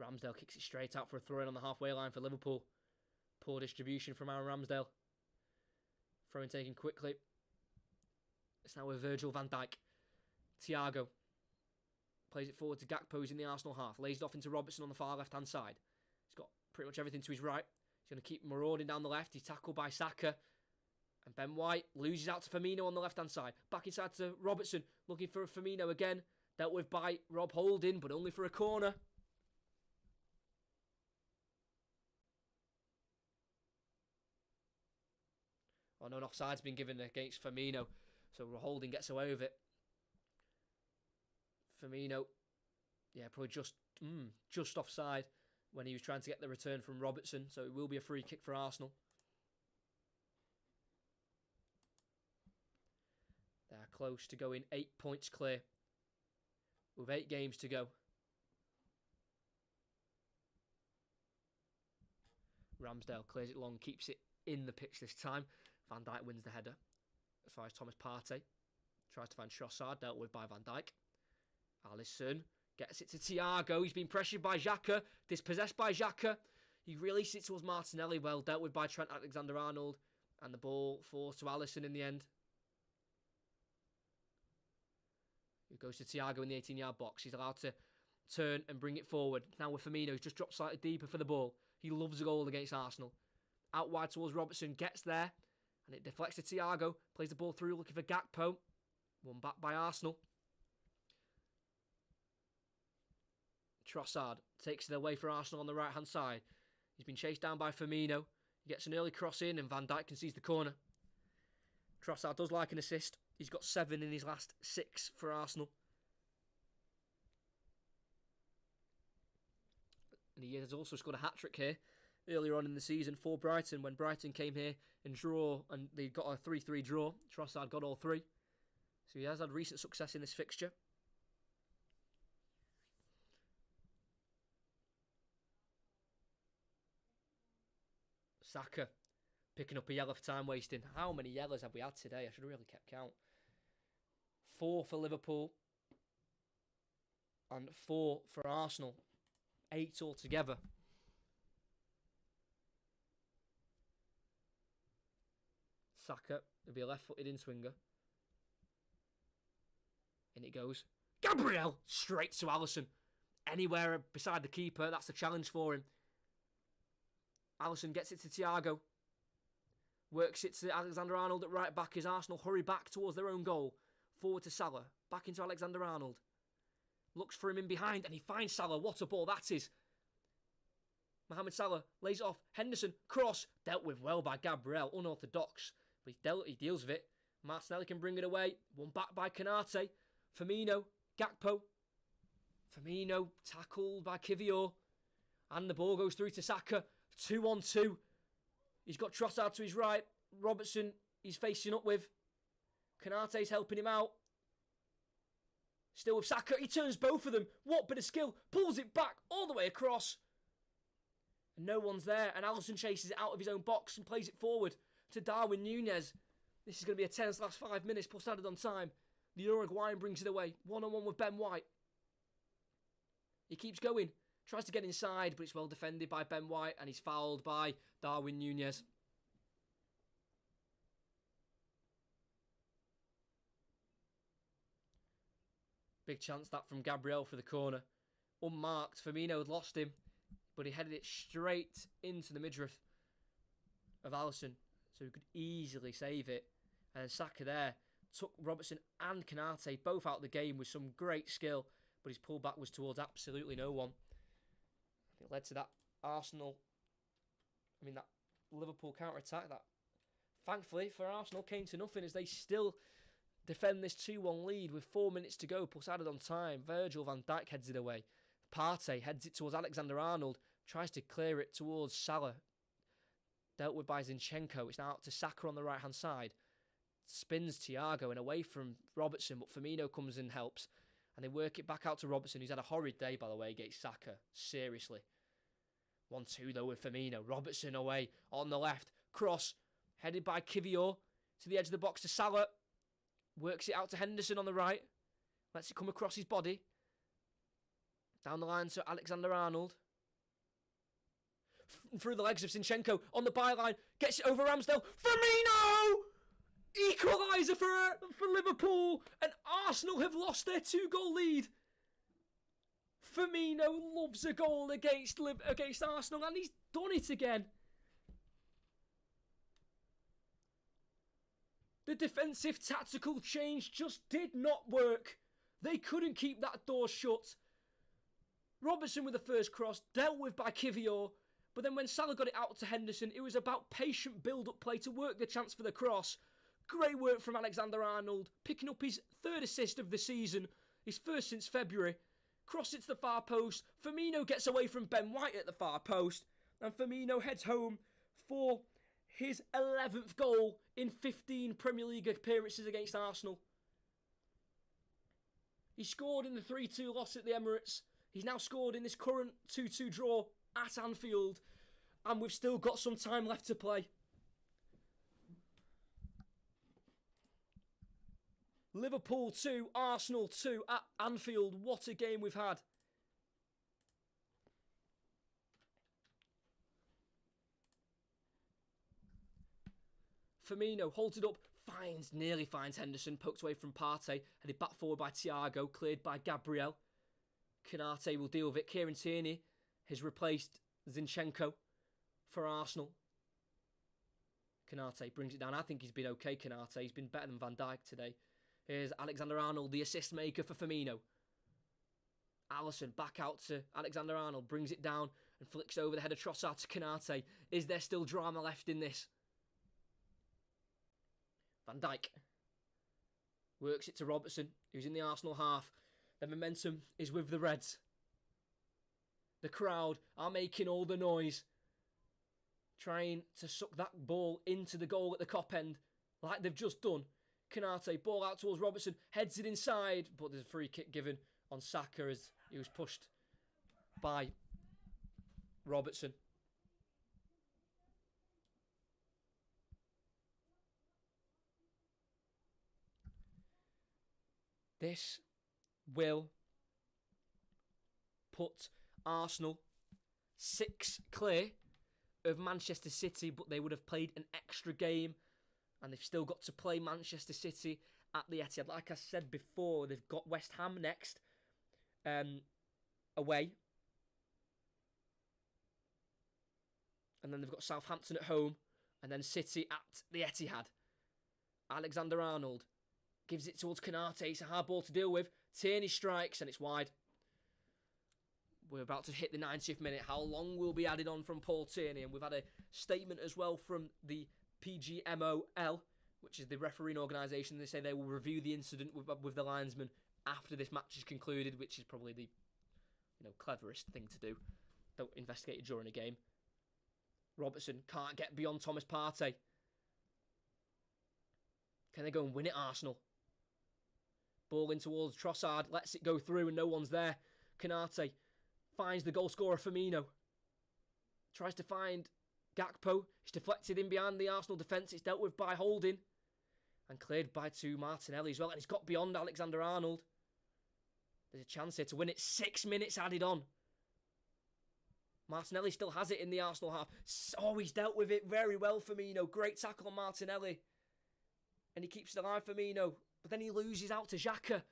Ramsdale kicks it straight out for a throw-in on the halfway line for Liverpool. Poor distribution from Aaron Ramsdale. Throw-in taken quickly. It's now with Virgil van Dijk. Thiago plays it forward to Gakpo, who's in the Arsenal half. Lays it off into Robertson on the far left-hand side. He's got pretty much everything to his right. He's going to keep marauding down the left. He's tackled by Saka. And Ben White loses out to Firmino on the left-hand side. Back inside to Robertson. Looking for Firmino again. Dealt with by Rob Holding, but only for a corner. Oh, no, an offside's been given against Firmino. So Holding gets away with it. Firmino, yeah, probably just offside when he was trying to get the return from Robertson. So it will be a free kick for Arsenal. They are close to going 8 points clear with 8 games to go. Ramsdale clears it long, keeps it in the pitch this time. Van Dijk wins the header as far as Thomas Partey. Tries to find Trossard, dealt with by Van Dijk. Alisson gets it to Thiago. He's been pressured by Xhaka, dispossessed by Xhaka. He released it towards Martinelli, well dealt with by Trent Alexander-Arnold. And the ball falls to Alisson in the end. Who goes to Thiago in the 18-yard box. He's allowed to turn and bring it forward. Now with Firmino, he's just dropped slightly deeper for the ball. He loves a goal against Arsenal. Out wide towards Robertson, gets there. And it deflects to Thiago. Plays the ball through, looking for Gakpo. Won back by Arsenal. Trossard takes it away for Arsenal on the right-hand side. He's been chased down by Firmino. He gets an early cross in and Van Dijk concedes the corner. Trossard does like an assist. He's got 7 in his last 6 for Arsenal. And he has also scored a hat-trick here earlier on in the season for Brighton when Brighton came here and they got a 3-3 draw. Trossard got all 3. So he has had recent success in this fixture. Saka picking up a yellow for time wasting. How many yellows have we had today? I should have really kept count. 4 for Liverpool and 4 for Arsenal. 8 altogether. Saka will be a left-footed in-swinger. In it goes. Gabriel! Straight to Alisson. Anywhere beside the keeper, that's the challenge for him. Alisson gets it to Thiago. Works it to Alexander-Arnold at right back as Arsenal hurry back towards their own goal. Forward to Salah. Back into Alexander-Arnold. Looks for him in behind and he finds Salah. What a ball that is. Mohamed Salah lays it off. Henderson. Cross. Dealt with well by Gabriel. Unorthodox. But he deals with it. Martinelli can bring it away. Won back by Canate. Firmino. Gakpo. Firmino tackled by Kiwior. And the ball goes through to Saka. 2-on-2. He's got Trossard to his right. Robertson he's facing up with. Kanate's helping him out. Still with Saka. He turns both of them. What bit of skill. Pulls it back all the way across. And no one's there. And Alisson chases it out of his own box and plays it forward to Darwin Núñez. This is going to be a tense last 5 minutes plus added on time. The Uruguayan brings it away. 1-on-1 with Ben White. He keeps going. Tries to get inside, but it's well defended by Ben White, and he's fouled by Darwin Nunez. Big chance that from Gabriel for the corner. Unmarked. Firmino had lost him, but he headed it straight into the midriff of Alisson, so he could easily save it. And Saka there took Robertson and Konate both out of the game with some great skill, but his pullback was towards absolutely no one. It led to that that Liverpool counter-attack that, thankfully for Arsenal, came to nothing as they still defend this 2-1 lead with 4 minutes to go plus added on time. Virgil van Dijk heads it away. Partey heads it towards Alexander-Arnold, tries to clear it towards Salah. Dealt with by Zinchenko. It's now out to Saka on the right-hand side. Spins Thiago and away from Robertson, but Firmino comes and helps. And they work it back out to Robertson, who's had a horrid day, by the way, against Saka. Seriously. 1-2, though, with Firmino. Robertson away on the left. Cross, headed by Kivior to the edge of the box to Salah. Works it out to Henderson on the right. Lets it come across his body. Down the line to Alexander-Arnold. Through the legs of Zinchenko on the byline. Gets it over Ramsdale. Firmino! Equaliser for Liverpool, and Arsenal have lost their 2-goal lead. Firmino loves a goal against Arsenal, and he's done it again. The defensive tactical change just did not work. They couldn't keep that door shut. Robertson with the first cross, dealt with by Kivior, but then when Salah got it out to Henderson, it was about patient build-up play to work the chance for the cross. Great work from Alexander-Arnold, picking up his 3rd assist of the season, his first since February. Cross it to the far post. Firmino gets away from Ben White at the far post, and Firmino heads home for his 11th goal in 15 Premier League appearances against Arsenal. He scored in the 3-2 loss at the Emirates. He's now scored in this current 2-2 draw at Anfield, and we've still got some time left to play. Liverpool 2, Arsenal 2 at Anfield. What a game we've had. Firmino holds it up, nearly finds Henderson, poked away from Partey, headed back forward by Thiago, cleared by Gabriel. Konate will deal with it. Kieran Tierney has replaced Zinchenko for Arsenal. Konate brings it down. I think he's been okay, Konate. He's been better than Van Dijk today. Here's Alexander-Arnold, the assist maker for Firmino. Alisson back out to Alexander-Arnold, brings it down and flicks over the head of Trossard to Konate. Is there still drama left in this? Van Dijk works it to Robertson, who's in the Arsenal half. The momentum is with the Reds. The crowd are making all the noise, trying to suck that ball into the goal at the Kop end, like they've just done. Konate, ball out towards Robertson, heads it inside, but there's a free kick given on Saka as he was pushed by Robertson. This will put Arsenal 6 clear of Manchester City, but they would have played an extra game, and they've still got to play Manchester City at the Etihad. Like I said before, they've got West Ham next, away. And then they've got Southampton at home, and then City at the Etihad. Alexander-Arnold gives it towards Konate. It's a hard ball to deal with. Tierney strikes, and it's wide. We're about to hit the 90th minute. How long will be added on from Paul Tierney? And we've had a statement as well from the PGMOL, which is the refereeing organisation. They say they will review the incident with the linesman after this match is concluded, which is probably the cleverest thing to do. Don't investigate it during a game. Robertson can't get beyond Thomas Partey. Can they go and win it, Arsenal? Ball in towards Trossard, lets it go through and no one's there. Konate finds the goal scorer Firmino. Tries to find Gakpo. It's deflected in behind the Arsenal defence. It's dealt with by Holding. And cleared by Martinelli as well. And he's got beyond Alexander-Arnold. There's a chance here to win it. 6 minutes added on. Martinelli still has it in the Arsenal half. Oh, he's dealt with it very well, Firmino. Great tackle on Martinelli. And he keeps it alive, Firmino. But then he loses out to Xhaka.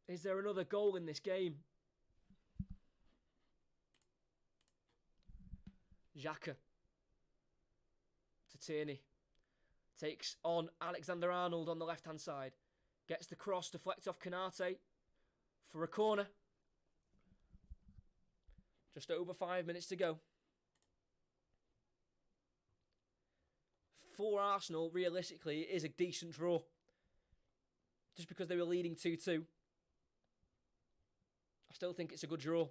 Is there another goal in this game? Xhaka. To Tierney. Takes on Alexander-Arnold on the left-hand side. Gets the cross, deflects off Konate for a corner. Just over 5 minutes to go. For Arsenal, realistically, it is a decent draw. Just because they were leading 2-2. I still think it's a good draw.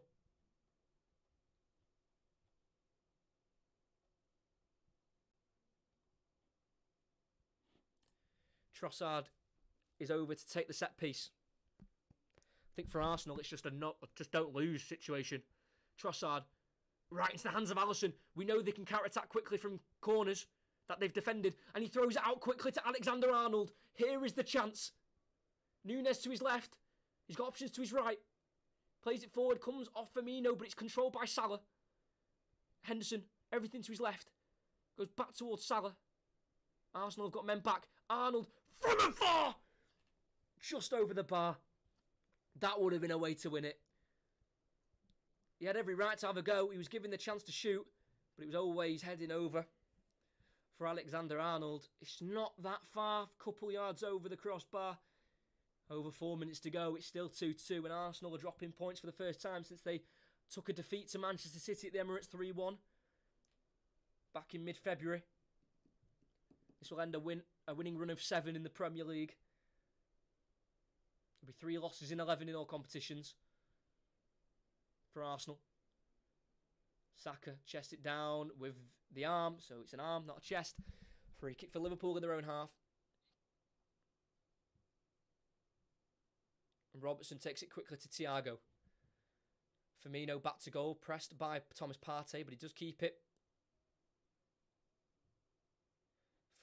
Trossard is over to take the set piece. I think for Arsenal, it's just a just don't lose situation. Trossard, right into the hands of Alisson. We know they can counter-attack quickly from corners that they've defended. And he throws it out quickly to Alexander-Arnold. Here is the chance. Núñez to his left. He's got options to his right. Plays it forward, comes off Firmino, but it's controlled by Salah. Henderson, everything to his left. Goes back towards Salah. Arsenal have got men back. Arnold from afar! Just over the bar. That would have been a way to win it. He had every right to have a go. He was given the chance to shoot, but it was always heading over for Alexander-Arnold. It's not that far, a couple yards over the crossbar. Over 4 minutes to go. It's still 2-2, and Arsenal are dropping points for the first time since they took a defeat to Manchester City at the Emirates 3-1 back in mid-February. This will end a winning run of 7 in the Premier League. There'll be 3 losses in 11 in all competitions for Arsenal. Saka chests it down with the arm, so it's an arm, not a chest. Free kick for Liverpool in their own half. And Robertson takes it quickly to Thiago. Firmino back to goal, pressed by Thomas Partey, but he does keep it.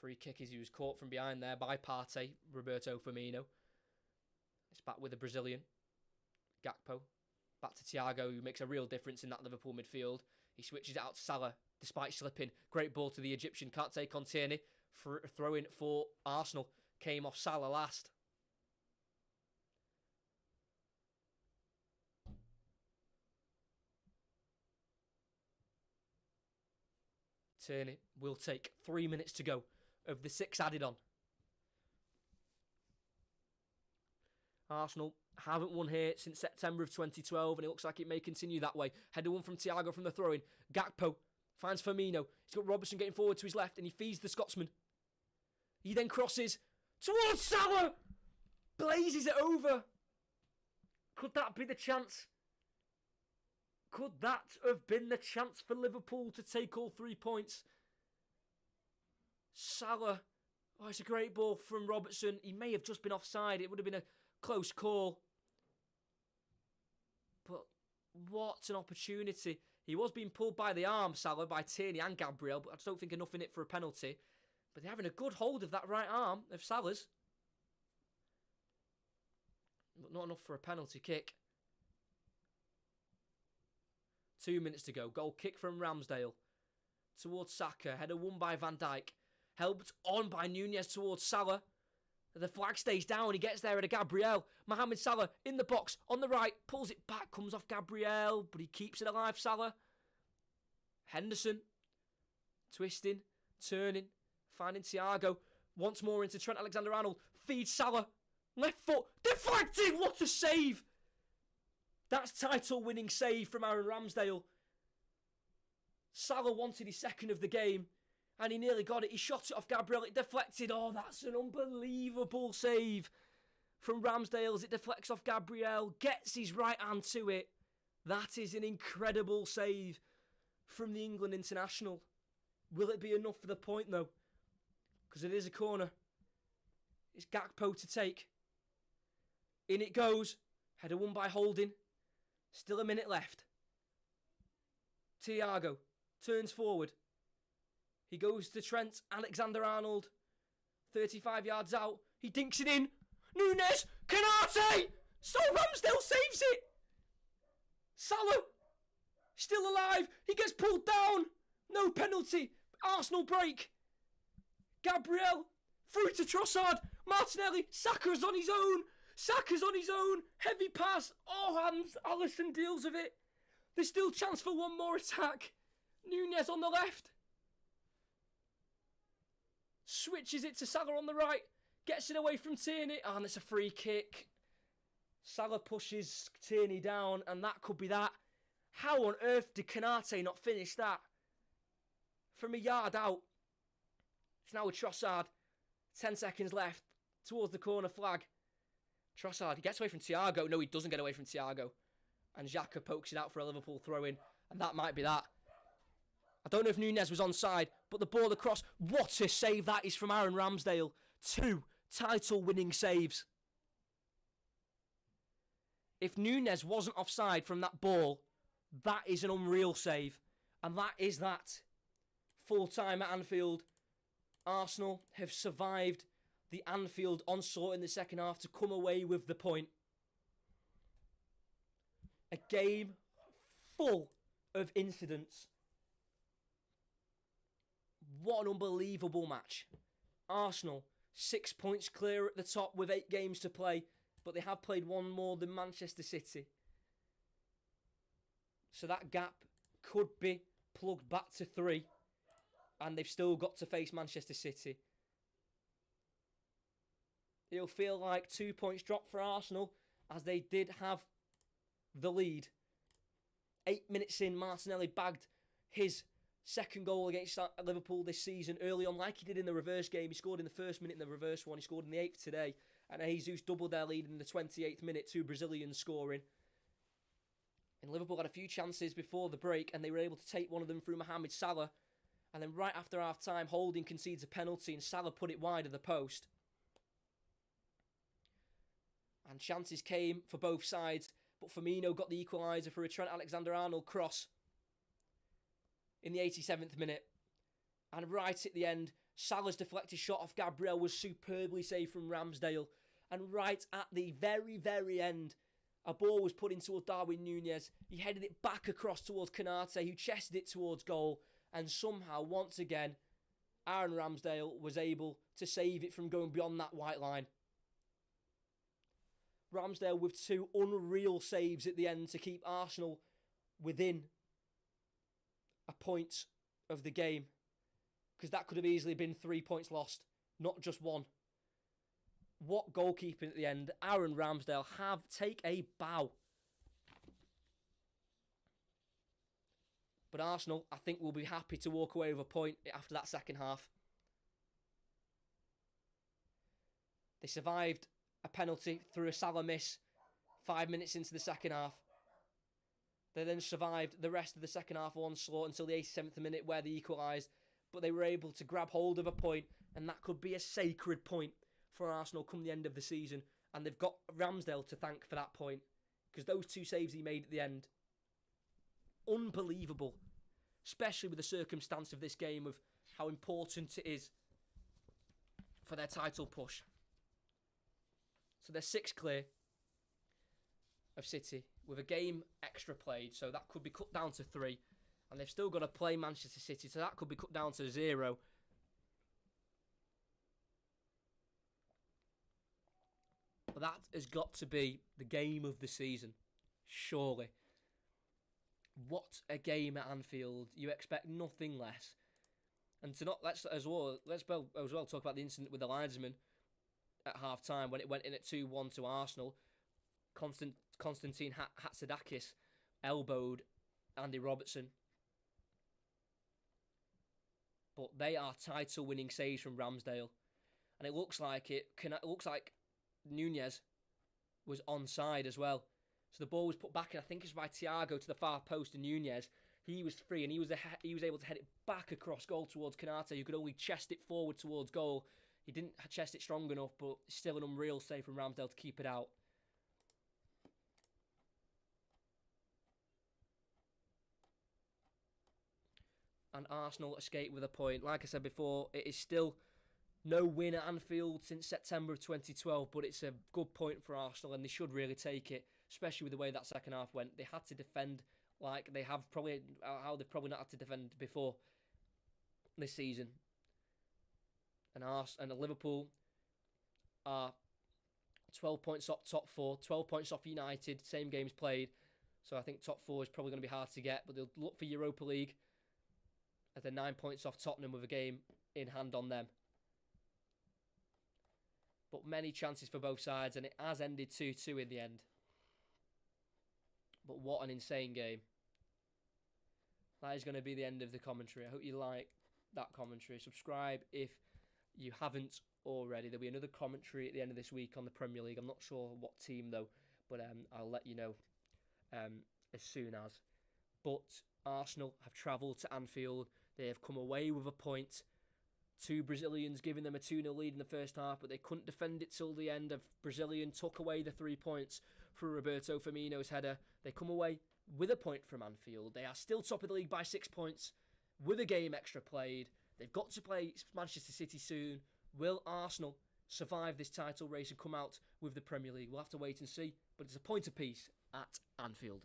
Free kick as he was caught from behind there by Partey, Roberto Firmino. It's back with the Brazilian. Gakpo. Back to Thiago, who makes a real difference in that Liverpool midfield. He switches it out to Salah, despite slipping. Great ball to the Egyptian. Can't take on Tierney. Throw in for Arsenal. Came off Salah last. Tierney will take 3 minutes to go of the 6 added on. Arsenal haven't won here since September of 2012, and it looks like it may continue that way. Header one from Thiago from the throw-in. Gakpo finds Firmino. He's got Robertson getting forward to his left, and he feeds the Scotsman. He then crosses towards Salah! Blazes it over. Could that be the chance? Could that have been the chance for Liverpool to take all 3 points? Salah. Oh, it's a great ball from Robertson. He may have just been offside. It would have been a close call. But what an opportunity. He was being pulled by the arm, Salah, by Tierney and Gabriel, but I just don't think enough in it for a penalty. But they're having a good hold of that right arm of Salah's. But not enough for a penalty kick. 2 minutes to go. Goal kick from Ramsdale towards Saka. Header won by Van Dijk. Helped on by Núñez towards Salah. The flag stays down. He gets there at a Gabriel. Mohamed Salah in the box on the right. Pulls it back. Comes off Gabriel. But he keeps it alive, Salah. Henderson. Twisting. Turning. Finding Thiago. Once more into Trent Alexander-Arnold. Feeds Salah. Left foot. Deflected. What a save. That's title-winning save from Aaron Ramsdale. Salah wanted his second of the game. And he nearly got it. He shot it off Gabriel. It deflected. Oh, that's an unbelievable save from Ramsdale as it deflects off Gabriel. Gets his right hand to it. That is an incredible save from the England international. Will it be enough for the point, though? Because it is a corner. It's Gakpo to take. In it goes. Header won by Holding. Still a minute left. Thiago turns forward. He goes to Trent Alexander-Arnold. 35 yards out. He dinks it in. Núñez! Canate! So Ramsdale saves it! Salah! Still alive. He gets pulled down. No penalty. Arsenal break. Gabriel. Through to Trossard. Martinelli. Saka's on his own. Saka's on his own. Heavy pass. Oh, hands. Alisson deals with it. There's still chance for one more attack. Núñez on the left. Switches it to Salah on the right. Gets it away from Tierney. Oh, and it's a free kick. Salah pushes Tierney down, and that could be that. How on earth did Canate not finish that? From a yard out. It's now with Trossard. 10 seconds left. Towards the corner flag. Trossard, he gets away from Thiago. No, he doesn't get away from Thiago. And Xhaka pokes it out for a Liverpool throw-in. And that might be that. I don't know if Núñez was onside, but the ball across. What a save that is from Aaron Ramsdale. 2 title-winning saves. If Núñez wasn't offside from that ball, that is an unreal save. And that is that. Full time at Anfield. Arsenal have survived the Anfield onslaught in the second half to come away with the point. A game full of incidents. What an unbelievable match. Arsenal, 6 points clear at the top with 8 games to play, but they have played one more than Manchester City. So that gap could be plugged back to 3. And they've still got to face Manchester City. It'll feel like 2 points dropped for Arsenal, as they did have the lead. 8 minutes in, Martinelli bagged his second goal against Liverpool this season early on, like he did in the reverse game. He scored in the first minute in the reverse one. He scored in the 8th today. And Jesus doubled their lead in the 28th minute, 2 Brazilians scoring. And Liverpool had a few chances before the break, and they were able to take one of them through Mohamed Salah. And then right after half-time, Holding concedes a penalty and Salah put it wide of the post. And chances came for both sides, but Firmino got the equaliser for a Trent Alexander-Arnold cross in the 87th minute. And right at the end, Salah's deflected shot off Gabriel was superbly saved from Ramsdale. And right at the very, very end, a ball was put in towards Darwin Núñez. He headed it back across towards Canate, who chested it towards goal. And somehow, once again, Aaron Ramsdale was able to save it from going beyond that white line. Ramsdale with 2 unreal saves at the end to keep Arsenal within a point of the game. Because that could have easily been 3 points lost, not just 1. What goalkeeping at the end. Aaron Ramsdale take a bow. But Arsenal, I think, will be happy to walk away with a point after that second half. They survived a penalty through a Salah miss 5 minutes into the second half. They then survived the rest of the second half onslaught until the 87th minute where they equalised. But they were able to grab hold of a point, and that could be a sacred point for Arsenal come the end of the season. And they've got Ramsdale to thank for that point, because those 2 saves he made at the end, unbelievable, especially with the circumstance of this game of how important it is for their title push. So they're 6 clear of City with a game extra played, so that could be cut down to 3, and they've still got to play Manchester City, so that could be cut down to 0. But that has got to be the game of the season, surely. What a game at Anfield. You expect nothing less. And to not let's as well talk about the incident with the Linesman at half time when it went in at 2-1 to Arsenal. Konstantin Hatzidakis elbowed Andy Robertson. But they are title winning saves from Ramsdale. And it looks like Núñez was onside as well. So the ball was put back, and I think it's by Thiago to the far post, and Núñez, he was free, and he was able to head it back across goal towards Canate, who could only chest it forward towards goal. He didn't chest it strong enough, but still an unreal save from Ramsdale to keep it out. And Arsenal escape with a point. Like I said before, it is still No win at Anfield since September of 2012, but it's a good point for Arsenal, and they should really take it, especially with the way that second half went. They had to defend like they have probably how they've probably not had to defend before this season. And Liverpool are 12 points off top four, 12 points off United, same games played. So I think top four is probably going to be hard to get, but they'll look for Europa League as they're 9 points off Tottenham with a game in hand on them. But many chances for both sides, and it has ended 2-2 in the end. But what an insane game. That is going to be the end of the commentary. I hope you like that commentary. Subscribe if you haven't already. There'll be another commentary at the end of this week on the Premier League. I'm not sure what team though, but I'll let you know as soon as. But Arsenal have travelled to Anfield. They have come away with a point. Two Brazilians giving them a 2-0 lead in the first half, but they couldn't defend it till the end. A Brazilian took away the 3 points for Roberto Firmino's header. They come away with a point from Anfield. They are still top of the league by 6 points with a game extra played. They've got to play Manchester City soon. Will Arsenal survive this title race and come out with the Premier League? We'll have to wait and see, but it's a point apiece at Anfield.